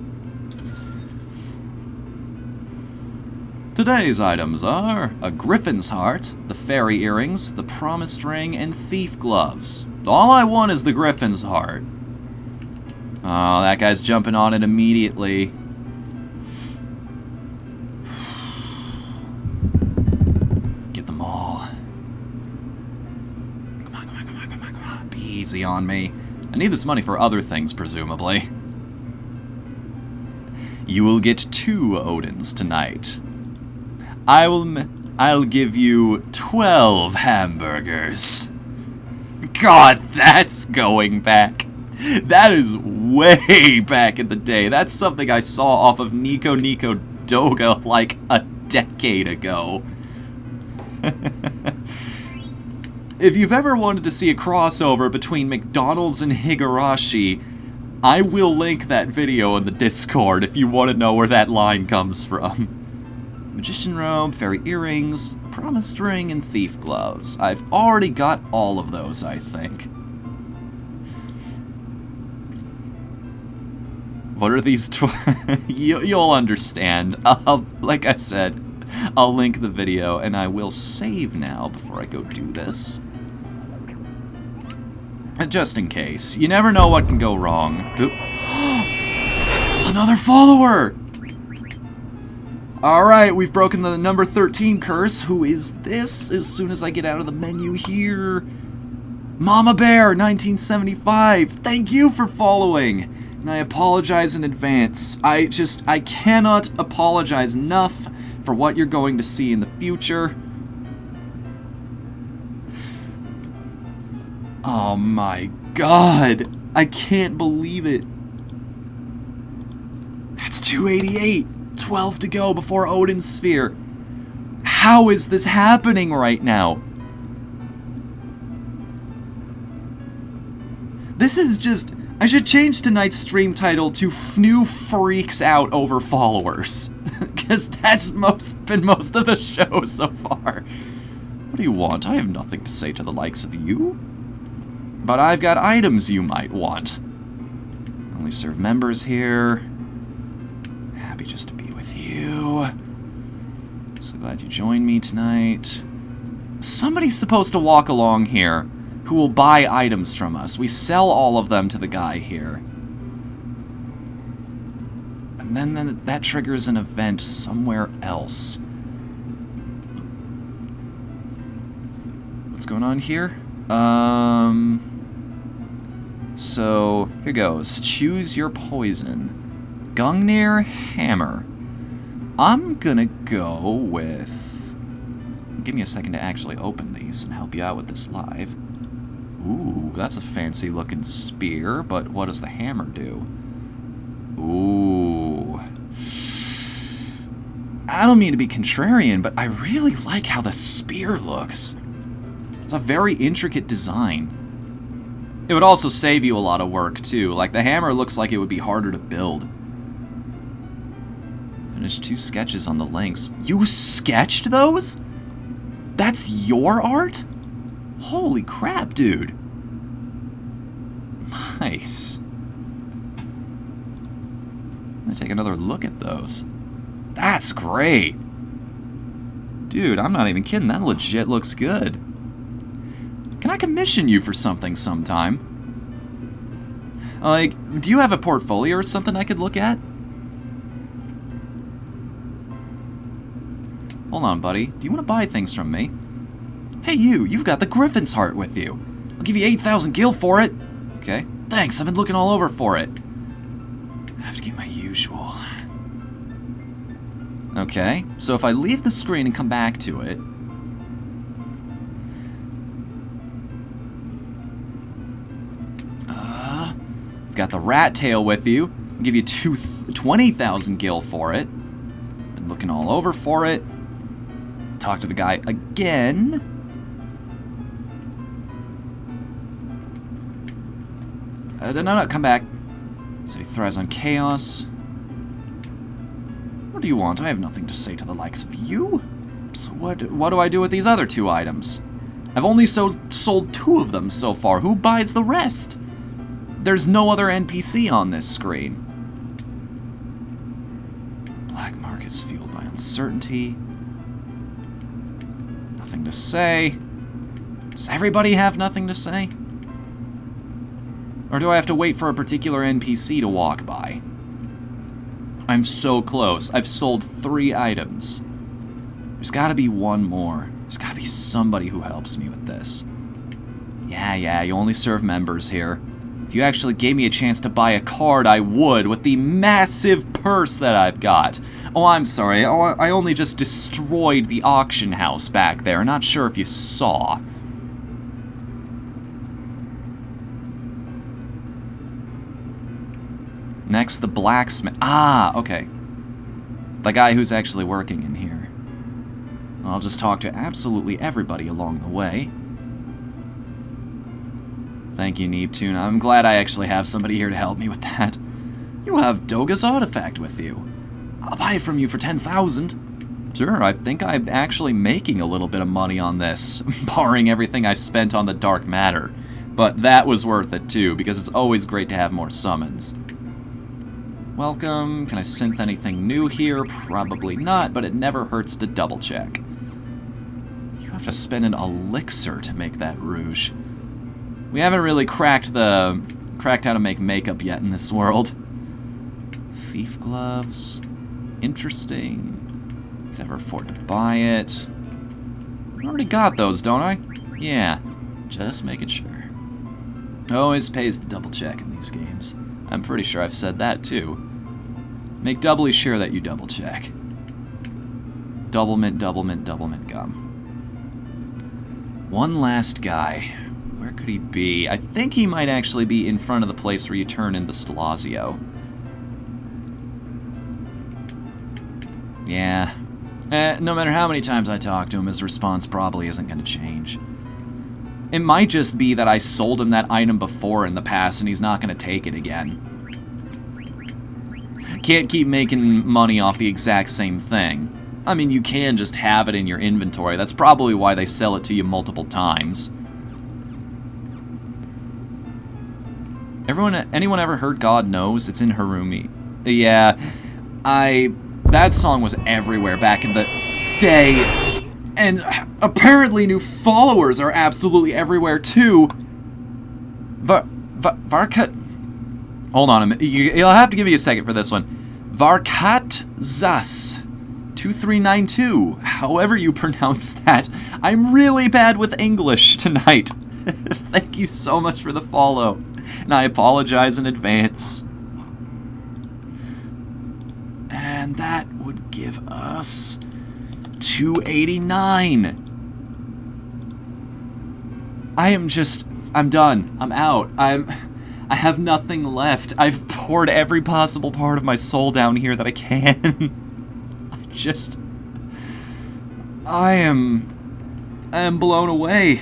Speaker 1: Today's items are a griffin's heart, the fairy earrings, the promised ring, and thief gloves. All I want is the griffin's heart. Oh, that guy's jumping on it immediately. Get them all. Come on, come on, come on, come on, come on. Be easy on me. I need this money for other things, presumably. You will get 2 Odins tonight. I'll give you 12 hamburgers. God, that's going back. That is way back in the day. That's something I saw off of Nico Nico Doga like a decade ago. If you've ever wanted to see a crossover between McDonald's and Higurashi, I will link that video in the Discord if you want to know where that line comes from. Magician robe, fairy earrings, promised ring, and thief gloves. I've already got all of those, I think. What are these you'll understand. Like I said, I'll link the video, and I will save now before I go do this. Just in case. You never know what can go wrong. Another follower! Alright, we've broken the number 13 curse. Who is this? As soon as I get out of the menu here. Mama Bear, 1975. Thank you for following. And I apologize in advance. I cannot apologize enough for what you're going to see in the future. Oh my god. I can't believe it. That's 288. 12 to go before Odin's Sphere. How is this happening right now? This is just... I should change tonight's stream title to Fnu Freaks Out Over Followers. Because that's been most of the show so far. What do you want? I have nothing to say to the likes of you. But I've got items you might want. Only serve members here. Happy just to be with you. So glad you joined me tonight. Somebody's supposed to walk along here who will buy items from us. We sell all of them to the guy here. And then that triggers an event somewhere else. What's going on here? So, here goes. Choose your poison. Gungnir Hammer. I'm gonna go with... Give me a second to actually open these and help you out with this live. Ooh, that's a fancy looking spear, but what does the hammer do? Ooh. I don't mean to be contrarian, but I really like how the spear looks. It's a very intricate design. It would also save you a lot of work, too. Like, the hammer looks like it would be harder to build. Finished 2 sketches on the links. You sketched those? That's your art? Holy crap, dude. Nice. I'm gonna take another look at those. That's great. Dude, I'm not even kidding. That legit looks good. Can I commission you for something sometime? Like, do you have a portfolio or something I could look at? Hold on, buddy. Do you want to buy things from me? Hey, you've got the Griffin's Heart with you. I'll give you 8,000 gil for it. Okay, thanks. I've been looking all over for it. I have to get my usual. Okay, so if I leave the screen and come back to it... I've got the rat tail with you. I'll give you 20,000 gil for it. Been looking all over for it. Talk to the guy again. No, come back. So he thrives on chaos. What do you want? I have nothing to say to the likes of you. So what do I do with these other 2 items? I've only sold 2 of them so far. Who buys the rest? There's no other NPC on this screen. Black markets fueled by uncertainty. Nothing to say. Does everybody have nothing to say? Or do I have to wait for a particular NPC to walk by? I'm so close. I've sold 3 items. There's gotta be one more. There's gotta be somebody who helps me with this. Yeah, you only serve members here. If you actually gave me a chance to buy a card, I would, with the massive purse that I've got. Oh, I'm sorry. I only just destroyed the auction house back there. Not sure if you saw. Next, the blacksmith. Ah, okay. The guy who's actually working in here. I'll just talk to absolutely everybody along the way. Thank you, Neptune. I'm glad I actually have somebody here to help me with that. You have Doga's artifact with you. I'll buy it from you for 10,000. Sure, I think I'm actually making a little bit of money on this, barring everything I spent on the dark matter. But that was worth it too, because it's always great to have more summons. Welcome. Can I synth anything new here? Probably not, but it never hurts to double check. You have to spend an elixir to make that rouge. We haven't really cracked how to make makeup yet in this world. Thief gloves. Interesting. Could ever afford to buy it. I already got those, don't I? Yeah. Just making sure. Always pays to double check in these games. I'm pretty sure I've said that too. Make doubly sure that you double check. Double mint gum. One last guy. Where could he be? I think he might actually be in front of the place where you turn in the Stelazio. Yeah. No matter how many times I talk to him, his response probably isn't going to change. It might just be that I sold him that item before in the past and he's not going to take it again. Can't keep making money off the exact same thing. I mean, you can just have it in your inventory. That's probably why they sell it to you multiple times. Anyone ever heard God Knows? It's in Harumi. Yeah, that song was everywhere back in the day. And apparently new followers are absolutely everywhere too. Varkat... Hold on a minute. You'll have to give me a second for this one. Varkat Zas 2392. However you pronounce that. I'm really bad with English tonight. Thank you so much for the follow. And I apologize in advance. And that would give us 289. I'm done. I'm out. I have nothing left. I've poured every possible part of my soul down here that I can. I am blown away.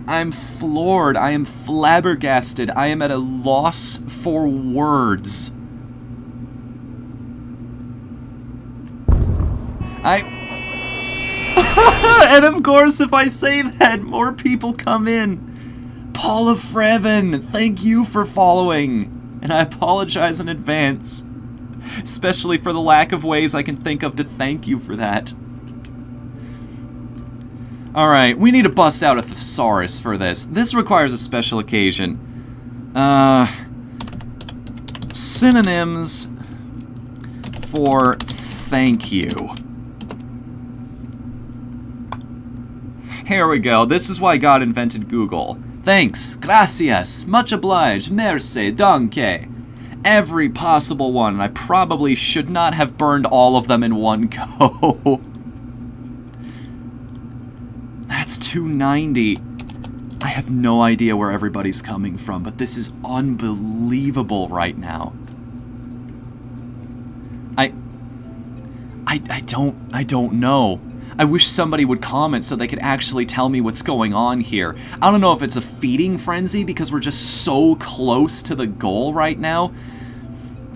Speaker 1: I'm floored. I am flabbergasted. I am at a loss for words. And of course, if I say that, more people come in. Paula Freven, thank you for following. And I apologize in advance. Especially for the lack of ways I can think of to thank you for that. Alright, we need to bust out a thesaurus for this. This requires a special occasion. Synonyms for thank you. Here we go. This is why God invented Google. Thanks, gracias, much obliged, merci, danke. Every possible one, and I probably should not have burned all of them in one go. That's 290. I have no idea where everybody's coming from, but this is unbelievable right now. I don't know. I wish somebody would comment so they could actually tell me what's going on here. I don't know if it's a feeding frenzy because we're just so close to the goal right now.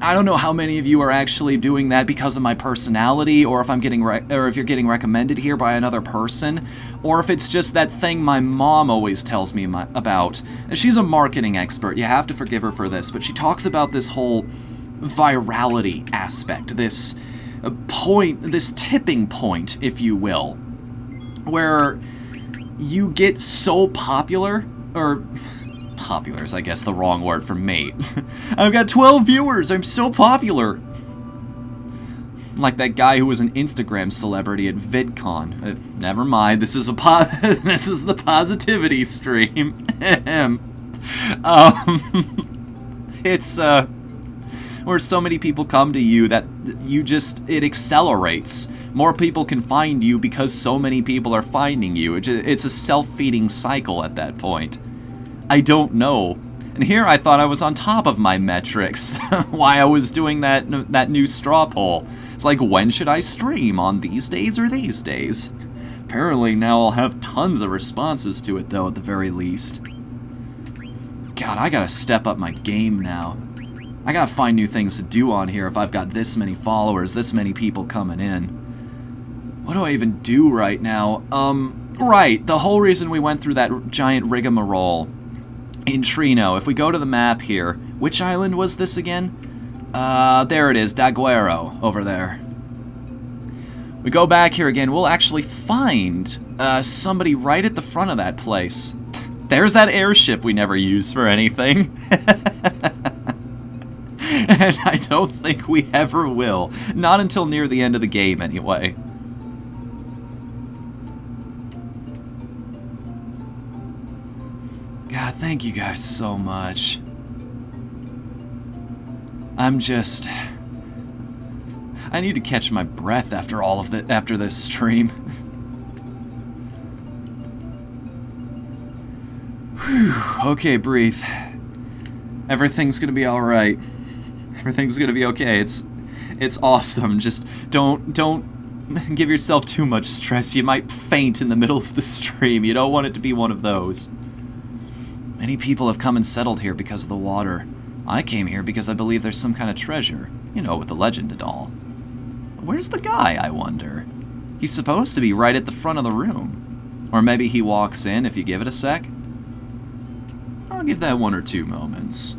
Speaker 1: I don't know how many of you are actually doing that because of my personality, or if I'm getting or if you're getting recommended here by another person, or if it's just that thing my mom always tells me about. She's a marketing expert. You have to forgive her for this, but she talks about this whole virality aspect, this this tipping point, if you will, where you get so popular, or popular is, I guess, the wrong word for me. I've got 12 viewers. I'm so popular. Like that guy who was an Instagram celebrity at VidCon. Never mind. This is this is the positivity stream. It's where so many people come to you that it accelerates. More people can find you because so many people are finding you. It's a self-feeding cycle at that point. I don't know. And here I thought I was on top of my metrics. Why I was doing that new straw poll. It's like, when should I stream? On these days or these days? Apparently now I'll have tons of responses to it, though, at the very least. God, I gotta step up my game now. I gotta find new things to do on here if I've got this many followers, this many people coming in. What do I even do right now? Right, the whole reason we went through that giant rigmarole in Trino, if we go to the map here, which island was this again? There it is, Daguerro, over there. We go back here again, we'll actually find somebody right at the front of that place. There's that airship we never use for anything. And I don't think we ever will. Not until near the end of the game, anyway. God, thank you guys so much. I need to catch my breath after all of after this stream. Whew, okay, breathe. Everything's gonna be alright. Everything's gonna be okay. It's awesome. Just don't give yourself too much stress. You might faint in the middle of the stream. You don't want it to be one of those. Many people have come and settled here because of the water. I came here because I believe there's some kind of treasure. You know, with the legend and all. Where's the guy, I wonder? He's supposed to be right at the front of the room. Or maybe he walks in if you give it a sec. I'll give that 1 or 2 moments.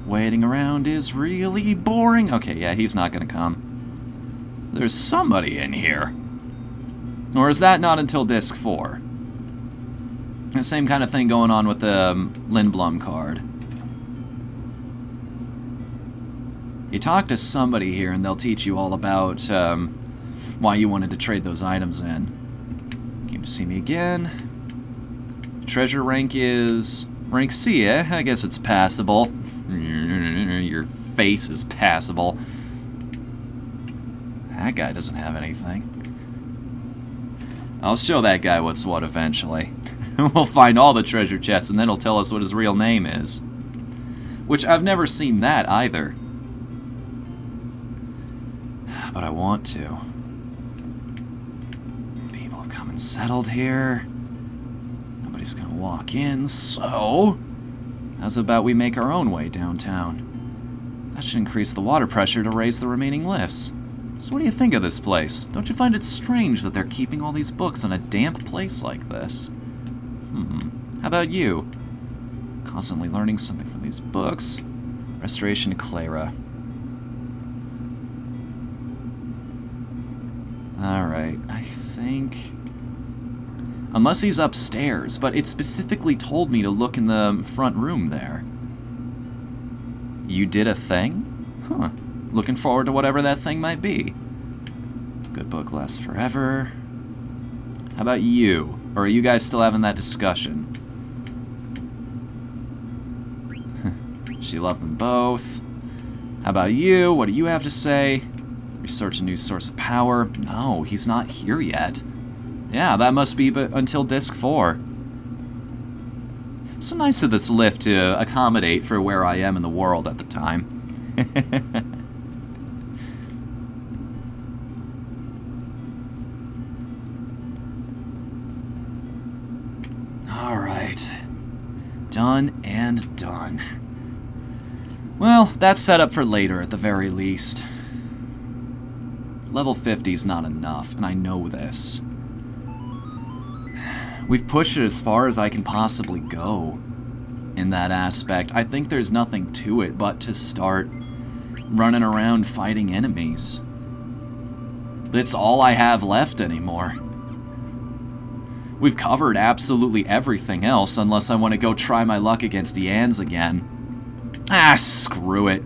Speaker 1: Waiting around is really boring. Okay, yeah, he's not gonna come. There's somebody in here. Or is that not until disc 4? The same kind of thing going on with the Lindblom card. You talk to somebody here and they'll teach you all about why you wanted to trade those items in. Came to see me again. Treasure rank is rank C, eh? I guess it's passable. Your face is passable. That guy doesn't have anything. I'll show that guy what's what eventually. We'll find all the treasure chests and then he'll tell us what his real name is. Which I've never seen that either. But I want to. People have come and settled here. Nobody's gonna walk in, so how's about we make our own way downtown? That should increase the water pressure to raise the remaining lifts. So what do you think of this place? Don't you find it strange that they're keeping all these books in a damp place like this? How about you? Constantly learning something from these books. Restoration to Clara. Alright, I think... Unless he's upstairs, but it specifically told me to look in the front room there. You did a thing? Huh. Looking forward to whatever that thing might be. Good book lasts forever. How about you? Or are you guys still having that discussion? She loved them both. How about you? What do you have to say? Research a new source of power. No, he's not here yet. Yeah, that must be until disc 4. So nice of this lift to accommodate for where I am in the world at the time. Alright. Done and done. Well, that's set up for later at the very least. Level 50 is not enough, and I know this. We've pushed it as far as I can possibly go in that aspect. I think there's nothing to it but to start running around fighting enemies. That's all I have left anymore. We've covered absolutely everything else, unless I want to go try my luck against Yans again. Ah, screw it.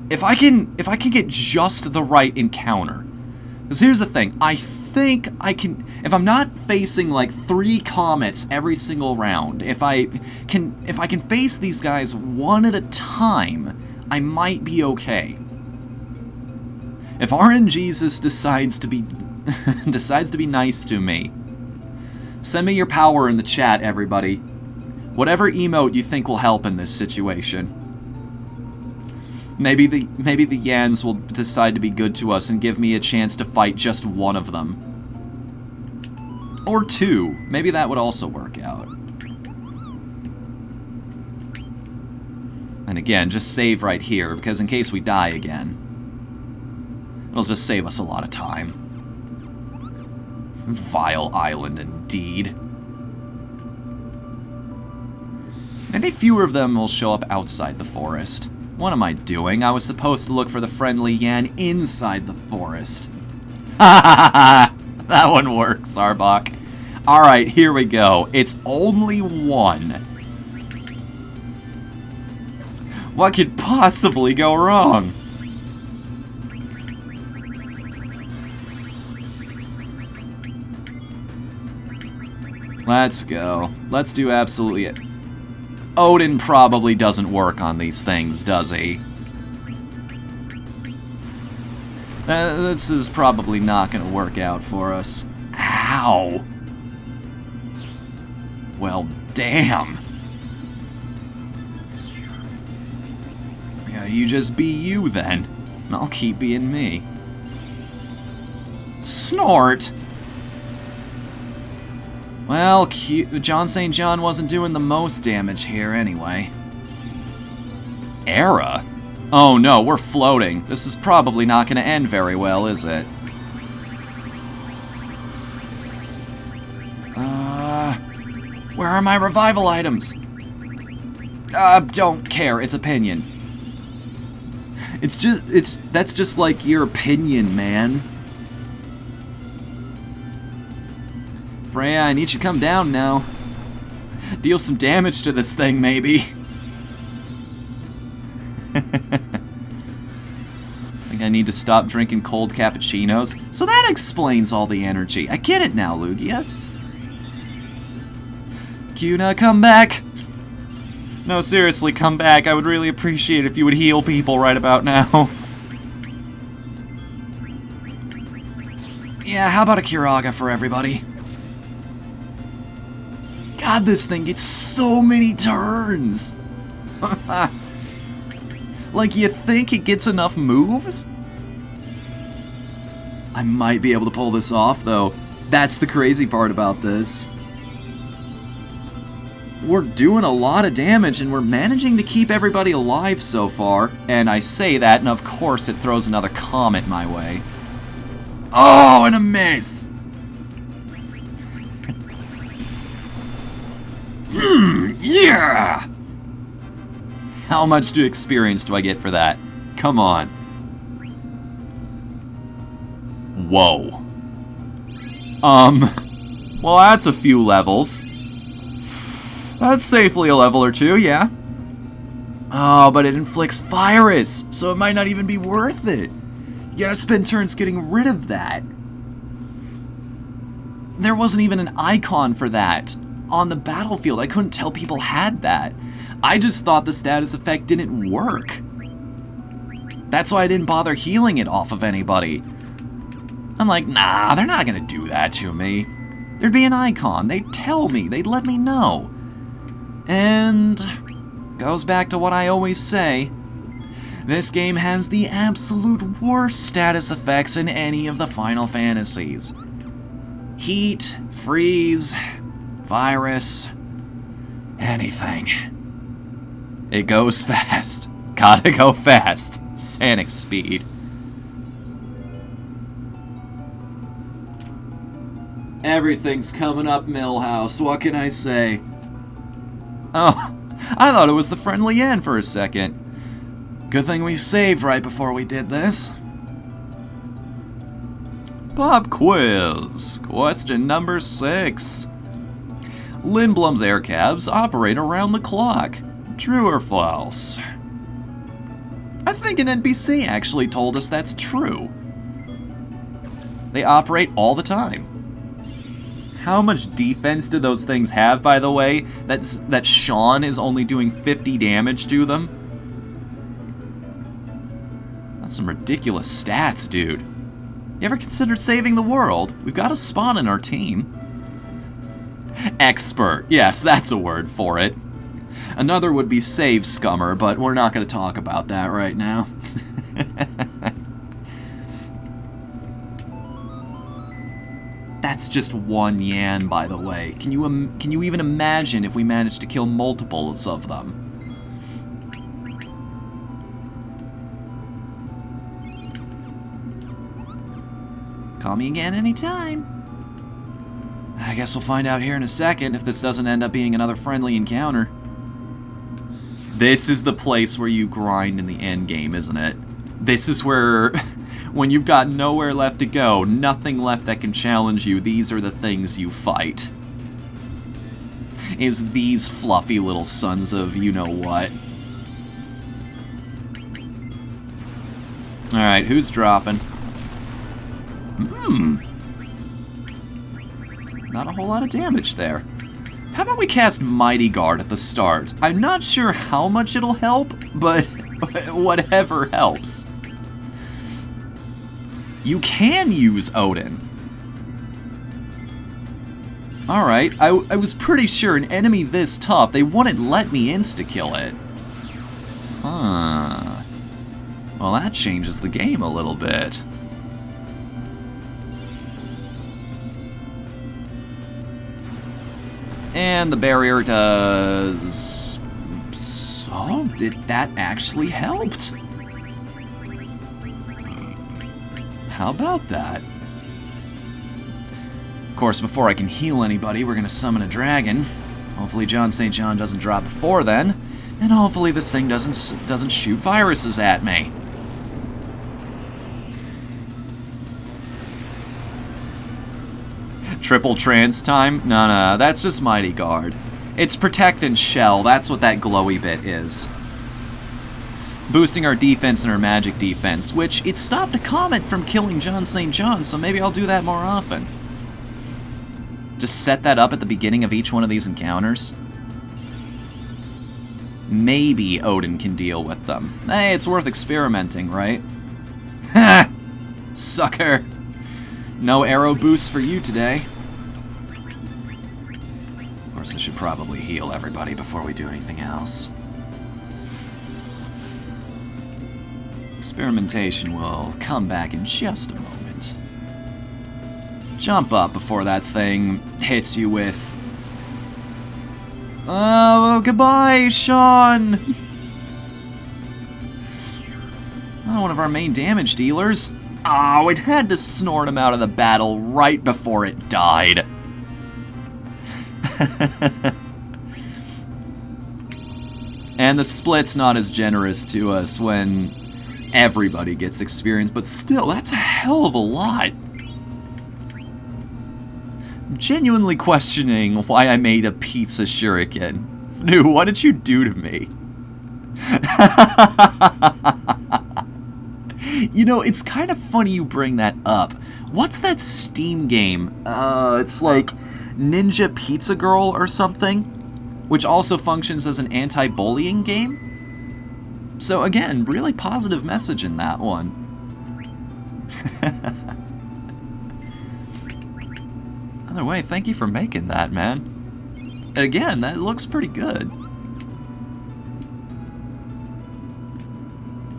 Speaker 1: If I can get just the right encounter. Because here's the thing, I think I can, if I'm not facing like 3 comets every single round, if I can face these guys one at a time, I might be okay. If RNGesus decides to be nice to me, send me your power in the chat, everybody. Whatever emote you think will help in this situation. Maybe the Yans will decide to be good to us and give me a chance to fight just one of them. Or 2. Maybe that would also work out. And again, just save right here, because in case we die again, it'll just save us a lot of time. Vile island, indeed. Maybe fewer of them will show up outside the forest. What am I doing? I was supposed to look for the friendly Yan inside the forest. Ha ha ha! That one works, Arbok. Alright, here we go. It's only 1. What could possibly go wrong? Let's go. Let's do absolutely it. Odin probably doesn't work on these things, does he? This is probably not going to work out for us. Ow! Well, damn. Yeah, you just be you then, and I'll keep being me. Snort! Well, John St. John wasn't doing the most damage here anyway. Era? Oh no, we're floating. This is probably not going to end very well, is it? Where are my revival items? Don't care, it's opinion. That's just like your opinion, man. Freya, I need you to come down now. Deal some damage to this thing, maybe. Think I need to stop drinking cold cappuccinos? So that explains all the energy. I get it now, Lugia. Cuna, come back! No, seriously, come back. I would really appreciate it if you would heal people right about now. Yeah, how about a Kiraga for everybody? God, this thing gets so many turns! Like, you think it gets enough moves? I might be able to pull this off, though. That's the crazy part about this. We're doing a lot of damage, and we're managing to keep everybody alive so far. And I say that, and of course it throws another comet my way. Oh, and a miss! Yeah! How much experience do I get for that? Come on. Whoa. Well, that's a few levels. That's safely a level or 2, yeah. Oh, but it inflicts virus, so it might not even be worth it. You gotta spend turns getting rid of that. There wasn't even an icon for that on the battlefield. I couldn't tell people had that. I just thought the status effect didn't work. That's why I didn't bother healing it off of anybody. I'm like, nah, they're not gonna do that to me. There'd be an icon, they'd tell me, they'd let me know. And goes back to what I always say. This game has the absolute worst status effects in any of the Final Fantasies. Heat, freeze, virus, anything. It goes fast. Gotta go fast. Sonic speed. Everything's coming up, Millhouse. What can I say? Oh, I thought it was the friendly end for a second. Good thing we saved right before we did this. Pop quiz. Question number 6. Lindblom's air cabs operate around the clock. True or false? I think an NPC actually told us that's true. They operate all the time. How much defense do those things have, by the way? That Sean is only doing 50 damage to them? That's some ridiculous stats, dude. You ever considered saving the world? We've got a spawn in our team. Expert. Yes, that's a word for it. Another would be save scummer, but we're not going to talk about that right now. That's just one Yan, by the way. Can you even imagine if we managed to kill multiples of them? Call me again anytime. I guess we'll find out here in a second if this doesn't end up being another friendly encounter. This is the place where you grind in the end game, isn't it? This is where, when you've got nowhere left to go, nothing left that can challenge you, these are the things you fight. Is these fluffy little sons of you-know-what. Alright, who's dropping? Not a whole lot of damage there. How about we cast Mighty Guard at the start? I'm not sure how much it'll help, but whatever helps. You can use Odin. Alright, I was pretty sure an enemy this tough, they wouldn't let me insta-kill it. Huh. Well, that changes the game a little bit. And the barrier does... Oh, that actually helped? How about that? Of course, before I can heal anybody, we're gonna summon a dragon. Hopefully John St. John doesn't drop before then. And hopefully this thing doesn't shoot viruses at me. Triple trance time? No, that's just Mighty Guard. It's Protect and Shell, that's what that glowy bit is. Boosting our defense and our magic defense, which it stopped a comet from killing John St. John, so maybe I'll do that more often. Just set that up at the beginning of each one of these encounters. Maybe Odin can deal with them. Hey, it's worth experimenting, right? Ha! Sucker! No arrow boosts for you today. Of course, I should probably heal everybody before we do anything else. Experimentation will come back in just a moment. Jump up before that thing hits you with... Oh, goodbye, Sean! Oh, one of our main damage dealers. Oh, it had to snort him out of the battle right before it died. And the split's not as generous to us when everybody gets experience, but still, that's a hell of a lot. I'm genuinely questioning why I made a pizza shuriken. Whatthefnu, what did you do to me? You know, it's kind of funny you bring that up. What's that Steam game? It's like Ninja Pizza Girl or something, which also functions as an anti-bullying game. So again, really positive message in that one. Either way, thank you for making that, man. And again, that looks pretty good.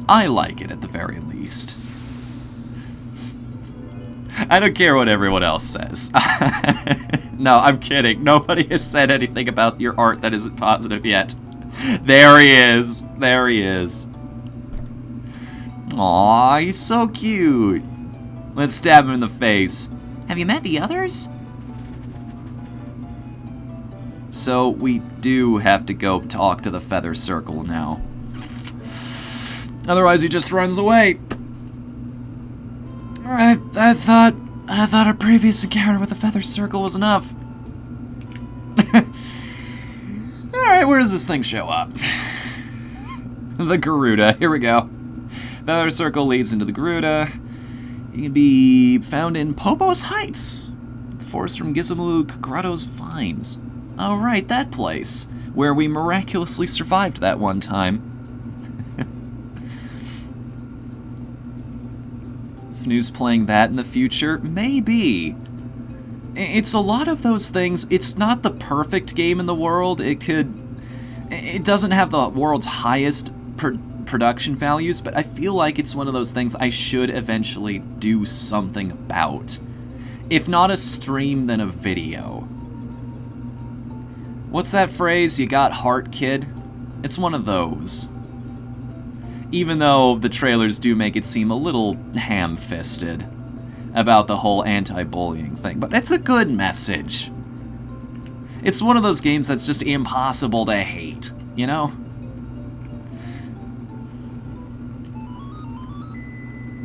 Speaker 1: I like it at the very least. I don't care what everyone else says. No, I'm kidding. Nobody has said anything about your art that isn't positive yet. There he is. There he is. Aw, he's so cute. Let's stab him in the face. Have you met the others? So we do have to go talk to the Feather Circle now. Otherwise he just runs away. I thought our previous encounter with the Feather Circle was enough. Alright, where does this thing show up? The Garuda, here we go. Feather Circle leads into the Garuda. It can be found in Popo's Heights. The forest from Gizamuluk Grotto's Vines. Oh right, that place. Where we miraculously survived that one time. Fnu's playing that in the future? Maybe. It's a lot of those things. It's not the perfect game in the world. It doesn't have the world's highest production values, but I feel like it's one of those things I should eventually do something about. If not a stream, then a video. What's that phrase? You got heart, kid? It's one of those. Even though the trailers do make it seem a little ham-fisted about the whole anti-bullying thing, but it's a good message. It's one of those games that's just impossible to hate, you know?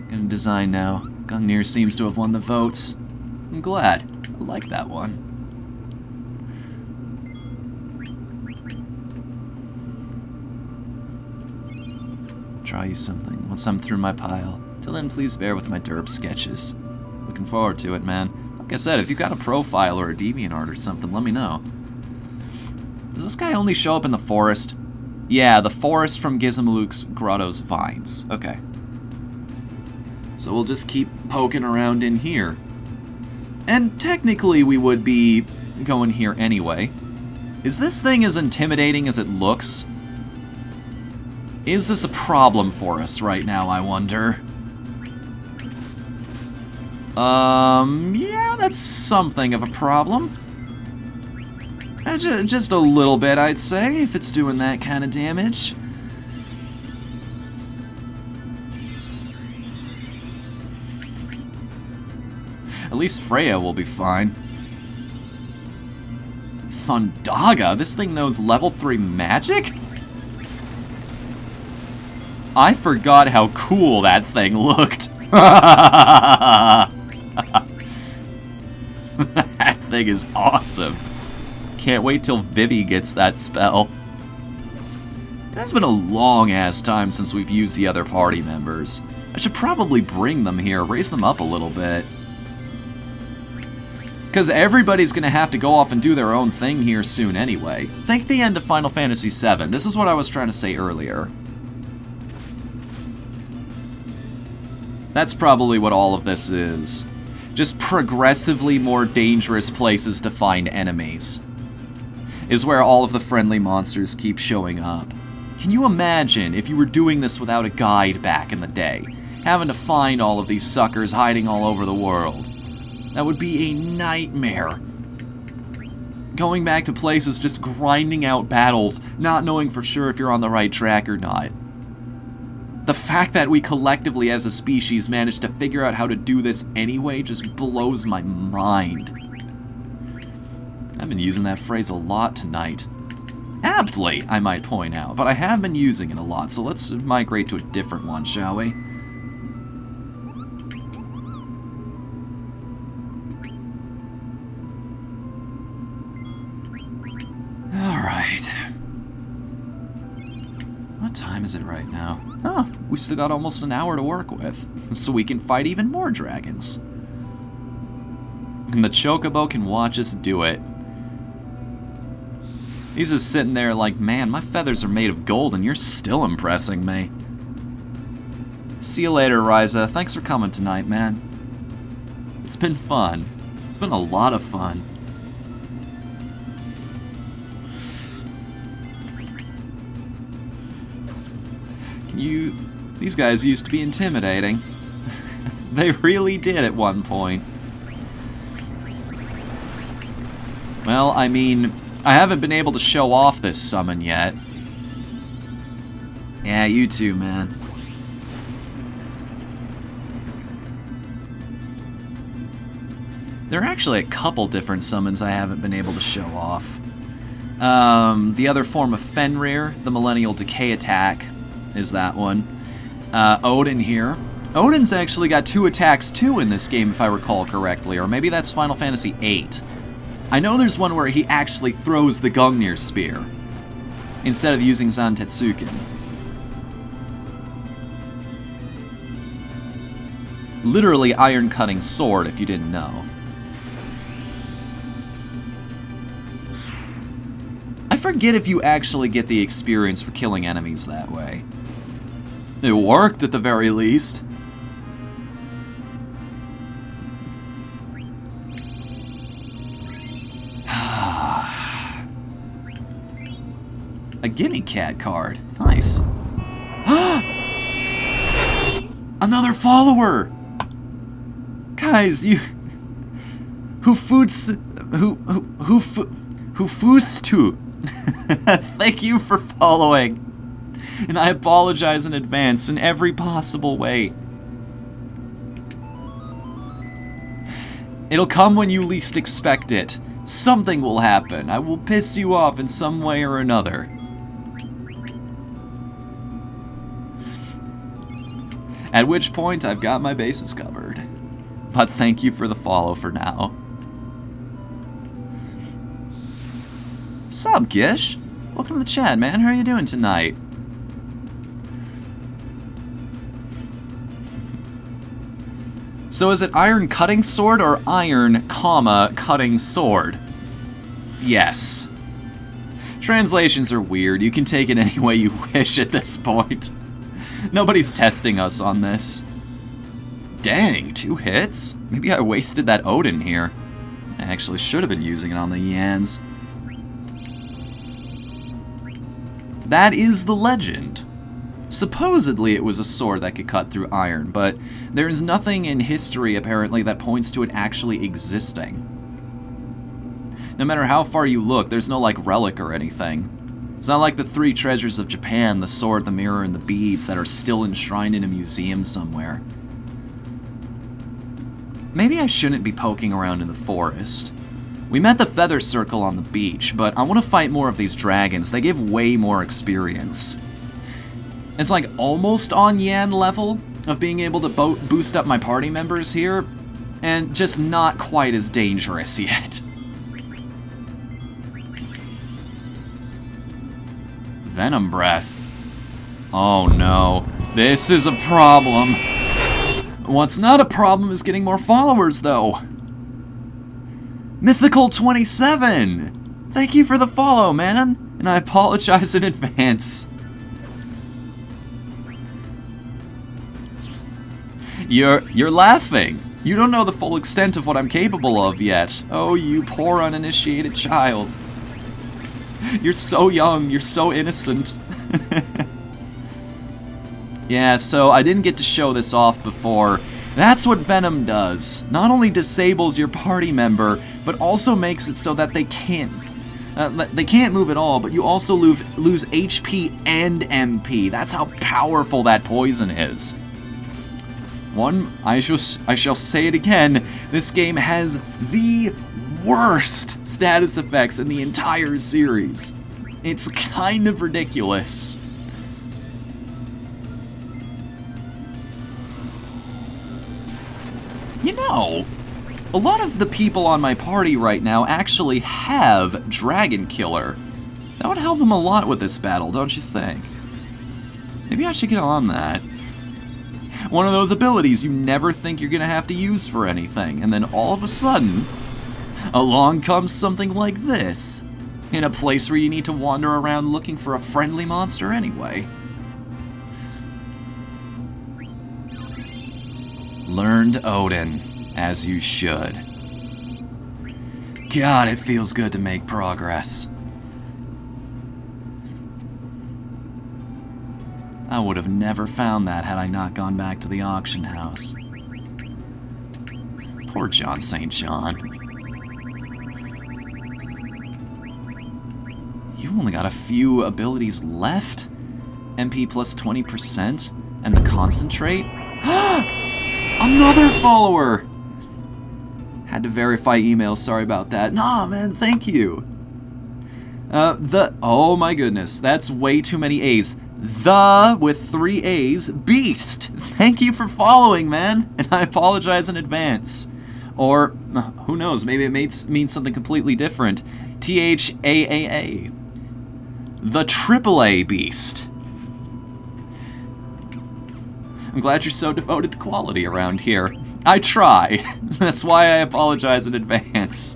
Speaker 1: Gonna design now. Gungnir seems to have won the votes. I'm glad. I like that one. Draw you something once I'm through my pile. Till then, please bear with my derp sketches. Looking forward to it, man. Like I said, if you've got a profile or a DeviantArt or something, let me know. Does this guy only show up in the forest? Yeah, the forest from Gizamuluk's Grotto's Vines. Okay. So we'll just keep poking around in here. And technically we would be going here anyway. Is this thing as intimidating as it looks? Is this a problem for us right now, I wonder? Yeah, that's something of a problem. Just a little bit, I'd say, if it's doing that kind of damage. At least Freya will be fine. Thundaga? This thing knows level 3 magic? I forgot how cool that thing looked. That thing is awesome. Can't wait till Vivi gets that spell. It has been a long-ass time since we've used the other party members. I should probably bring them here, raise them up a little bit. Because everybody's going to have to go off and do their own thing here soon anyway. Think the end of Final Fantasy VII. This is what I was trying to say earlier. That's probably what all of this is. Just progressively more dangerous places to find enemies. Is where all of the friendly monsters keep showing up. Can you imagine if you were doing this without a guide back in the day? Having to find all of these suckers hiding all over the world. That would be a nightmare. Going back to places just grinding out battles, not knowing for sure if you're on the right track or not. The fact that we collectively as a species managed to figure out how to do this anyway just blows my mind. I've been using that phrase a lot tonight. Aptly, I might point out, but I have been using it a lot, so let's migrate to a different one, shall we? Alright. What time is it right now? Oh, we still got almost an hour to work with, so we can fight even more dragons. And the Chocobo can watch us do it. He's just sitting there like, man, my feathers are made of gold and you're still impressing me. See you later, Ryza. Thanks for coming tonight, man. It's been fun. It's been a lot of fun. These guys used to be intimidating. They really did at one point. Well, I mean, I haven't been able to show off this summon yet. Yeah, you too, man. There are actually a couple different summons I haven't been able to show off. The other form of Fenrir, the Millennial Decay attack, is that one. Odin here. Odin's actually got 2 attacks too in this game, if I recall correctly, or maybe that's Final Fantasy VIII. I know there's one where he actually throws the Gungnir Spear, instead of using Zantetsuken. Literally iron-cutting sword, if you didn't know. I forget if you actually get the experience for killing enemies that way. It worked at the very least. A gimme cat card. Nice. Another follower! Guys, you... Whofustu... Thank you for following. And I apologize in advance in every possible way. It'll come when you least expect it. Something will happen. I will piss you off in some way or another. At which point, I've got my bases covered. But thank you for the follow for now. Sup, Gish? Welcome to the chat, man. How are you doing tonight? So is it iron cutting sword or iron, comma, cutting sword? Yes. Translations are weird. You can take it any way you wish at this point. Nobody's testing us on this. Dang, 2 hits? Maybe I wasted that Odin here. I actually should have been using it on the Yans. That is the legend. Supposedly it was a sword that could cut through iron, but there's nothing in history apparently that points to it actually existing. No matter how far you look, there's no like relic or anything. It's not like the 3 treasures of Japan, the sword, the mirror, and the beads that are still enshrined in a museum somewhere. Maybe I shouldn't be poking around in the forest. We met the Feather Circle on the beach, but I want to fight more of these dragons. They give way more experience. It's like almost on Yan level of being able to boost up my party members here, and just not quite as dangerous yet. Venom Breath. Oh no, this is a problem. What's not a problem is getting more followers though. Mythical 27! Thank you for the follow, man, and I apologize in advance. You're laughing. You don't know the full extent of what I'm capable of yet. Oh, you poor uninitiated child. You're so young, you're so innocent. Yeah, so I didn't get to show this off before. That's what Venom does. Not only disables your party member, but also makes it so that they can't move at all, but you also lose HP and MP. That's how powerful that poison is. I shall say it again, this game has the worst status effects in the entire series. It's kind of ridiculous. You know, a lot of the people on my party right now actually have Dragon Killer. That would help them a lot with this battle, don't you think? Maybe I should get on that. One of those abilities you never think you're gonna have to use for anything, and then all of a sudden, along comes something like this, in a place where you need to wander around looking for a friendly monster anyway. Learned Odin, as you should. God, it feels good to make progress. I would have never found that had I not gone back to the auction house. Poor John St. John. You've only got a few abilities left. MP plus 20% and the concentrate. Another follower! Had to verify email, sorry about that. Nah, man, thank you. Oh my goodness, that's way too many A's. The, with 3 A's, Beast! Thank you for following, man, and I apologize in advance. Or, who knows, maybe it means something completely different. THAAA. The AAA Beast. I'm glad you're so devoted to quality around here. I try. That's why I apologize in advance.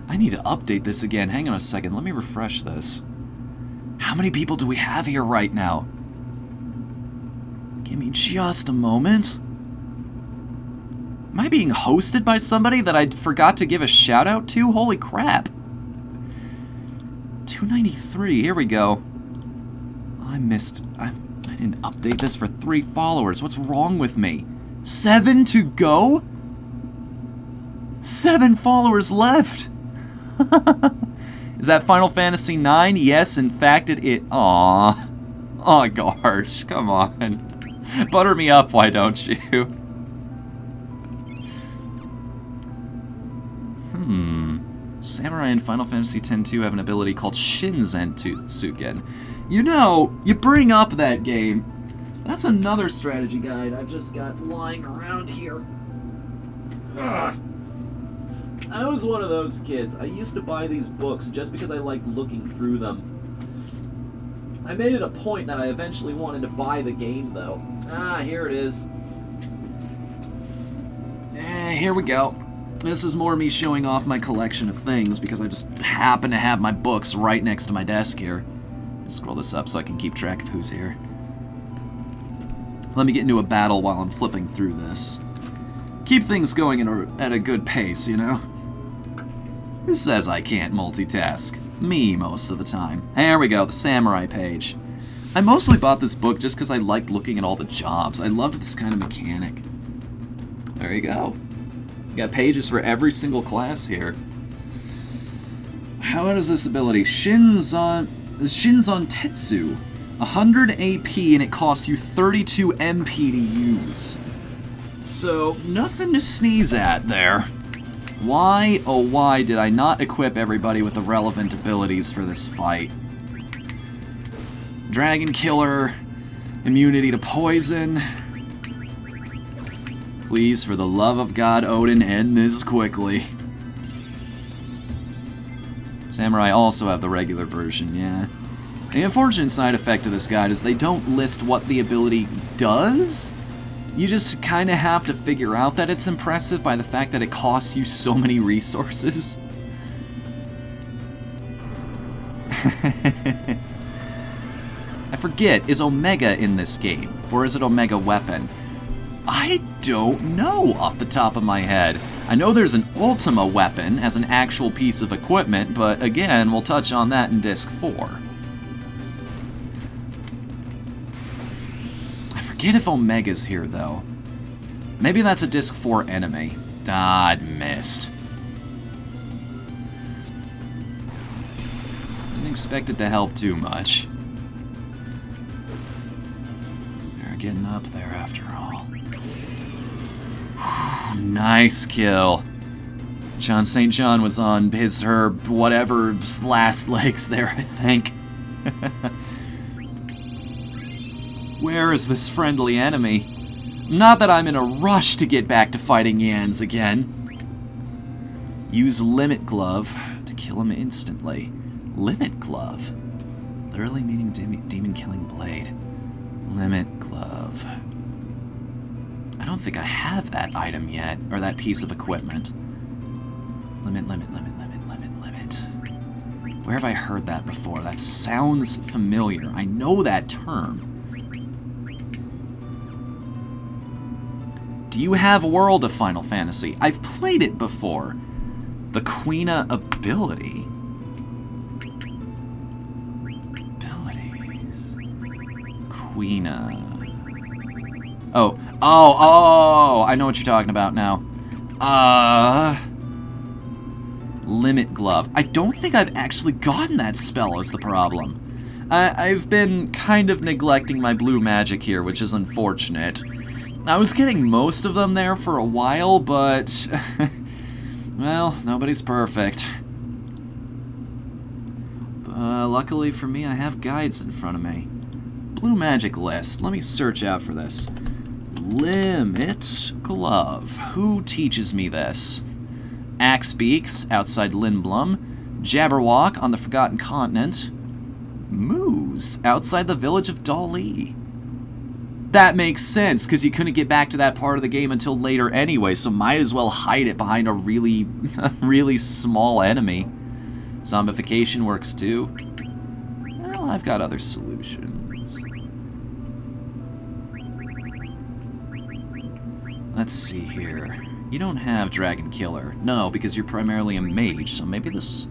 Speaker 1: I need to update this again. Hang on a second. Let me refresh this. How many people do we have here right now? Give me just a moment. Am I being hosted by somebody that I forgot to give a shout out to? Holy crap. 293. Here we go. I didn't update this for 3 followers. What's wrong with me? 7 to go? 7 followers left. Is that Final Fantasy IX? Yes, in fact it is. Aww. Aw, Garch, come on. Butter me up, why don't you? Samurai in Final Fantasy X-2 have an ability called Shinzen-Tsuken. You know, you bring up that game. That's another strategy guide I've just got lying around here. Ugh. I was one of those kids. I used to buy these books just because I liked looking through them. I made it a point that I eventually wanted to buy the game, though. Ah, here it is. Here we go. This is more me showing off my collection of things because I just happen to have my books right next to my desk here. Scroll this up so I can keep track of who's here. Let me get into a battle while I'm flipping through this. Keep things going at a good pace, you know? Who says I can't multitask? Me, most of the time. There we go, the samurai page. I mostly bought this book just because I liked looking at all the jobs. I loved this kind of mechanic. There you go. You got pages for every single class here. How does this ability? Shinzon Tetsu. 100 AP and it costs you 32 MP to use. So, nothing to sneeze at there. Why, oh why, did I not equip everybody with the relevant abilities for this fight? Dragon Killer, immunity to poison. Please, for the love of God, Odin, end this quickly. Samurai also have the regular version, yeah. The unfortunate side effect of this guide is they don't list what the ability does. You just kind of have to figure out that it's impressive by the fact that it costs you so many resources. I forget, is Omega in this game? Or is it Omega Weapon? I don't know off the top of my head. I know there's an Ultima weapon as an actual piece of equipment, but again, we'll touch on that in Disc 4. I forget if Omega's here, though. Maybe that's a Disc 4 enemy. Ah, I missed. Didn't expect it to help too much. They're getting up there after all. Nice kill. John St. John was on her whatever's last legs there, I think. Where is this friendly enemy? Not that I'm in a rush to get back to fighting Yans again. Use Limit Glove to kill him instantly. Limit Glove? Literally meaning demon killing blade. Limit Glove. I don't think I have that item yet, or that piece of equipment. Limit. Where have I heard that before? That sounds familiar. I know that term. Do you have World of Final Fantasy? I've played it before. The Quina ability. Abilities. Oh, I know what you're talking about now. Limit Glove. I don't think I've actually gotten that spell is the problem. I've been kind of neglecting my blue magic here, which is unfortunate. I was getting most of them there for a while, but... well, nobody's perfect. Luckily for me, I have guides in front of me. Blue magic list. Let me search out for this. Limit Glove. Who teaches me this? Axebeaks, outside Lindblum. Jabberwock on the Forgotten Continent. Moose, outside the village of Dali. That makes sense, because you couldn't get back to that part of the game until later anyway, so might as well hide it behind a really small enemy. Zombification works too. Well, I've got other solutions. Let's see here. You don't have Dragon Killer. No, because you're primarily a mage, so maybe this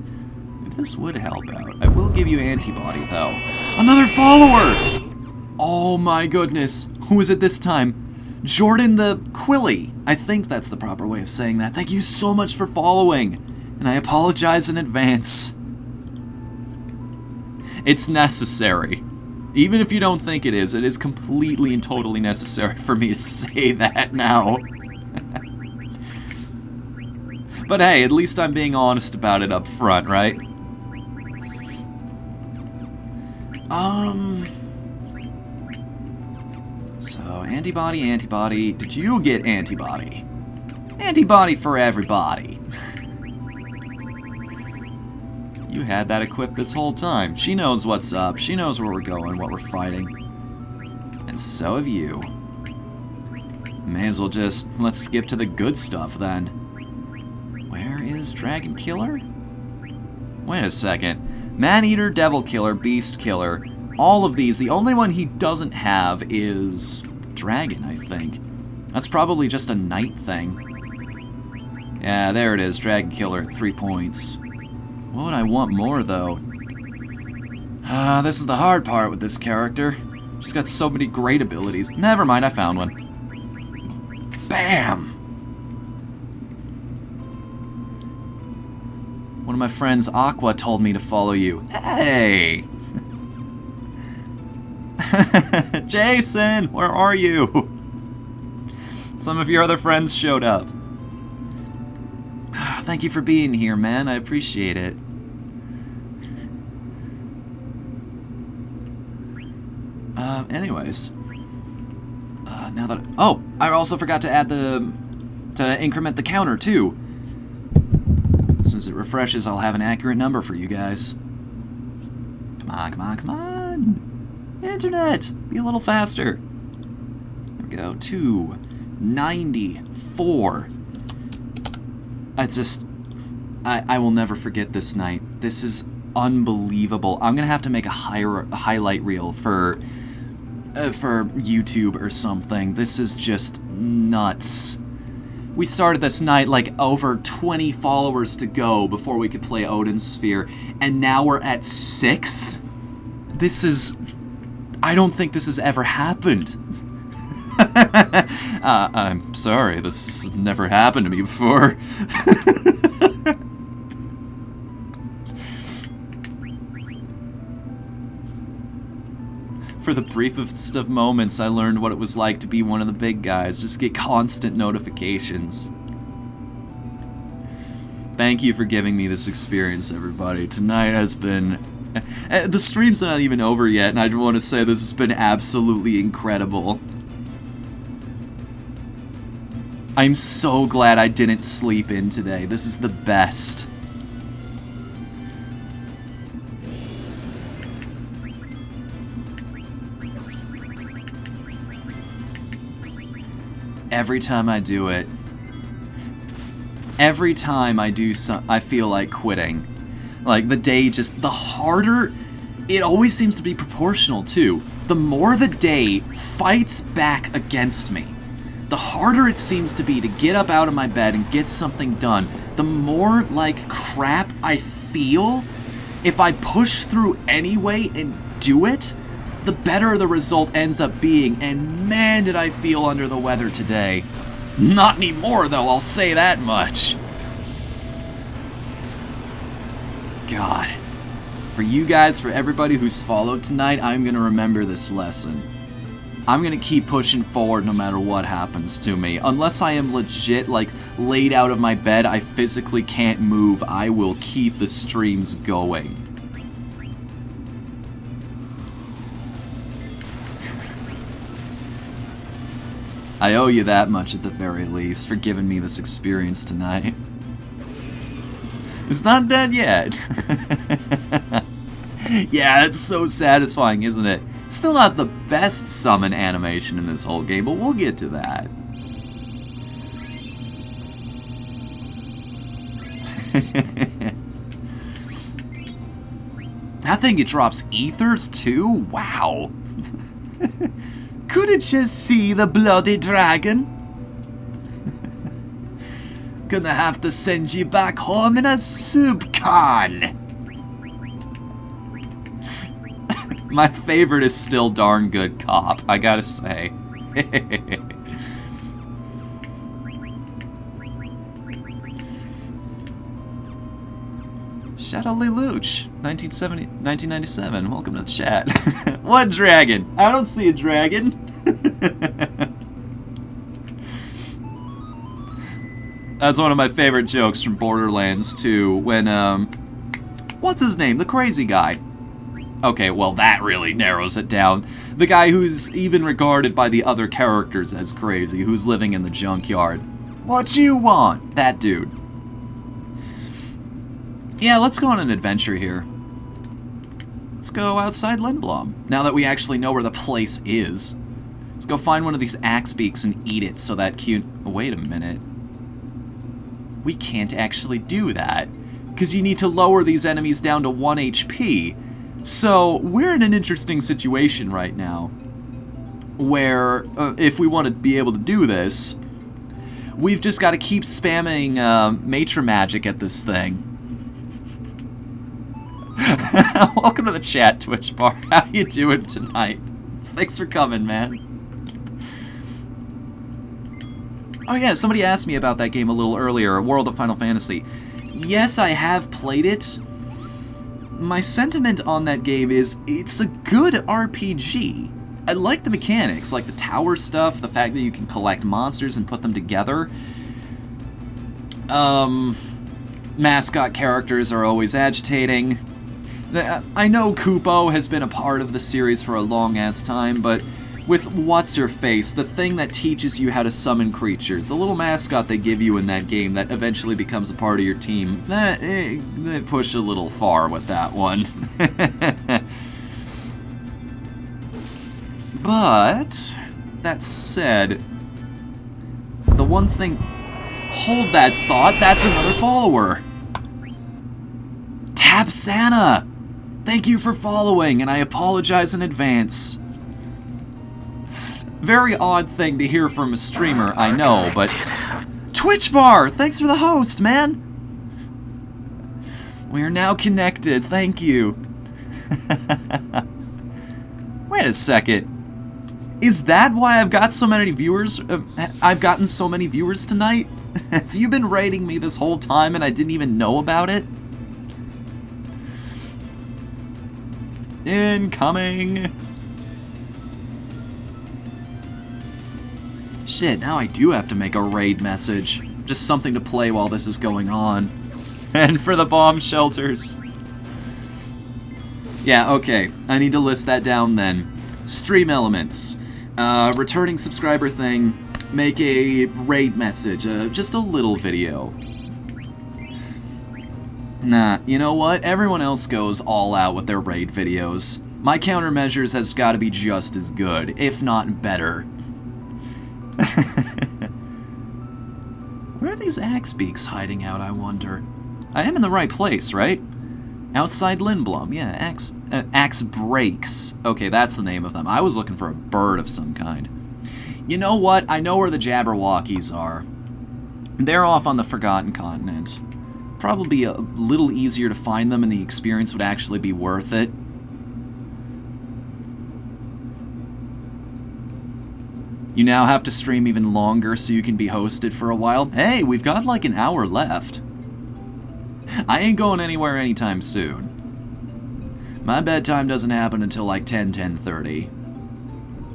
Speaker 1: would help out. I will give you antibody, though. Another follower! Oh my goodness. Who is it this time? Jordan the Quilly. I think that's the proper way of saying that. Thank you so much for following. And I apologize in advance. It's necessary. Even if you don't think it is completely and totally necessary for me to say that now. But hey, at least I'm being honest about it up front, right? So, antibody. Did you get antibody? Antibody for everybody. You had that equipped this whole time. She knows what's up. She knows where we're going, what we're fighting. And so have you. May as well let's skip to the good stuff then. Where is Dragon Killer? Wait a second. Man-Eater, Devil Killer, Beast Killer. All of these, the only one he doesn't have is Dragon, I think. That's probably just a night thing. Yeah, there it is, Dragon Killer, 3 points. What would I want more, though? This is the hard part with this character. She's got so many great abilities. Never mind, I found one. Bam! One of my friends, Aqua, told me to follow you. Hey! Jason, where are you? Some of your other friends showed up. Thank you for being here, man. I appreciate it. Anyways. Now that... Oh! I also forgot to add to increment the counter, too. Since it refreshes, I'll have an accurate number for you guys. Come on. Internet! Be a little faster. There we go. 294. I will never forget this night. This is unbelievable. I'm gonna have to make a highlight reel for YouTube or something. This is just nuts. We started this night like over 20 followers to go before we could play Odin's Sphere, and now we're at 6? This is... I don't think this has ever happened. I'm sorry, this never happened to me before. For the briefest of moments, I learned what it was like to be one of the big guys. Just get constant notifications. Thank you for giving me this experience, everybody. Tonight has been... The stream's not even over yet, and I want to say this has been absolutely incredible. I'm so glad I didn't sleep in today. This is the best. Every time I do it, every time I do I feel like quitting. Like, the day just, the harder, it always seems to be proportional, too. The more the day fights back against me, the harder it seems to be to get up out of my bed and get something done, the more, like, crap I feel. If I push through anyway and do it, the better the result ends up being, and man did I feel under the weather today. Not anymore though, I'll say that much. God. For you guys, for everybody who's followed tonight, I'm gonna remember this lesson. I'm gonna keep pushing forward no matter what happens to me. Unless I am legit, like, laid out of my bed, I physically can't move, I will keep the streams going. I owe you that much at the very least for giving me this experience tonight. It's not dead yet. Yeah, it's so satisfying, isn't it? Still not the best summon animation in this whole game, but we'll get to that. I think it drops ethers too? Wow. Couldn't you see the bloody dragon? Gonna have to send you back home in a soup can. My favorite is still darn good cop, I gotta say. Shadow Lelouch, 1997, welcome to the chat. What dragon? I don't see a dragon. That's one of my favorite jokes from Borderlands 2, when, what's his name? The crazy guy. Okay, well that really narrows it down. The guy who's even regarded by the other characters as crazy, who's living in the junkyard. What you want? That dude. Yeah, let's go on an adventure here. Let's go outside Lindblom, now that we actually know where the place is. Let's go find one of these axe beaks and eat it so that cute... Wait a minute. We can't actually do that, because you need to lower these enemies down to 1 HP. So, we're in an interesting situation right now, where, if we want to be able to do this, we've just got to keep spamming Matra Magic at this thing. Welcome to the chat, Twitch bar. How you doing tonight? Thanks for coming, man. Oh yeah, somebody asked me about that game a little earlier, World of Final Fantasy. Yes, I have played it. My sentiment on that game is, it's a good RPG. I like the mechanics, like the tower stuff, the fact that you can collect monsters and put them together. Mascot characters are always agitating. I know Kupo has been a part of the series for a long-ass time, but with What's-Her-Face, the thing that teaches you how to summon creatures, the little mascot they give you in that game that eventually becomes a part of your team, they push a little far with that one. But, that said, the one thing... Hold that thought, that's another follower! Tap Santa! Thank you for following, and I apologize in advance. Very odd thing to hear from a streamer, I know, but... Twitch bar! Thanks for the host, man! We are now connected, thank you. Wait a second. Is that why I've got so many viewers? I've gotten so many viewers tonight? Have you been rating me this whole time and I didn't even know about it? Incoming! Shit, now I do have to make a raid message. Just something to play while this is going on. And for the bomb shelters. Yeah, okay. I need to list that down then. Stream elements. Returning subscriber thing. Make a raid message. Just a little video. Nah, you know what? Everyone else goes all out with their raid videos. My countermeasures has got to be just as good, if not better. Where are these axe beaks hiding out, I wonder? I am in the right place, right? Outside Lindblom, yeah, axe breaks. Okay, that's the name of them. I was looking for a bird of some kind. You know what? I know where the Jabberwockies are. They're off on the Forgotten Continent. Probably a little easier to find them and the experience would actually be worth it. You now have to stream even longer so you can be hosted for a while. Hey, we've got like an hour left. I ain't going anywhere anytime soon. My bedtime doesn't happen until like 10:30.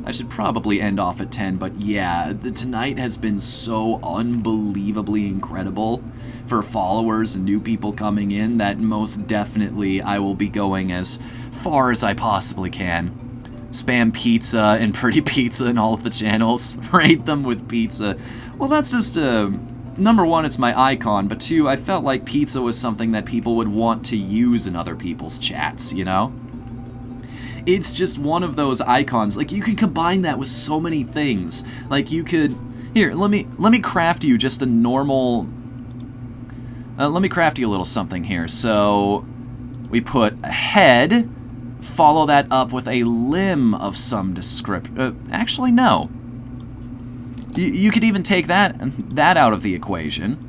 Speaker 1: I should probably end off at 10, but yeah, tonight has been so unbelievably incredible for followers and new people coming in that most definitely I will be going as far as I possibly can. Spam pizza and pretty pizza in all of the channels. Rate them with pizza. Well, that's just, number one, it's my icon, but two, I felt like pizza was something that people would want to use in other people's chats, you know? It's just one of those icons. Like, you can combine that with so many things. Like, you could... Here, let me craft you just a normal... let me craft you a little something here. So, we put a head, follow that up with a limb of some description. Actually, no. You could even take that out of the equation.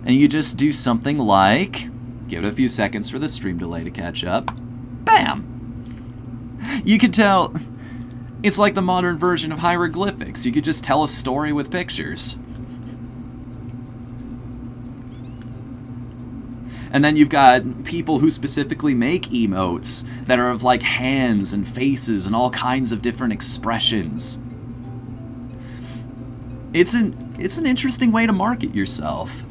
Speaker 1: And you just do something like... Give it a few seconds for the stream delay to catch up. Bam! You could tell, it's like the modern version of hieroglyphics. You could just tell a story with pictures. And then you've got people who specifically make emotes that are of like hands and faces and all kinds of different expressions. It's an interesting way to market yourself.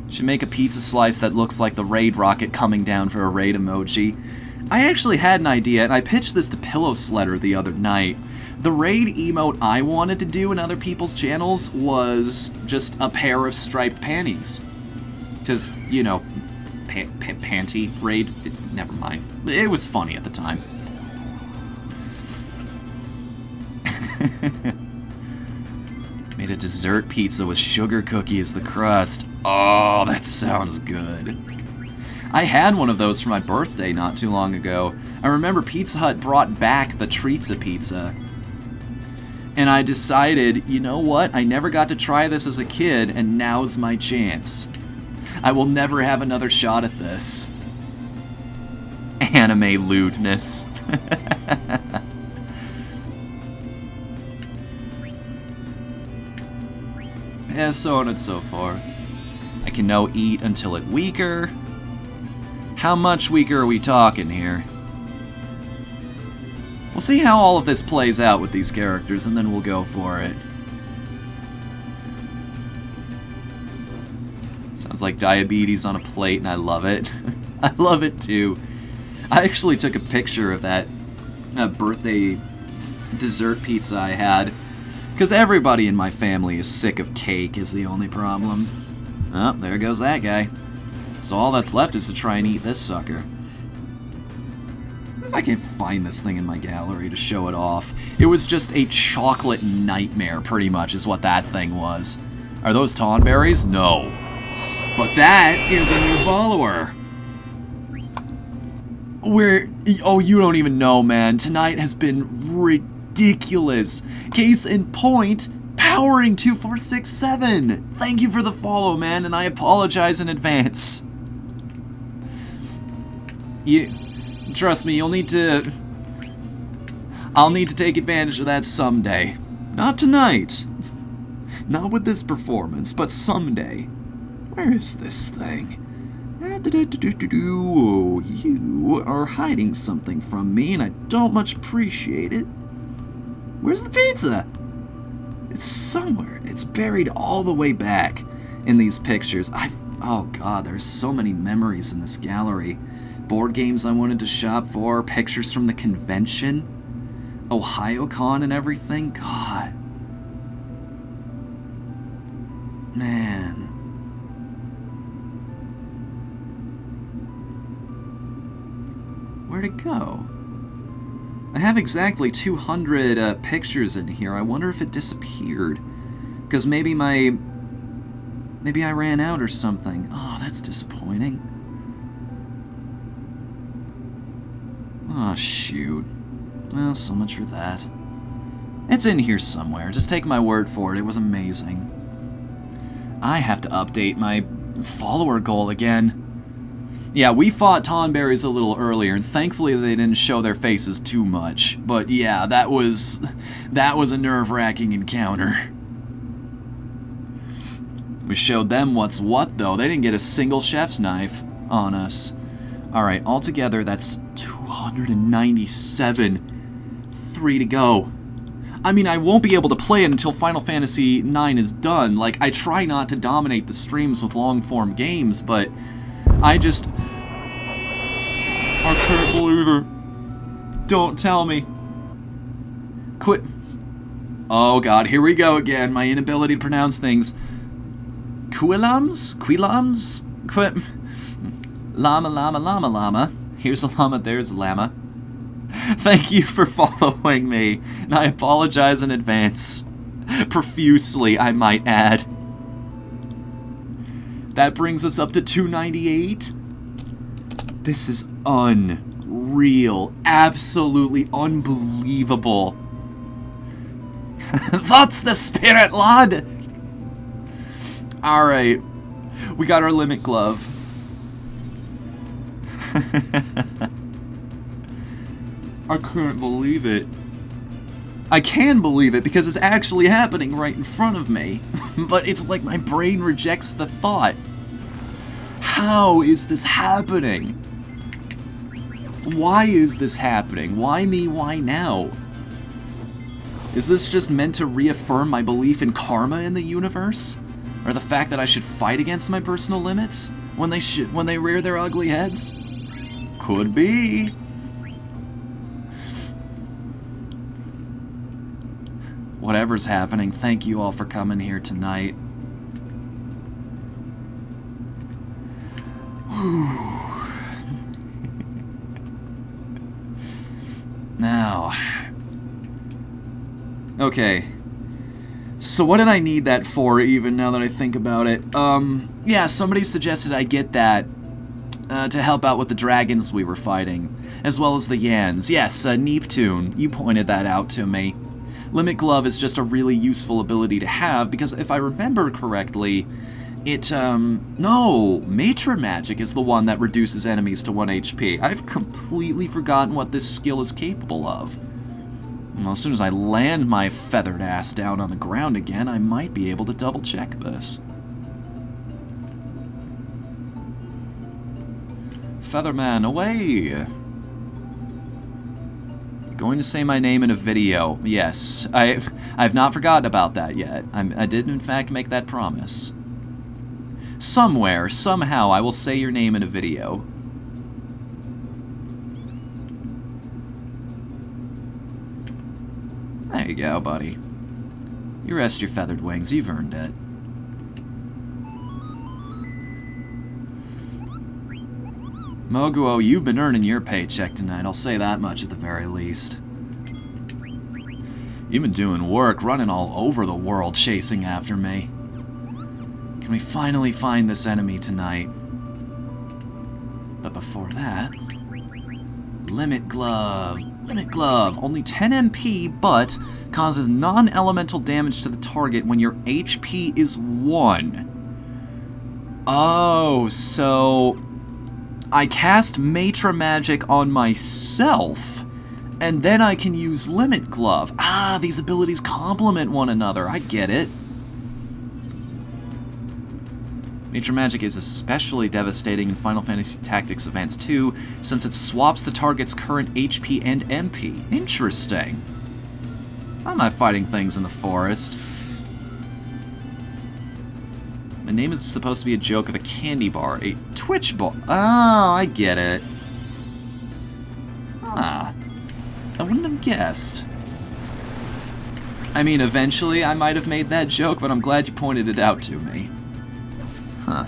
Speaker 1: Should make a pizza slice that looks like the raid rocket coming down for a raid emoji. I actually had an idea, and I pitched this to Pillow Sledder the other night. The raid emote I wanted to do in other people's channels was just a pair of striped panties. Because, you know, panty raid? Never mind. It was funny at the time. Made a dessert pizza with sugar cookie as the crust. Oh, that sounds good. I had one of those for my birthday not too long ago. I remember Pizza Hut brought back the Treatza pizza. And I decided, you know what? I never got to try this as a kid, and now's my chance. I will never have another shot at this. Anime lewdness. Yeah, so on and so forth. I can now eat until it weaker. How much weaker are we talking here? We'll see how all of this plays out with these characters, and then we'll go for it. Sounds like diabetes on a plate, and I love it. I love it, too. I actually took a picture of that birthday dessert pizza I had. Because everybody in my family is sick of cake is the only problem. Oh, there goes that guy. So all that's left is to try and eat this sucker. If I can find this thing in my gallery to show it off. It was just a chocolate nightmare, pretty much, is what that thing was. Are those tonberries? No. But that is a new follower. Oh, you don't even know, man. Tonight has been ridiculous. Case in point, Powering 2467. Thank you for the follow, man, and I apologize in advance. Trust me, I'll need to take advantage of that someday. Not tonight. Not with this performance, but someday. Where is this thing? You are hiding something from me, and I don't much appreciate it. Where's the pizza? It's somewhere. It's buried all the way back in these pictures. Oh god, there's so many memories in this gallery. Board games I wanted to shop for, pictures from the convention, OhioCon and everything. God. Man. Where'd it go? I have exactly 200 pictures in here. I wonder if it disappeared. Because maybe I ran out or something. Oh, that's disappointing. Oh, shoot. Well, so much for that. It's in here somewhere. Just take my word for it. It was amazing. I have to update my follower goal again. Yeah, we fought Tonberries a little earlier, and thankfully they didn't show their faces too much. But yeah, that was a nerve-wracking encounter. We showed them what's what, though. They didn't get a single chef's knife on us. Alright, altogether, that's 297. 3 to go. I mean, I won't be able to play it until Final Fantasy IX is done. Like, I try not to dominate the streams with long-form games, but I just... I can't believe it. Don't tell me. Quit. Oh god, here we go again. My inability to pronounce things. Quilams? Quilams? Llama, llama, llama, llama. Here's a llama, there's a llama. Thank you for following me, and I apologize in advance. Profusely, I might add. That brings us up to 298. This is unreal. Absolutely unbelievable. That's the spirit, lad! Alright. We got our limit glove. I can't believe it. I can believe it because it's actually happening right in front of me. But it's like my brain rejects the thought. How is this happening? Why is this happening? Why me? Why now? Is this just meant to reaffirm my belief in karma in the universe? Or the fact that I should fight against my personal limits when they rear their ugly heads? Could be. Whatever's happening, thank you all for coming here tonight. Now. Okay. So what did I need that for, even, now that I think about it? Yeah, somebody suggested I get that to help out with the dragons we were fighting, as well as the Yans. Yes, Neptune, you pointed that out to me. Limit Glove is just a really useful ability to have, because if I remember correctly, it, no, Matra Magic is the one that reduces enemies to 1 HP. I've completely forgotten what this skill is capable of. Well, as soon as I land my feathered ass down on the ground again, I might be able to double-check this. Featherman, away! Going to say my name in a video. Yes, I've not forgotten about that yet. I did, in fact, make that promise. Somewhere, somehow, I will say your name in a video. There you go, buddy. You rest your feathered wings. You've earned it. Moguo, you've been earning your paycheck tonight. I'll say that much at the very least. You've been doing work, running all over the world, chasing after me. Can we finally find this enemy tonight? But before that... Limit Glove. Limit Glove. Only 10 MP, but causes non-elemental damage to the target when your HP is 1. Oh, so... I cast Matra Magic on myself, and then I can use Limit Glove. Ah, these abilities complement one another. I get it. Matra Magic is especially devastating in Final Fantasy Tactics Advance 2, since it swaps the target's current HP and MP. Interesting. Why am I fighting things in the forest? My name is supposed to be a joke of a candy bar, a Twitch ball. Oh, I get it. Ah, I wouldn't have guessed. I mean, eventually I might have made that joke, but I'm glad you pointed it out to me. Huh.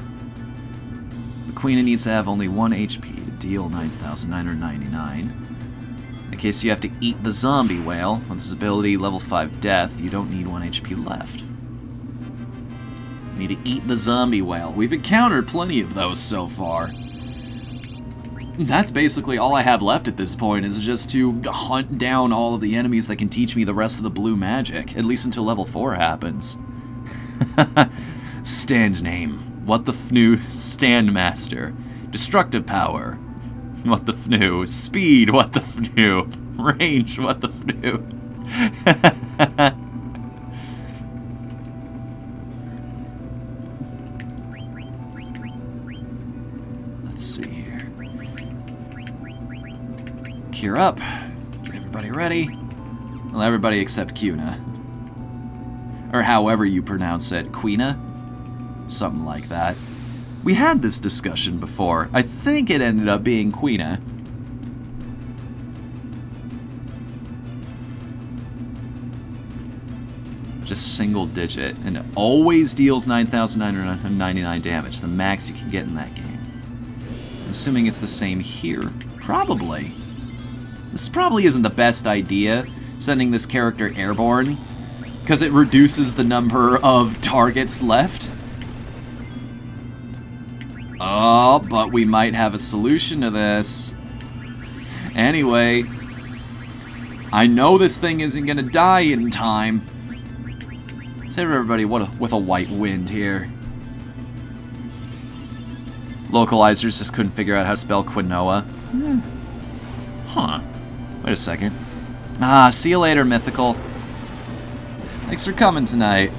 Speaker 1: The Queen needs to have only 1 HP to deal 9,999. In case you have to eat the zombie whale, with this ability level 5 death, you don't need 1 HP left. Need to eat the zombie whale. We've encountered plenty of those so far. That's basically all I have left at this point, is just to hunt down all of the enemies that can teach me the rest of the blue magic, at least until level 4 happens. Stand name. Whatthefnu Stand Master. Destructive power. Whatthefnu. Speed. Whatthefnu. Range. Whatthefnu. Let's see here. Cure up. Get everybody ready. Well, everybody except Cuna. Or however you pronounce it. Quina? Something like that. We had this discussion before. I think it ended up being Quina. Just single digit. And it always deals 9,999 damage. The max you can get in that game. I'm assuming it's the same here. Probably. This probably isn't the best idea, sending this character airborne, because it reduces the number of targets left. Oh, but we might have a solution to this. Anyway, I know this thing isn't gonna die in time. Save everybody with a white wind here. Localizers just couldn't figure out how to spell quinoa. Huh. Wait a second. Ah, see you later, Mythical. Thanks for coming tonight.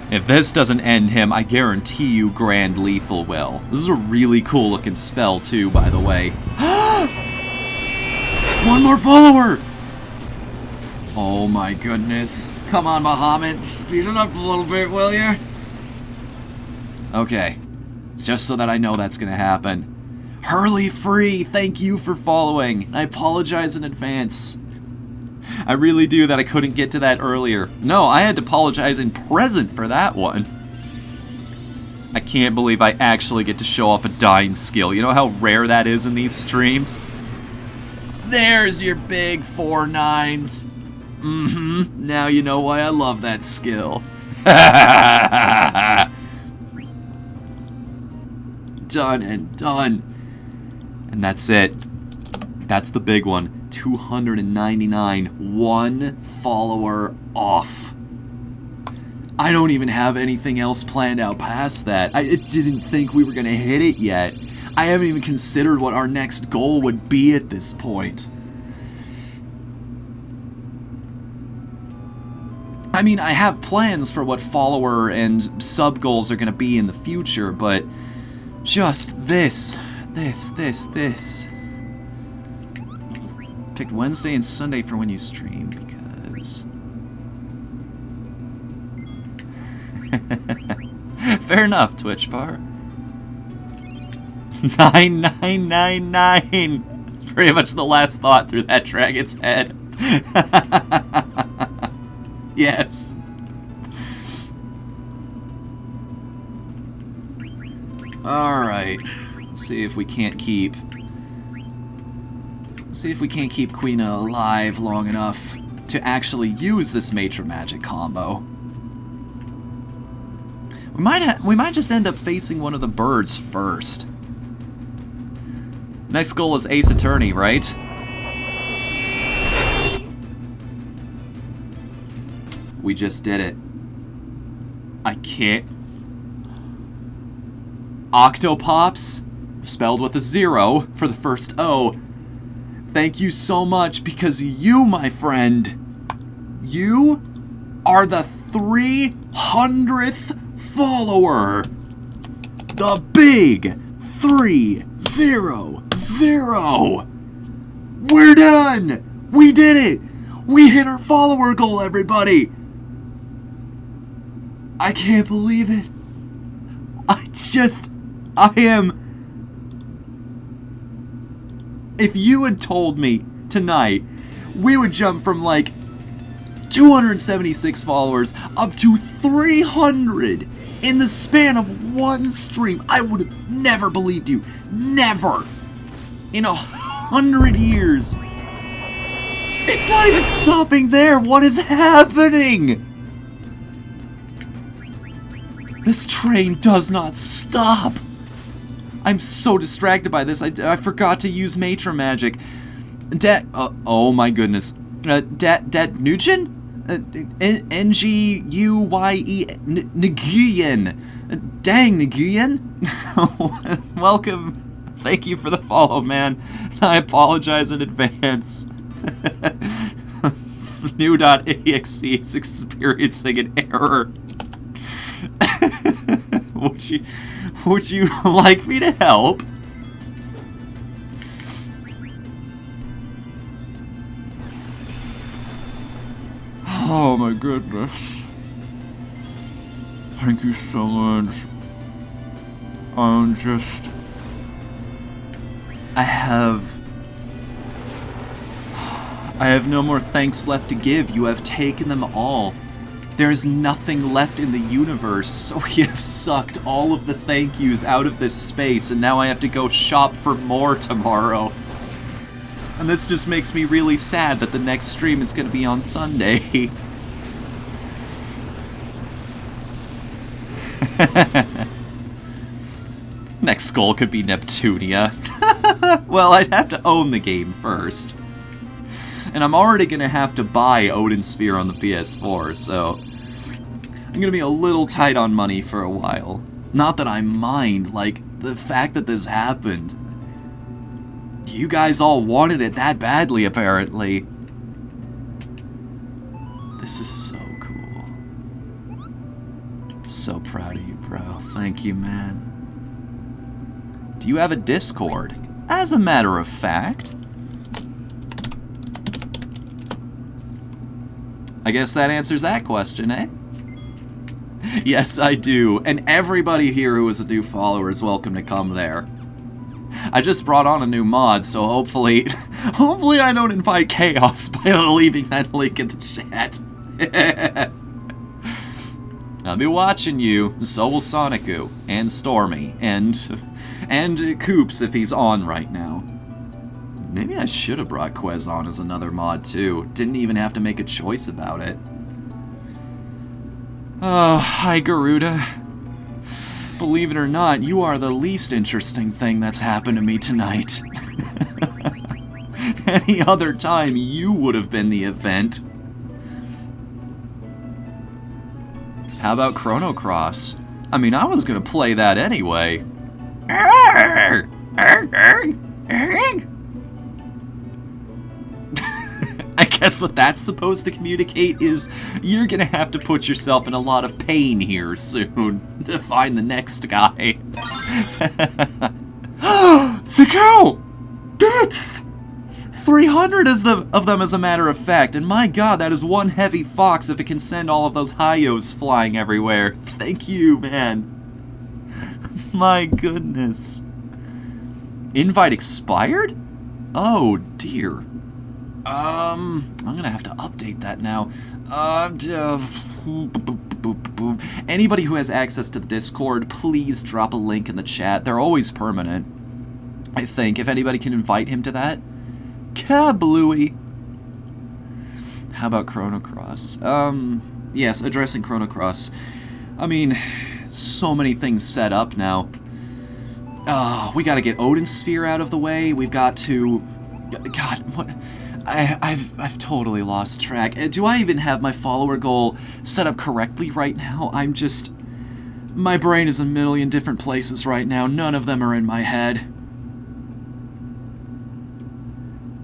Speaker 1: If this doesn't end him, I guarantee you Grand Lethal will. This is a really cool looking spell too, by the way. One more follower! Oh my goodness. Come on, Bahamut. Speed it up a little bit, will you? Okay. Just so that I know that's gonna happen. Hurley Free, thank you for following. I apologize in advance. I really do that I couldn't get to that earlier. No, I had to apologize in present for that one. I can't believe I actually get to show off a dying skill. You know how rare that is in these streams? There's your big 4 9s. Now you know why I love that skill. Done and done. And that's it. That's the big one. 299, 1 follower off. I don't even have anything else planned out past that. I didn't think we were gonna hit it yet. I haven't even considered what our next goal would be at this point. I mean, I have plans for what follower and sub goals are gonna be in the future, but just this. Picked Wednesday and Sunday for when you stream because... Fair enough, Twitch bar. 9999! Pretty much the last thought through that dragon's head. Yes. Alright. Let's see if we can't keep... Quina alive long enough to actually use this Matra Magic combo. We might just end up facing one of the birds first. Next goal is Ace Attorney, right? We just did it. I can't... Octopops, spelled with a 0 for the first O. Thank you so much, because you, my friend, you are the 300th follower. The big 300. We're done. We did it. We hit our follower goal, everybody. I can't believe it. I am... If you had told me tonight we would jump from like 276 followers up to 300 in the span of one stream, I would have never believed you. Never. In 100 years. It's not even stopping there. What is happening? This train does not stop. I'm so distracted by this. I forgot to use Matra Magic. Oh my goodness. Nugent? Nguye. Dang, Nguyen! Welcome. Thank you for the follow, man. I apologize in advance. Fnu.exe is experiencing an error. Would you like me to help? Oh my goodness. Thank you so much. I have no more thanks left to give. You have taken them all. There is nothing left in the universe, so we have sucked all of the thank yous out of this space, and now I have to go shop for more tomorrow. And this just makes me really sad that the next stream is going to be on Sunday. Next goal could be Neptunia. Well, I'd have to own the game first. And I'm already going to have to buy Odin Sphere on the PS4, so I'm going to be a little tight on money for a while. Not that I mind, like, the fact that this happened. You guys all wanted it that badly, apparently. This is so cool. I'm so proud of you, bro. Thank you, man. Do you have a Discord? As a matter of fact. I guess that answers that question, eh? Yes, I do. And everybody here who is a new follower is welcome to come there. I just brought on a new mod, so hopefully I don't invite chaos by leaving that link in the chat. I'll be watching you. So will Sonicu, and Stormy, and Coops if he's on right now. Maybe I should have brought Quez on as another mod too. Didn't even have to make a choice about it. Oh, hi Garuda. Believe it or not, you are the least interesting thing that's happened to me tonight. Any other time, you would have been the event. How about Chrono Cross? I mean, I was gonna play that anyway. I guess what that's supposed to communicate is you're gonna have to put yourself in a lot of pain here soon to find the next guy. Sakao! Bits! 300 of them as a matter of fact, and my god, that is one heavy fox if it can send all of those Hayos flying everywhere. Thank you, man. My goodness. Invite expired? Oh, dear. I'm gonna have to update that now. Anybody who has access to the Discord, please drop a link in the chat. They're always permanent, I think. If anybody can invite him to that. Kablooey. How about Chrono Cross? Yes, addressing Chrono Cross. I mean, so many things set up now. We gotta get Odin Sphere out of the way. We've got to... God, what... I've totally lost track. Do I even have my follower goal set up correctly right now? I'm just... My brain is a million different places right now. None of them are in my head.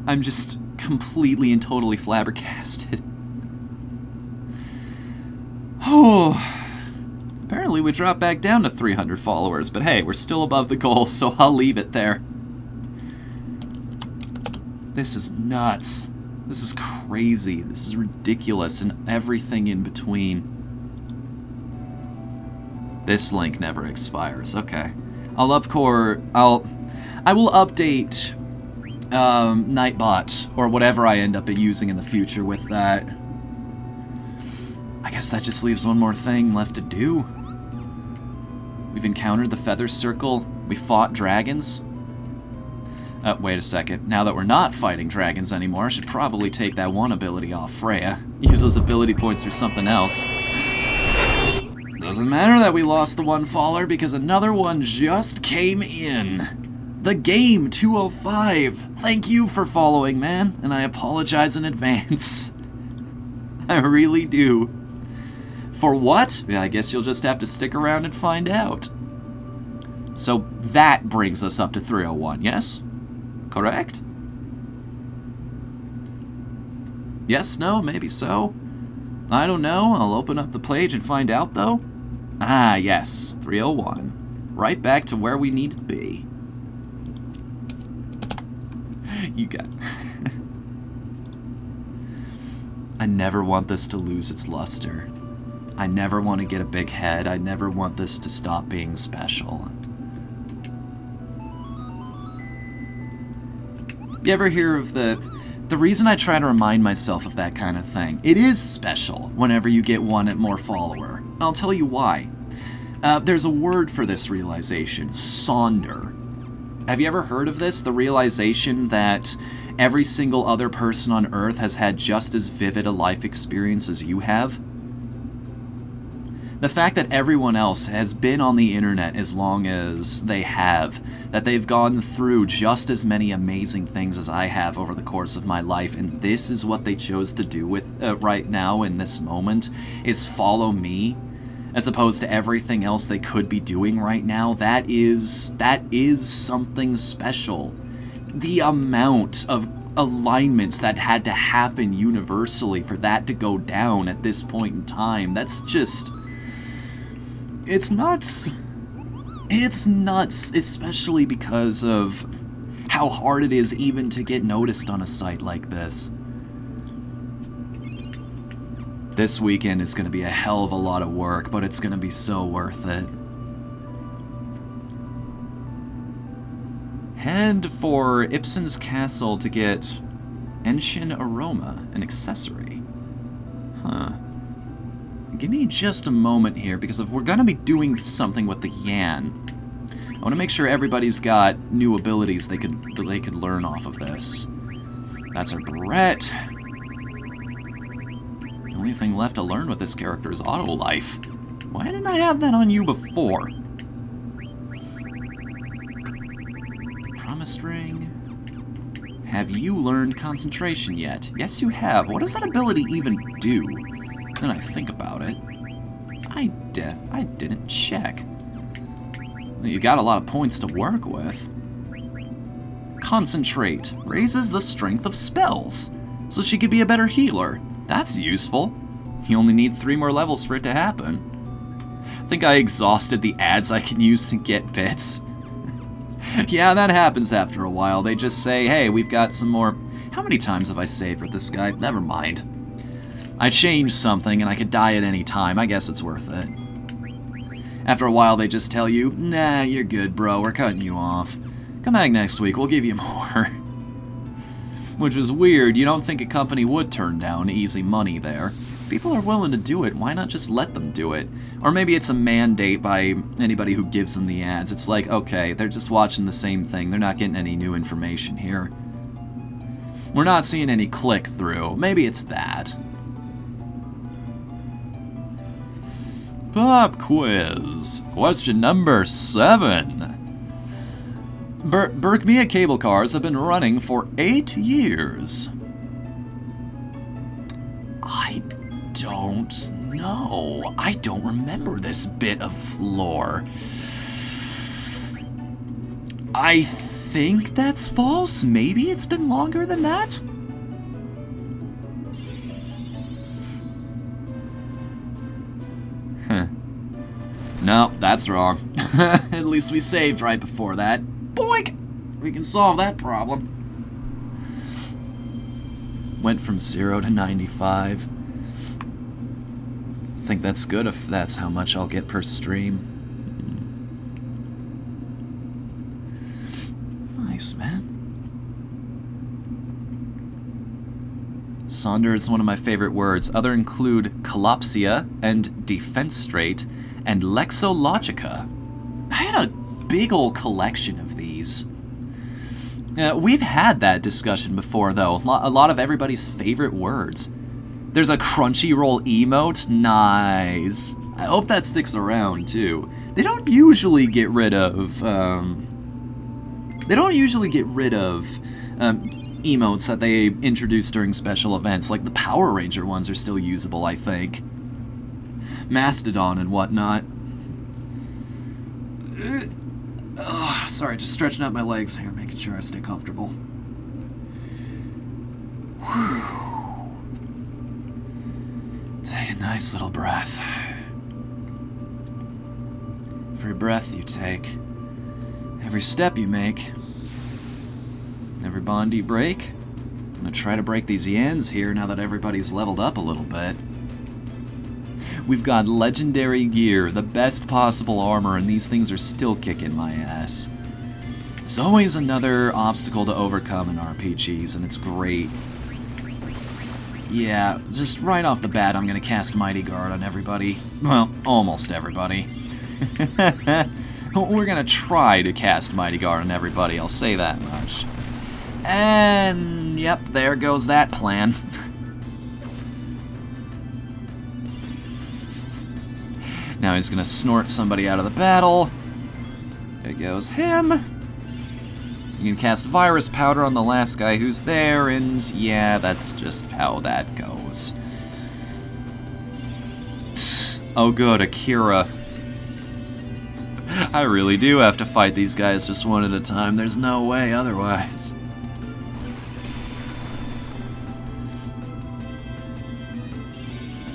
Speaker 1: I'm just completely and totally flabbergasted. Oh... Apparently we dropped back down to 300 followers, but hey, we're still above the goal, so I'll leave it there. This is nuts. This is crazy. This is ridiculous, and everything in between. This link never expires. Okay. I will update Nightbot, or whatever I end up using in the future with that. I guess that just leaves one more thing left to do. We've encountered the Feather Circle. We fought dragons. Wait a second. Now that we're not fighting dragons anymore, I should probably take that one ability off Freya. Use those ability points for something else. Doesn't matter that we lost the one follower because another one just came in. The Game 205. Thank you for following, man, and I apologize in advance. I really do. For what? Yeah, I guess you'll just have to stick around and find out. So that brings us up to 301, yes? Correct? Yes, no, maybe so. I don't know. I'll open up the page and find out, though. Ah, yes, 301. Right back to where we need to be. You got... I never want this to lose its luster. I never want to get a big head. I never want this to stop being special. You ever hear of the reason I try to remind myself of that kind of thing? It is special whenever you get one more follower. I'll tell you why. There's a word for this realization, sonder. Have you ever heard of this? The realization that every single other person on Earth has had just as vivid a life experience as you have? The fact that everyone else has been on the internet as long as they have, that they've gone through just as many amazing things as I have over the course of my life, and this is what they chose to do with right now in this moment, is follow me, as opposed to everything else they could be doing right now. That is something special. The amount of alignments that had to happen universally for that to go down at this point in time, that's just... It's nuts. It's nuts, especially because of how hard it is even to get noticed on a site like this. This weekend is going to be a hell of a lot of work, but it's going to be so worth it. Head for Ibsen's Castle to get Enshin Aroma, an accessory. Huh. Give me just a moment here, because if we're going to be doing something with the Yan, I want to make sure everybody's got new abilities they could learn off of this. That's our Barrette. The only thing left to learn with this character is Auto Life. Why didn't I have that on you before? Promise Ring. Have you learned Concentration yet? Yes, you have. What does that ability even do? Then I think about it. I didn't check. You got a lot of points to work with. Concentrate. Raises the strength of spells, so she could be a better healer. That's useful. You only need 3 more levels for it to happen. I think I exhausted the ads I can use to get bits. Yeah, that happens after a while. They just say, hey, we've got some more... How many times have I saved with this guy? Never mind. I changed something and I could die at any time. I guess it's worth it. After a while, they just tell you, nah, you're good, bro. We're cutting you off. Come back next week. We'll give you more. Which is weird. You don't think a company would turn down easy money there. People are willing to do it. Why not just let them do it? Or maybe it's a mandate by anybody who gives them the ads. It's like, okay, they're just watching the same thing. They're not getting any new information here. We're not seeing any click-through. Maybe it's that. Pop quiz. Question number 7. Berkmia cable cars have been running for 8 years. I don't know. I don't remember this bit of lore. I think that's false. Maybe it's been longer than that? No, that's wrong. At least we saved right before that. Boink! We can solve that problem. Went from 0 to 95. Think that's good if that's how much I'll get per stream. Nice, man. Sonder is one of my favorite words. Other include collapsia and defenstrate and lexologica. I had a big old collection of these. We've had that discussion before, though. A lot of everybody's favorite words. There's a Crunchyroll emote. Nice. I hope that sticks around, too. They don't usually get rid of, emotes that they introduce during special events. Like, the Power Ranger ones are still usable, I think. Mastodon and whatnot. Sorry, just stretching out my legs here, making sure I stay comfortable. Whew. Take a nice little breath. Every breath you take, every step you make, every bond you break. I'm gonna try to break these yens here now that everybody's leveled up a little bit. We've got legendary gear, the best possible armor, and these things are still kicking my ass. There's always another obstacle to overcome in RPGs, and it's great. Yeah, just right off the bat, I'm gonna cast Mighty Guard on everybody. Well, almost everybody. We're gonna try to cast Mighty Guard on everybody, I'll say that much. And, yep, there goes that plan. Now he's gonna snort somebody out of the battle. There goes him. You can cast Virus Powder on the last guy who's there, and yeah, that's just how that goes. Oh good, Akira. I really do have to fight these guys just one at a time. There's no way otherwise.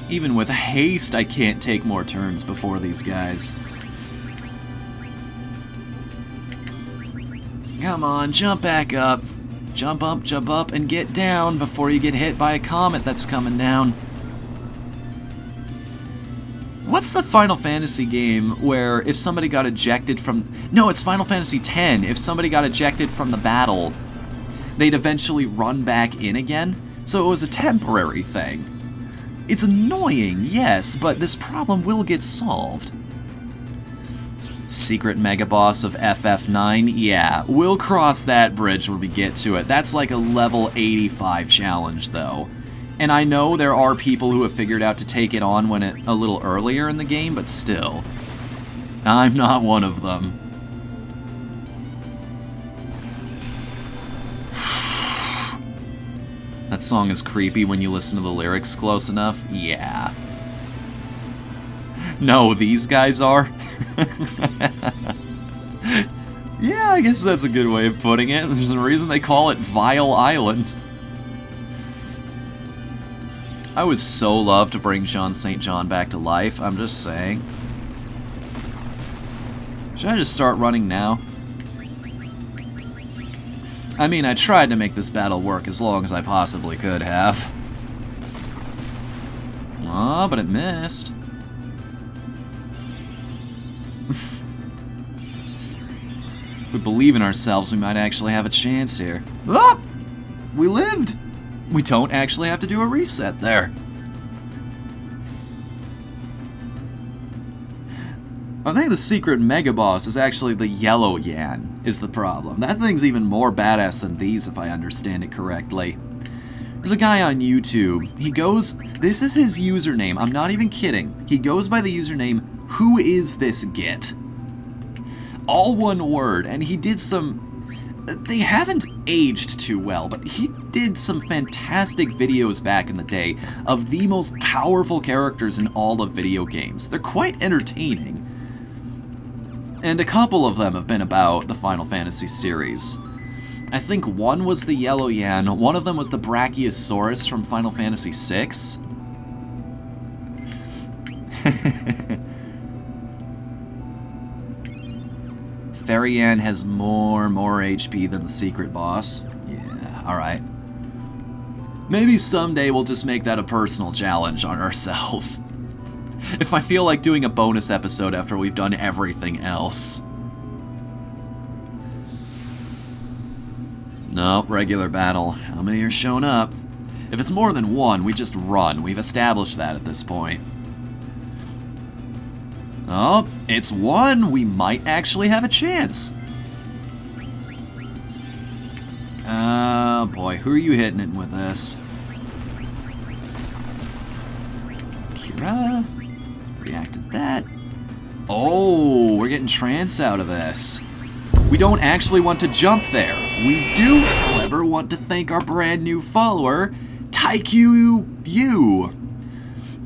Speaker 1: Even with haste, I can't take more turns before these guys. Come on, jump back up. Jump up, and get down before you get hit by a comet that's coming down. What's the Final Fantasy game where if somebody got ejected from... No, it's Final Fantasy X. If somebody got ejected from the battle, they'd eventually run back in again? So it was a temporary thing. It's annoying, yes, but this problem will get solved. Secret Mega Boss of FF9? Yeah, we'll cross that bridge when we get to it. That's like a level 85 challenge, though. And I know there are people who have figured out to take it on when a little earlier in the game, but still. I'm not one of them. That song is creepy when you listen to the lyrics close enough. Yeah. No, these guys are. Yeah, I guess that's a good way of putting it. There's a reason they call it Vile Island. I would so love to bring Jean St. John back to life, I'm just saying. Should I just start running now? I mean, I tried to make this battle work as long as I possibly could have. Aw, but it missed. If we believe in ourselves, we might actually have a chance here. Oh! We lived! We don't actually have to do a reset there. I think the secret Mega Boss is actually the Yellow Yan, is the problem. That thing's even more badass than these, if I understand it correctly. There's a guy on YouTube. He goes... This is his username. I'm not even kidding. He goes by the username, Who Is This Git? All one word, and he did some... They haven't aged too well, but he did some fantastic videos back in the day of the most powerful characters in all of video games. They're quite entertaining. And a couple of them have been about the Final Fantasy series. I think one was the Yellow Yan, one of them was the Brachiosaurus from Final Fantasy VI. Fairy-Yan has more HP than the secret boss. Yeah, alright. Maybe someday we'll just make that a personal challenge on ourselves. If I feel like doing a bonus episode after we've done everything else. No, regular battle. How many are showing up? If it's more than one, we just run. We've established that at this point. Oh, it's one! We might actually have a chance! Oh boy, who are you hitting it with this? Kira? React to that. Oh, we're getting trance out of this. We don't actually want to jump there. We do, however, want to thank our brand new follower, Taikyu.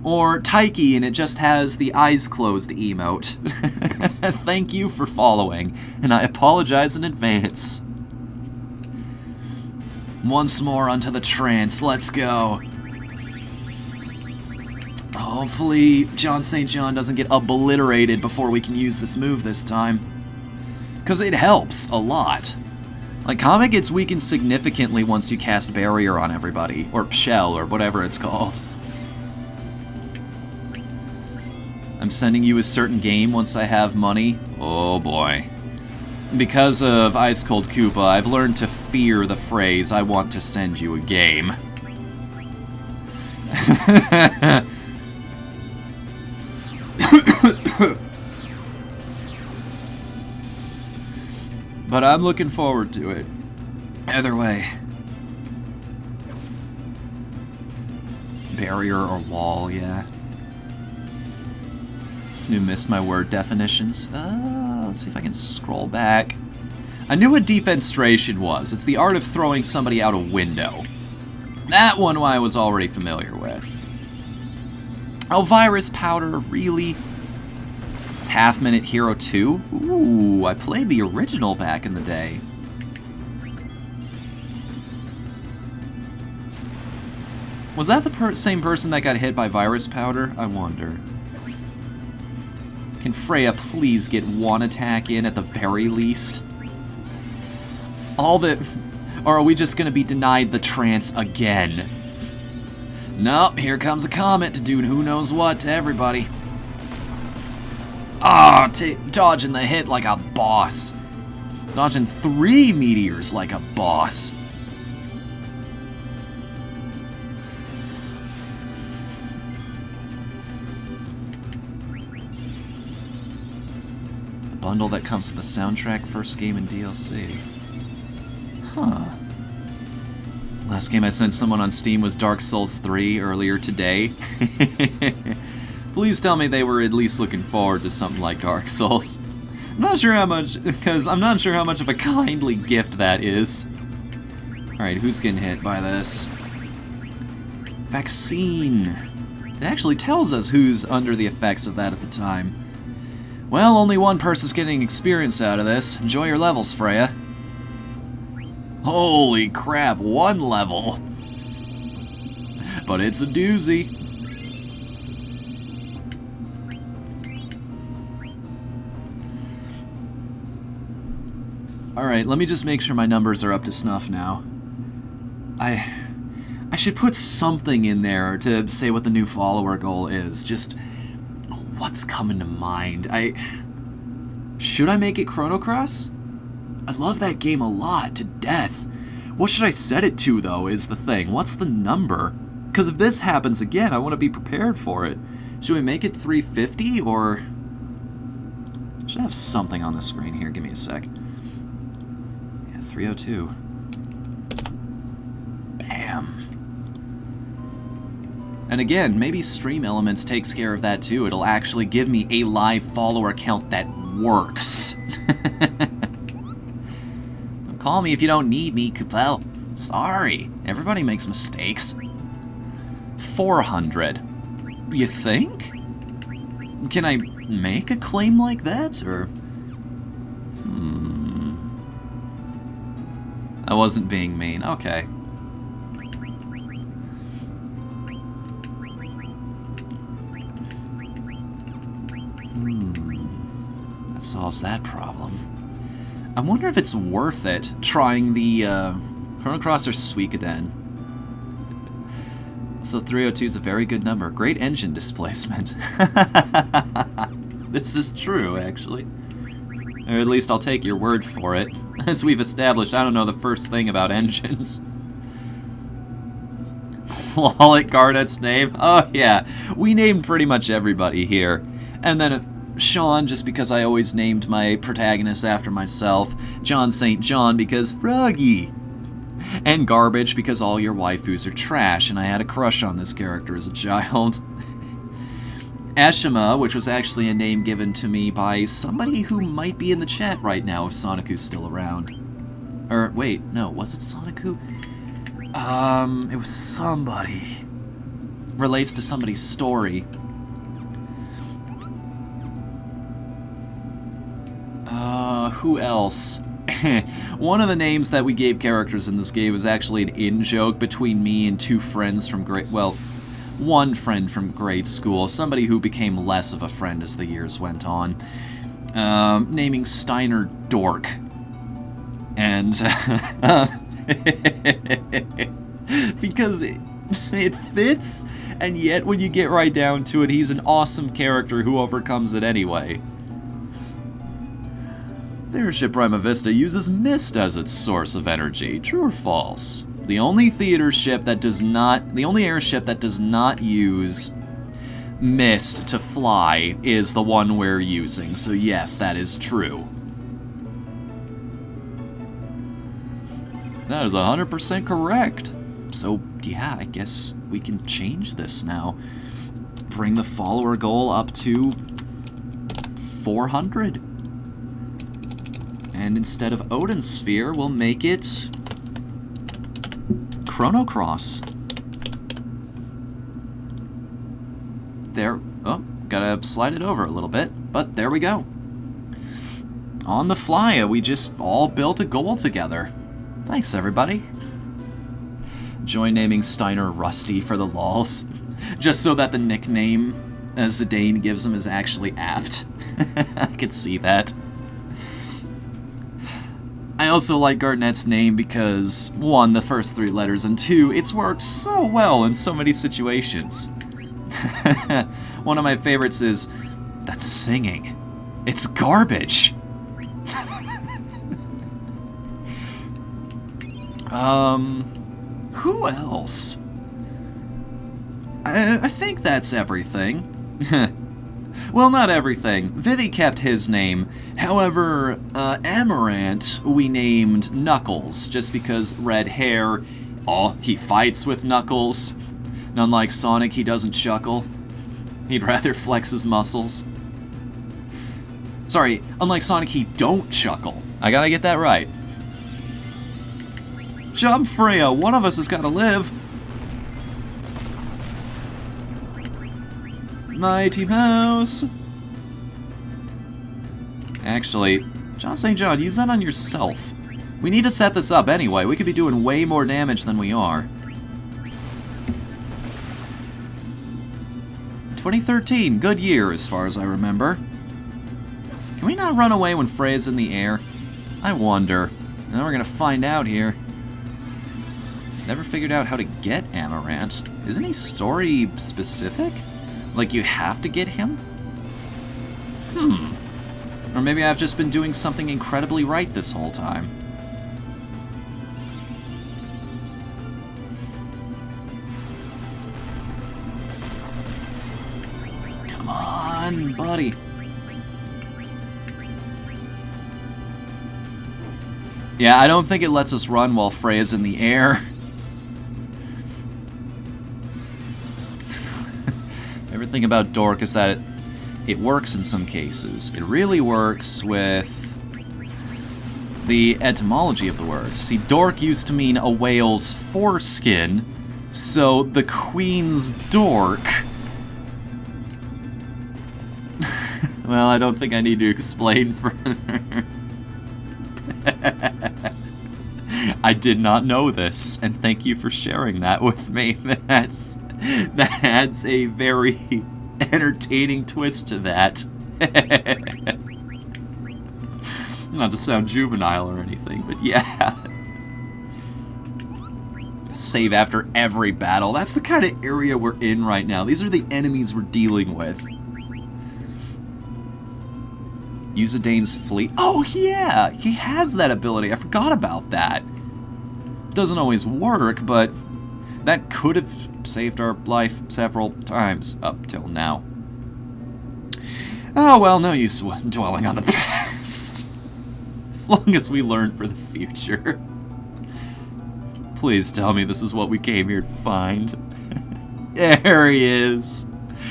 Speaker 1: Or Taiki and it just has the eyes closed emote. Thank you for following, and I apologize in advance. Once more onto the trance, let's go. Hopefully John St. John doesn't get obliterated before we can use this move this time. Because it helps a lot. Like, Kame gets weakened significantly once you cast Barrier on everybody, or Shell, or whatever it's called. I'm sending you a certain game once I have money. Oh boy. Because of Ice Cold Koopa, I've learned to fear the phrase, I want to send you a game. But I'm looking forward to it. Either way. Barrier or wall, yeah. Whatthefnu missed my word definitions. Let's see if I can scroll back. I knew what defenstration was. It's the art of throwing somebody out a window. That one I was already familiar with. Oh, virus powder, really? It's half-minute Hero 2? Ooh, I played the original back in the day. Was that the same person that got hit by virus powder? I wonder. Can Freya please get one attack in at the very least? Or are we just gonna be denied the trance again? Nope, here comes a comet to do who knows what to everybody. Ah, dodging the hit like a boss. Dodging 3 meteors like a boss. The bundle that comes with the soundtrack, first game, and DLC. Huh. Last game I sent someone on Steam was Dark Souls 3 earlier today. Please tell me they were at least looking forward to something like Dark Souls. I'm not sure how much, because I'm not sure how much of a kindly gift that is. Alright, who's getting hit by this? Vaccine. It actually tells us who's under the effects of that at the time. Well, only one person's getting experience out of this. Enjoy your levels, Freya. Holy crap, 1 level. But it's a doozy. Alright, let me just make sure my numbers are up to snuff now. I should put something in there to say what the new follower goal is. Just what's coming to mind. Should I make it Chrono Cross? I love that game a lot, to death. What should I set it to, though, is the thing. What's the number? Because if this happens again, I want to be prepared for it. Should we make it 350, or... I should have something on the screen here. Give me a sec. Yeah, 302. Bam. And again, maybe Stream Elements takes care of that, too. It'll actually give me a live follower count that works. Call me if you don't need me, Capel. Sorry, everybody makes mistakes. 400. You think? Can I make a claim like that, or... I wasn't being mean. Okay. That solves that problem. I wonder if it's worth it trying the Chrono Cross or Suikoden. So 302 is a very good number. Great engine displacement. This is true, actually. Or at least I'll take your word for it. As we've established, I don't know the first thing about engines. Lollet Garnet's name? Oh yeah, we named pretty much everybody here. And then Sean, just because I always named my protagonist after myself. John St. John, because Froggy. And Garbage, because all your waifus are trash, and I had a crush on this character as a child. Ashima, which was actually a name given to me by somebody who might be in the chat right now if Sonicu's still around. Or, wait, no, was it Sonicu? It was somebody. relates to somebody's story. Who else? One of the names that we gave characters in this game was actually an in-joke between me and two friends from one friend from grade school, somebody who became less of a friend as the years went on, naming Steiner Dork. And, because it fits, and yet when you get right down to it, he's an awesome character who overcomes it anyway. The airship Prima Vista uses mist as its source of energy. True or false? The only airship that does not use mist to fly is the one we're using. So yes, that is true. That is 100% correct. So yeah, I guess we can change this now. Bring the follower goal up to 400. And instead of Odin's Sphere, we'll make it Chrono Cross. There, oh, gotta slide it over a little bit, but there we go. On the fly, we just all built a goal together. Thanks, everybody. Enjoy naming Steiner Rusty for the lols, just so that the nickname Zidane gives him is actually apt. I could see that. I also like Garnett's name because, 1, the first 3 letters, and 2, it's worked so well in so many situations. One of my favorites is, that's singing. It's garbage. Who else? I think that's everything. Well, not everything. Vivi kept his name. However, Amaranth we named Knuckles, just because red hair. Oh, he fights with Knuckles. And unlike Sonic, he doesn't chuckle. He'd rather flex his muscles. Sorry, unlike Sonic, he don't chuckle. I gotta get that right. Jump, Freya! One of us has gotta live! Mighty Mouse! Actually, John St. John, use that on yourself. We need to set this up anyway. We could be doing way more damage than we are. 2013, good year as far as I remember. Can we not run away when Freya's in the air? I wonder. Now we're gonna find out here. Never figured out how to get Amaranth. Isn't he story specific? Like you have to get him? Or maybe I've just been doing something incredibly right this whole time. Come on, buddy. Yeah, I don't think it lets us run while Freya's in the air. Everything about Dork is that it works in some cases. It really works with the etymology of the word. See, Dork used to mean a whale's foreskin, so the queen's dork. Well, I don't think I need to explain further. I did not know this, and thank you for sharing that with me. That adds a very entertaining twist to that. Not to sound juvenile or anything, but yeah. Save after every battle. That's the kind of area we're in right now. These are the enemies we're dealing with. Uzidane's fleet. Oh yeah, he has that ability. I forgot about that. Doesn't always work, but that could have saved our life several times up till now. Oh well, no use dwelling on the past. As long as we learn for the future. Please tell me this is what we came here to find. There he is.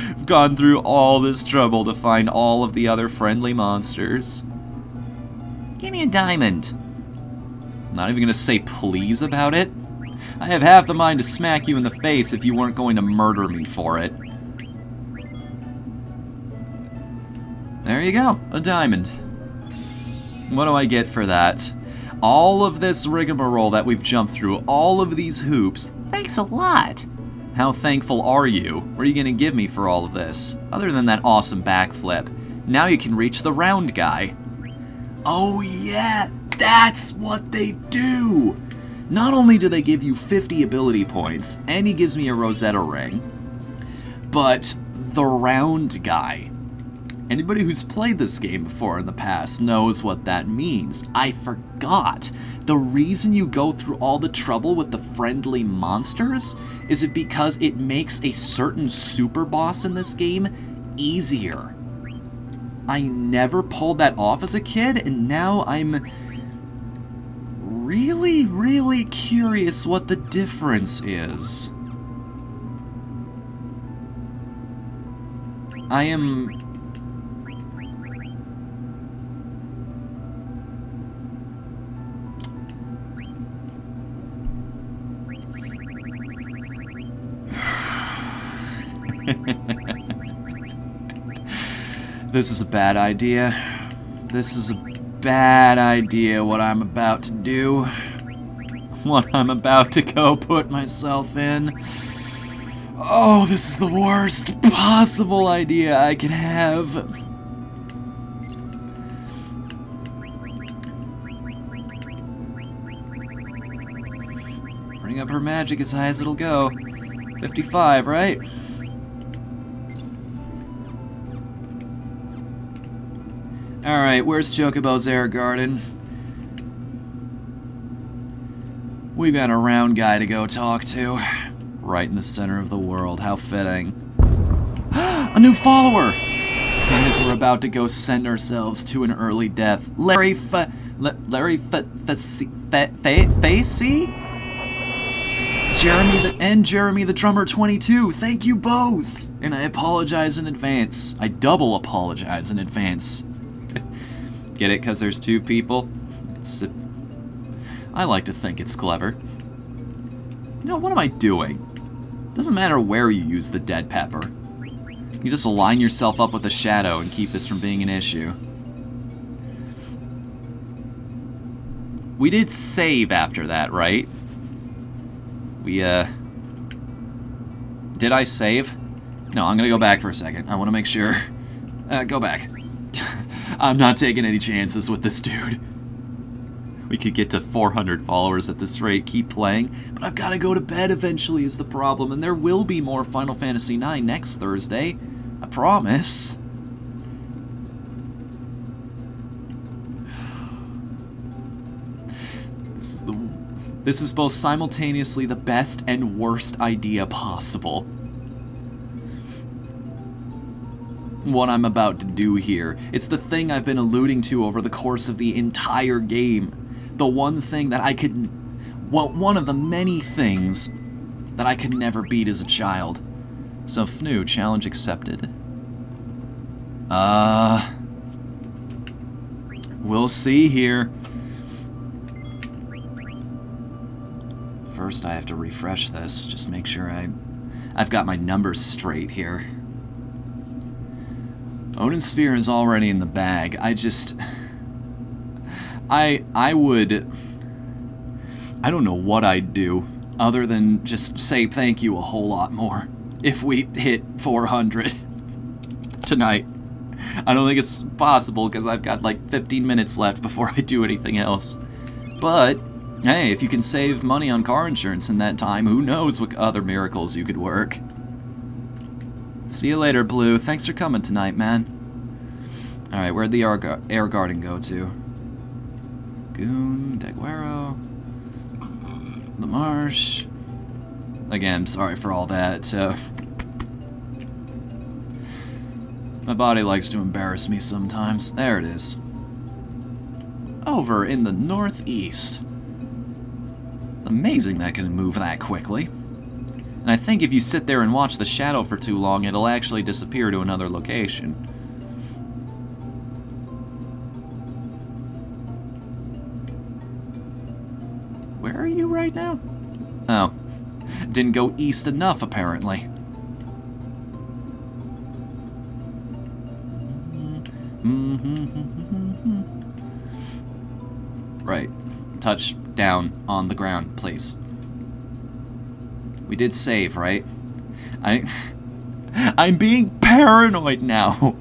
Speaker 1: We've gone through all this trouble to find all of the other friendly monsters. Give me a diamond. Not even gonna say please about it. I have half the mind to smack you in the face if you weren't going to murder me for it. There you go, a diamond. What do I get for that? All of this rigmarole that we've jumped through, all of these hoops, thanks a lot. How thankful are you? What are you going to give me for all of this? Other than that awesome backflip. Now you can reach the round guy. Oh yeah, that's what they do! Not only do they give you 50 ability points, and he gives me a Rosetta ring, but the round guy. Anybody who's played this game before in the past knows what that means. I forgot. The reason you go through all the trouble with the friendly monsters is it because it makes a certain super boss in this game easier. I never pulled that off as a kid, and now I'm really, really curious what the difference is. I am... This is a bad idea. This is a bad idea, what I'm about to do. What I'm about to go put myself in. Oh, this is the worst possible idea I could have. Bring up her magic as high as it'll go. 55, right? Alright, where's Chocobo's air garden? We've got a round guy to go talk to. Right in the center of the world, how fitting. A new follower! As we're about to go send ourselves to an early death. Larry Facey? Jeremy the Drummer 22, thank you both! And I apologize in advance. I double apologize in advance. Get it, because there's two people? I like to think it's clever. You know, what am I doing? Doesn't matter where you use the dead pepper. You just align yourself up with a shadow and keep this from being an issue. We did save after that, right? Did I save? No, I'm gonna go back for a second. I want to make sure. Go back. I'm not taking any chances with this dude. We could get to 400 followers at this rate, keep playing, but I've got to go to bed eventually is the problem, and there will be more Final Fantasy IX next Thursday. I promise. This is both simultaneously the best and worst idea possible. What I'm about to do here. It's the thing I've been alluding to over the course of the entire game. The one thing that I could... Well, one of the many things that I could never beat as a child. So, Fnu, challenge accepted. We'll see here. First, I have to refresh this. Just make sure I've got my numbers straight here. Odin Sphere is already in the bag. I don't know what I'd do other than just say thank you a whole lot more if we hit 400 tonight. I don't think it's possible because I've got like 15 minutes left before I do anything else. But, hey, if you can save money on car insurance in that time, who knows what other miracles you could work. See you later, Blue. Thanks for coming tonight, man. Alright, where'd the air garden go to? Goon, Deguero, the marsh. Again, sorry for all that. My body likes to embarrass me sometimes. There it is. Over in the northeast. Amazing that can move that quickly. And I think if you sit there and watch the shadow for too long, it'll actually disappear to another location. Where are you right now? Oh. Didn't go east enough, apparently. Right. Touch down on the ground, please. We did save, right? I'm being paranoid now.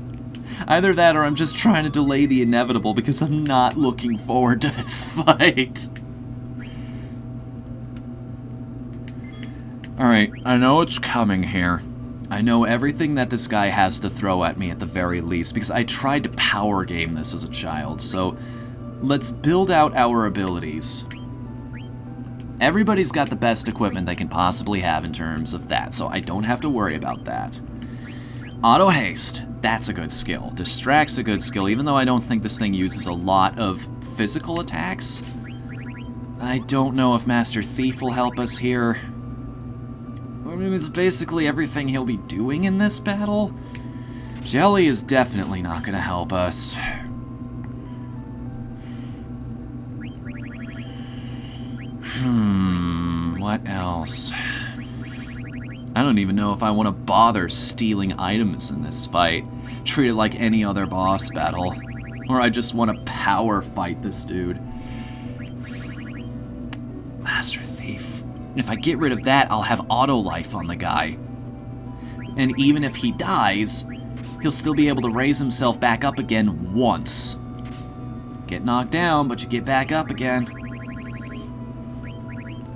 Speaker 1: Either that or I'm just trying to delay the inevitable because I'm not looking forward to this fight. Alright, I know it's coming here. I know everything that this guy has to throw at me at the very least, because I tried to power game this as a child, so let's build out our abilities. Everybody's got the best equipment they can possibly have in terms of that, so I don't have to worry about that. Auto haste, that's a good skill. Distract's a good skill, even though I don't think this thing uses a lot of physical attacks. I don't know if Master Thief will help us here. I mean, it's basically everything he'll be doing in this battle. Jelly is definitely not going to help us. What else? I don't even know if I want to bother stealing items in this fight. Treat it like any other boss battle. Or I just want to power fight this dude. Master Thief. If I get rid of that, I'll have auto life on the guy. And even if he dies, he'll still be able to raise himself back up again once. Get knocked down, but you get back up again.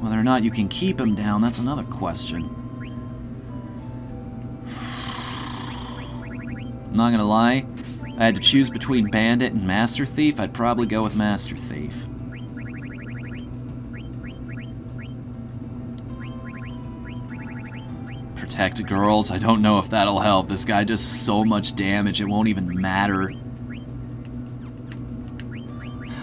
Speaker 1: Whether or not you can keep him down, that's another question. I'm not gonna lie, if I had to choose between Bandit and Master Thief, I'd probably go with Master Thief. Protect girls, I don't know if that'll help. This guy does so much damage, it won't even matter.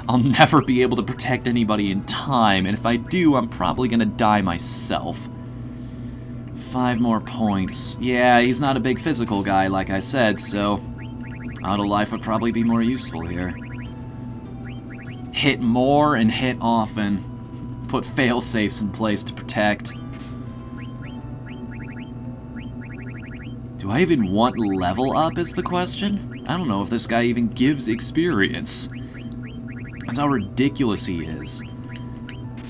Speaker 1: I'll never be able to protect anybody in time, and if I do, I'm probably gonna die myself. 5 more points. Yeah, he's not a big physical guy, like I said, so auto life would probably be more useful here. Hit more and hit often. Put fail-safes in place to protect. Do I even want level up is the question? I don't know if this guy even gives experience. That's how ridiculous he is.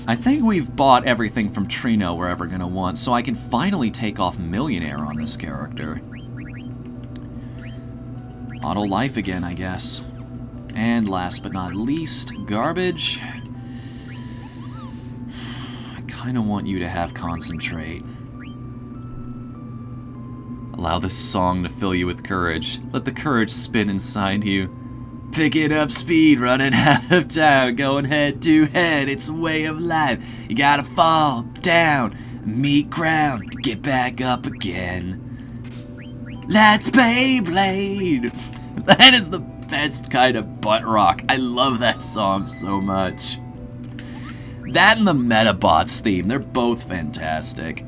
Speaker 1: I think we've bought everything from Trino we're ever gonna want, so I can finally take off Millionaire on this character. Auto life again, I guess. And last but not least, garbage. I kinda want you to have concentrate. Allow this song to fill you with courage. Let the courage spin inside you. Picking up speed, running out of time, going head to head, it's a way of life. You gotta fall down, meet ground, get back up again. Let's Beyblade! That is the best kind of butt rock. I love that song so much. That and the Metabots theme, they're both fantastic.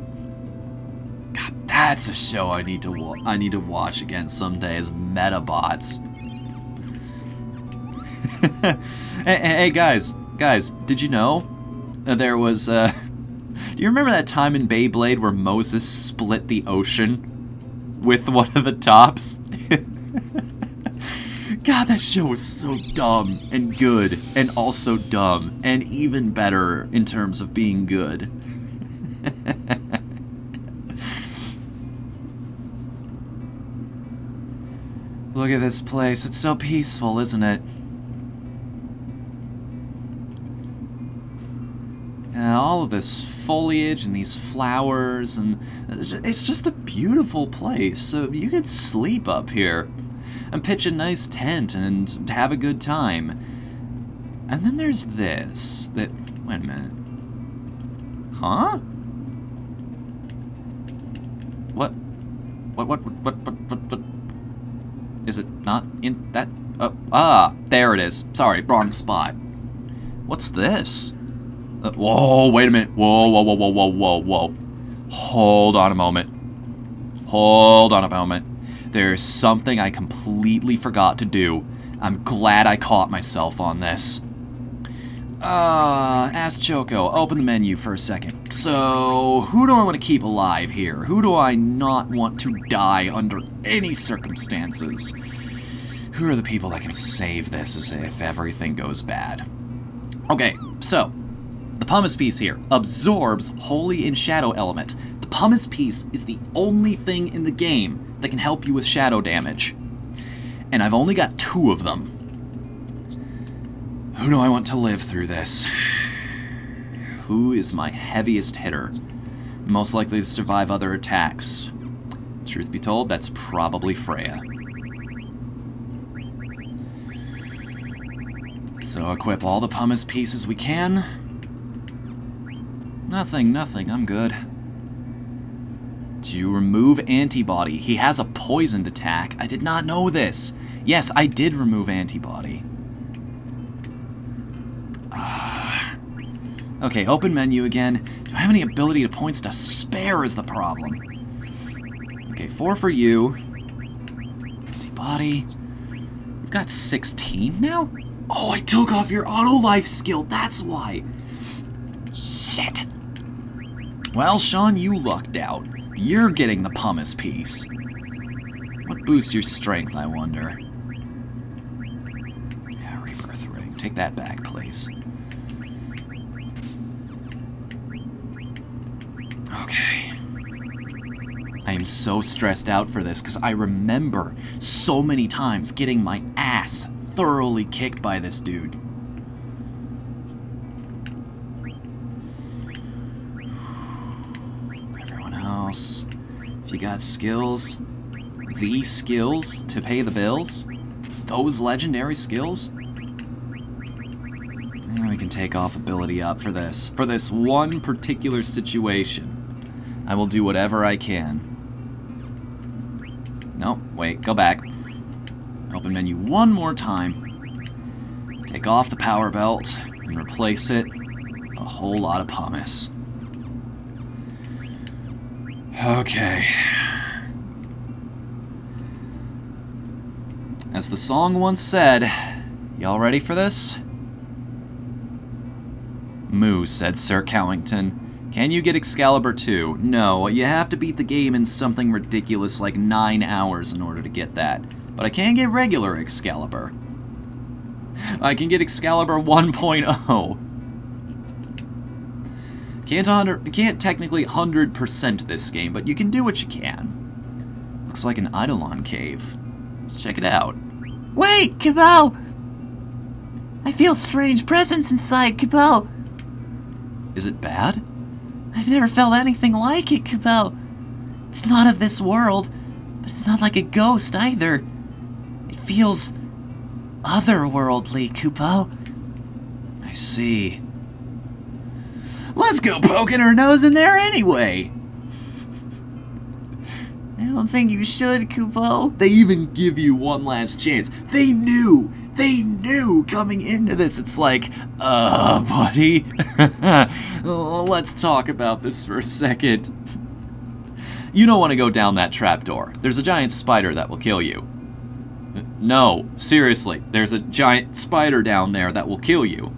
Speaker 1: God, that's a show I need to watch again someday, is Metabots. Hey guys, did you know there was, do you remember that time in Beyblade where Moses split the ocean with one of the tops? God, that show was so dumb and good, and also dumb, and even better in terms of being good. Look at this place, it's so peaceful, isn't it? All of this foliage and these flowers, and it's just a beautiful place. So you could sleep up here and pitch a nice tent and have a good time. And then there's this, that, wait a minute. Huh? What? Is it not in that? There it is. Sorry, wrong spot. What's this? Whoa, wait a minute. Whoa. Hold on a moment. There's something I completely forgot to do. I'm glad I caught myself on this. Ask Choco, open the menu for a second. So, who do I want to keep alive here? Who do I not want to die under any circumstances? Who are the people that can save this as if everything goes bad? Okay, so, the pumice piece here absorbs Holy and Shadow element. The pumice piece is the only thing in the game that can help you with shadow damage. And I've only got 2 of them. Who do I want to live through this? Who is my heaviest hitter? Most likely to survive other attacks. Truth be told, that's probably Freya. So equip all the pumice pieces we can. Nothing, I'm good. Do you remove antibody? He has a poisoned attack. I did not know this. Yes, I did remove antibody. Okay, open menu again. Do I have any ability to points to spare is the problem. Okay, 4 for you. Antibody. We've got 16 now? Oh, I took off your auto-life skill, that's why. Shit. Well, Sean, you lucked out. You're getting the pumice piece. What boosts your strength, I wonder? Yeah, rebirth ring. Take that back, please. Okay. I am so stressed out for this because I remember so many times getting my ass thoroughly kicked by this dude. Everyone else, if you got skills, these skills to pay the bills, those legendary skills, and we can take off ability up for this one particular situation. I will do whatever I can. No, wait, go back. Open menu one more time. Take off the power belt and replace it with a whole lot of pumice. Okay. As the song once said, y'all ready for this? Moo, said Sir Cowington. Can you get Excalibur 2? No, you have to beat the game in something ridiculous like 9 hours in order to get that. But I can get regular Excalibur. I can get Excalibur 1.0. Can't technically 100% this game, but you can do what you can. Looks like an Eidolon cave. Let's check it out.
Speaker 3: Wait, Cabal! I feel strange presence inside, Cabal.
Speaker 1: Is it bad?
Speaker 3: I've never felt anything like it, Cabal. It's not of this world, but it's not like a ghost either. It feels otherworldly, Cabal.
Speaker 1: I see. Let's go poking our nose in there anyway!
Speaker 3: I don't think you should, Kupo.
Speaker 1: They even give you one last chance. They knew coming into this. It's like, buddy, let's talk about this for a second. You don't want to go down that trapdoor. There's a giant spider that will kill you. No, seriously, there's a giant spider down there that will kill you.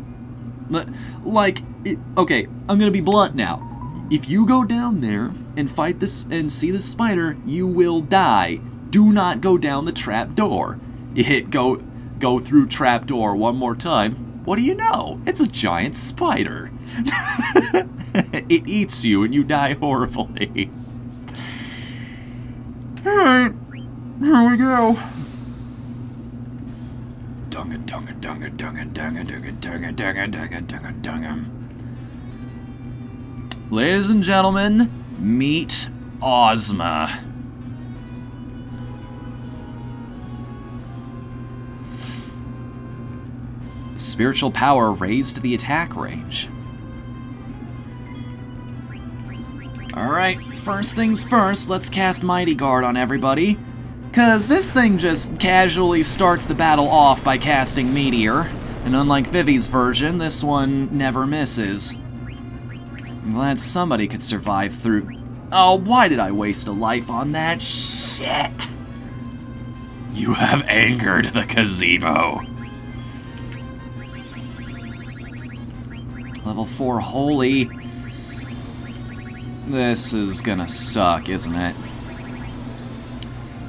Speaker 1: Okay, I'm gonna be blunt now. If you go down there and fight this and see this spider, you will die. Do not go down the trap door. You hit go through trap door one more time. What do you know? It's a giant spider. It eats you and you die horribly. Alright, here we go. Dunga dunga dunga dunga dunga dunga dunga dunga dunga dunga dunga. Ladies and gentlemen, meet Ozma. Spiritual power raised the attack range. Alright, first things first, let's cast Mighty Guard on everybody. Cause this thing just casually starts the battle off by casting Meteor. And unlike Vivi's version, this one never misses. I'm glad somebody could survive through... Oh, why did I waste a life on that shit? You have angered the gazebo. Level 4 Holy. This is gonna suck, isn't it?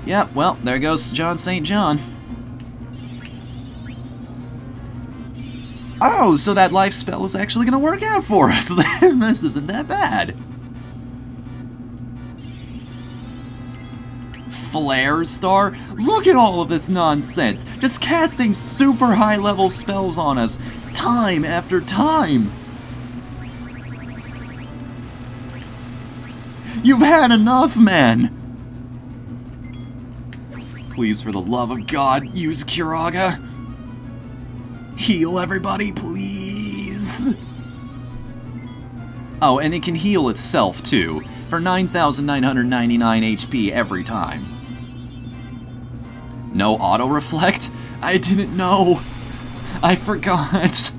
Speaker 1: Yep, well, there goes John St. John. Oh, so that life spell is actually gonna work out for us. This isn't that bad. Flare Star? Look at all of this nonsense! Just casting super high level spells on us, time after time! You've had enough, man! Please, for the love of God, use Curaga. Heal everybody, please! Oh, and it can heal itself, too, for 9,999 HP every time. No auto-reflect? I didn't know. I forgot.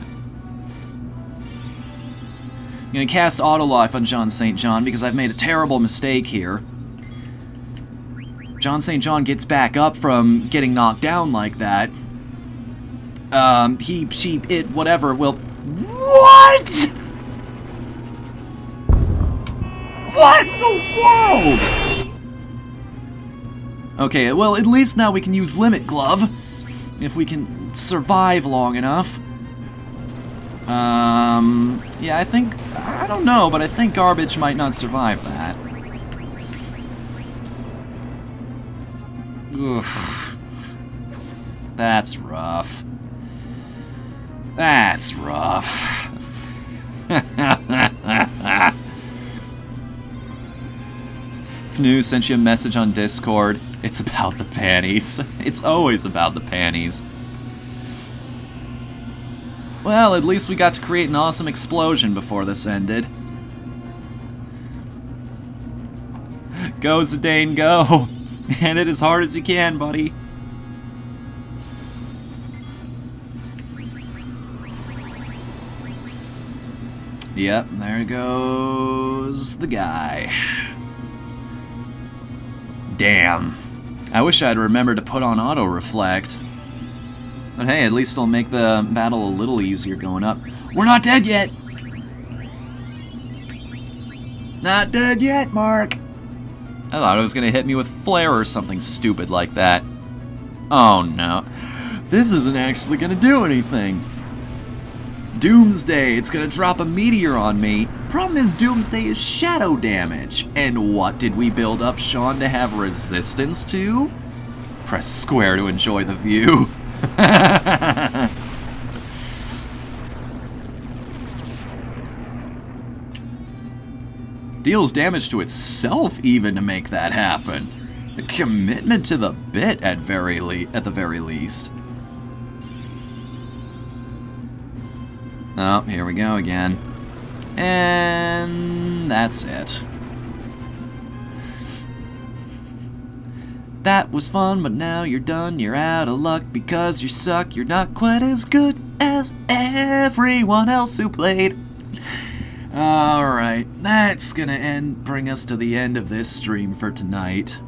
Speaker 1: I'm gonna cast Auto-Life on John St. John because I've made a terrible mistake here. John St. John gets back up from getting knocked down like that. He, she, it, whatever will... What?! What in the world?! Okay, well, at least now we can use Limit Glove. If we can survive long enough. Yeah, I think... I don't know, but I think Garbage might not survive that. Oof. That's rough. That's rough. Fnu sent you a message on Discord. It's about the panties. It's always about the panties. Well, at least we got to create an awesome explosion before this ended. Go, Zidane, go! Hit it as hard as you can, buddy. Yep, there goes the guy. Damn. I wish I'd remembered to put on auto-reflect. But hey, at least it'll make the battle a little easier going up. We're not dead yet! Not dead yet, Mark! I thought it was gonna hit me with flare or something stupid like that. Oh no. This isn't actually gonna do anything. Doomsday, it's gonna drop a meteor on me. Problem is, Doomsday is shadow damage. And what did we build up Sean to have resistance to? Press square to enjoy the view. Deals damage to itself even to make that happen. A commitment to the bit at the very least. Oh, here we go again. And that's it. That was fun, but now you're done. You're out of luck because you suck. You're not quite as good as everyone else who played. Alright, that's gonna bring us to the end of this stream for tonight.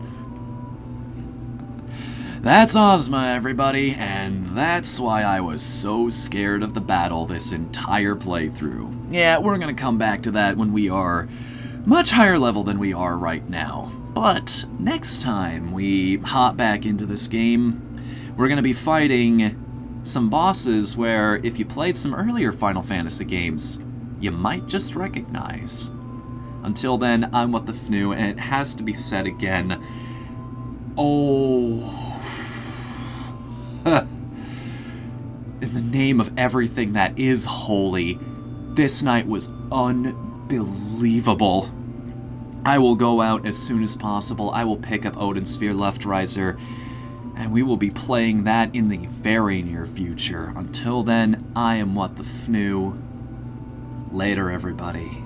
Speaker 1: That's Ozma, everybody, and that's why I was so scared of the battle this entire playthrough. Yeah, we're gonna come back to that when we are much higher level than we are right now. But next time we hop back into this game, we're gonna be fighting some bosses where if you played some earlier Final Fantasy games, you might just recognize. Until then, I'm Whatthefnu, and it has to be said again. Oh. In the name of everything that is holy, this night was unbelievable. I will go out as soon as possible. I will pick up Odin Sphere Leftriser, and we will be playing that in the very near future. Until then, I am Whatthefnu. Later, everybody.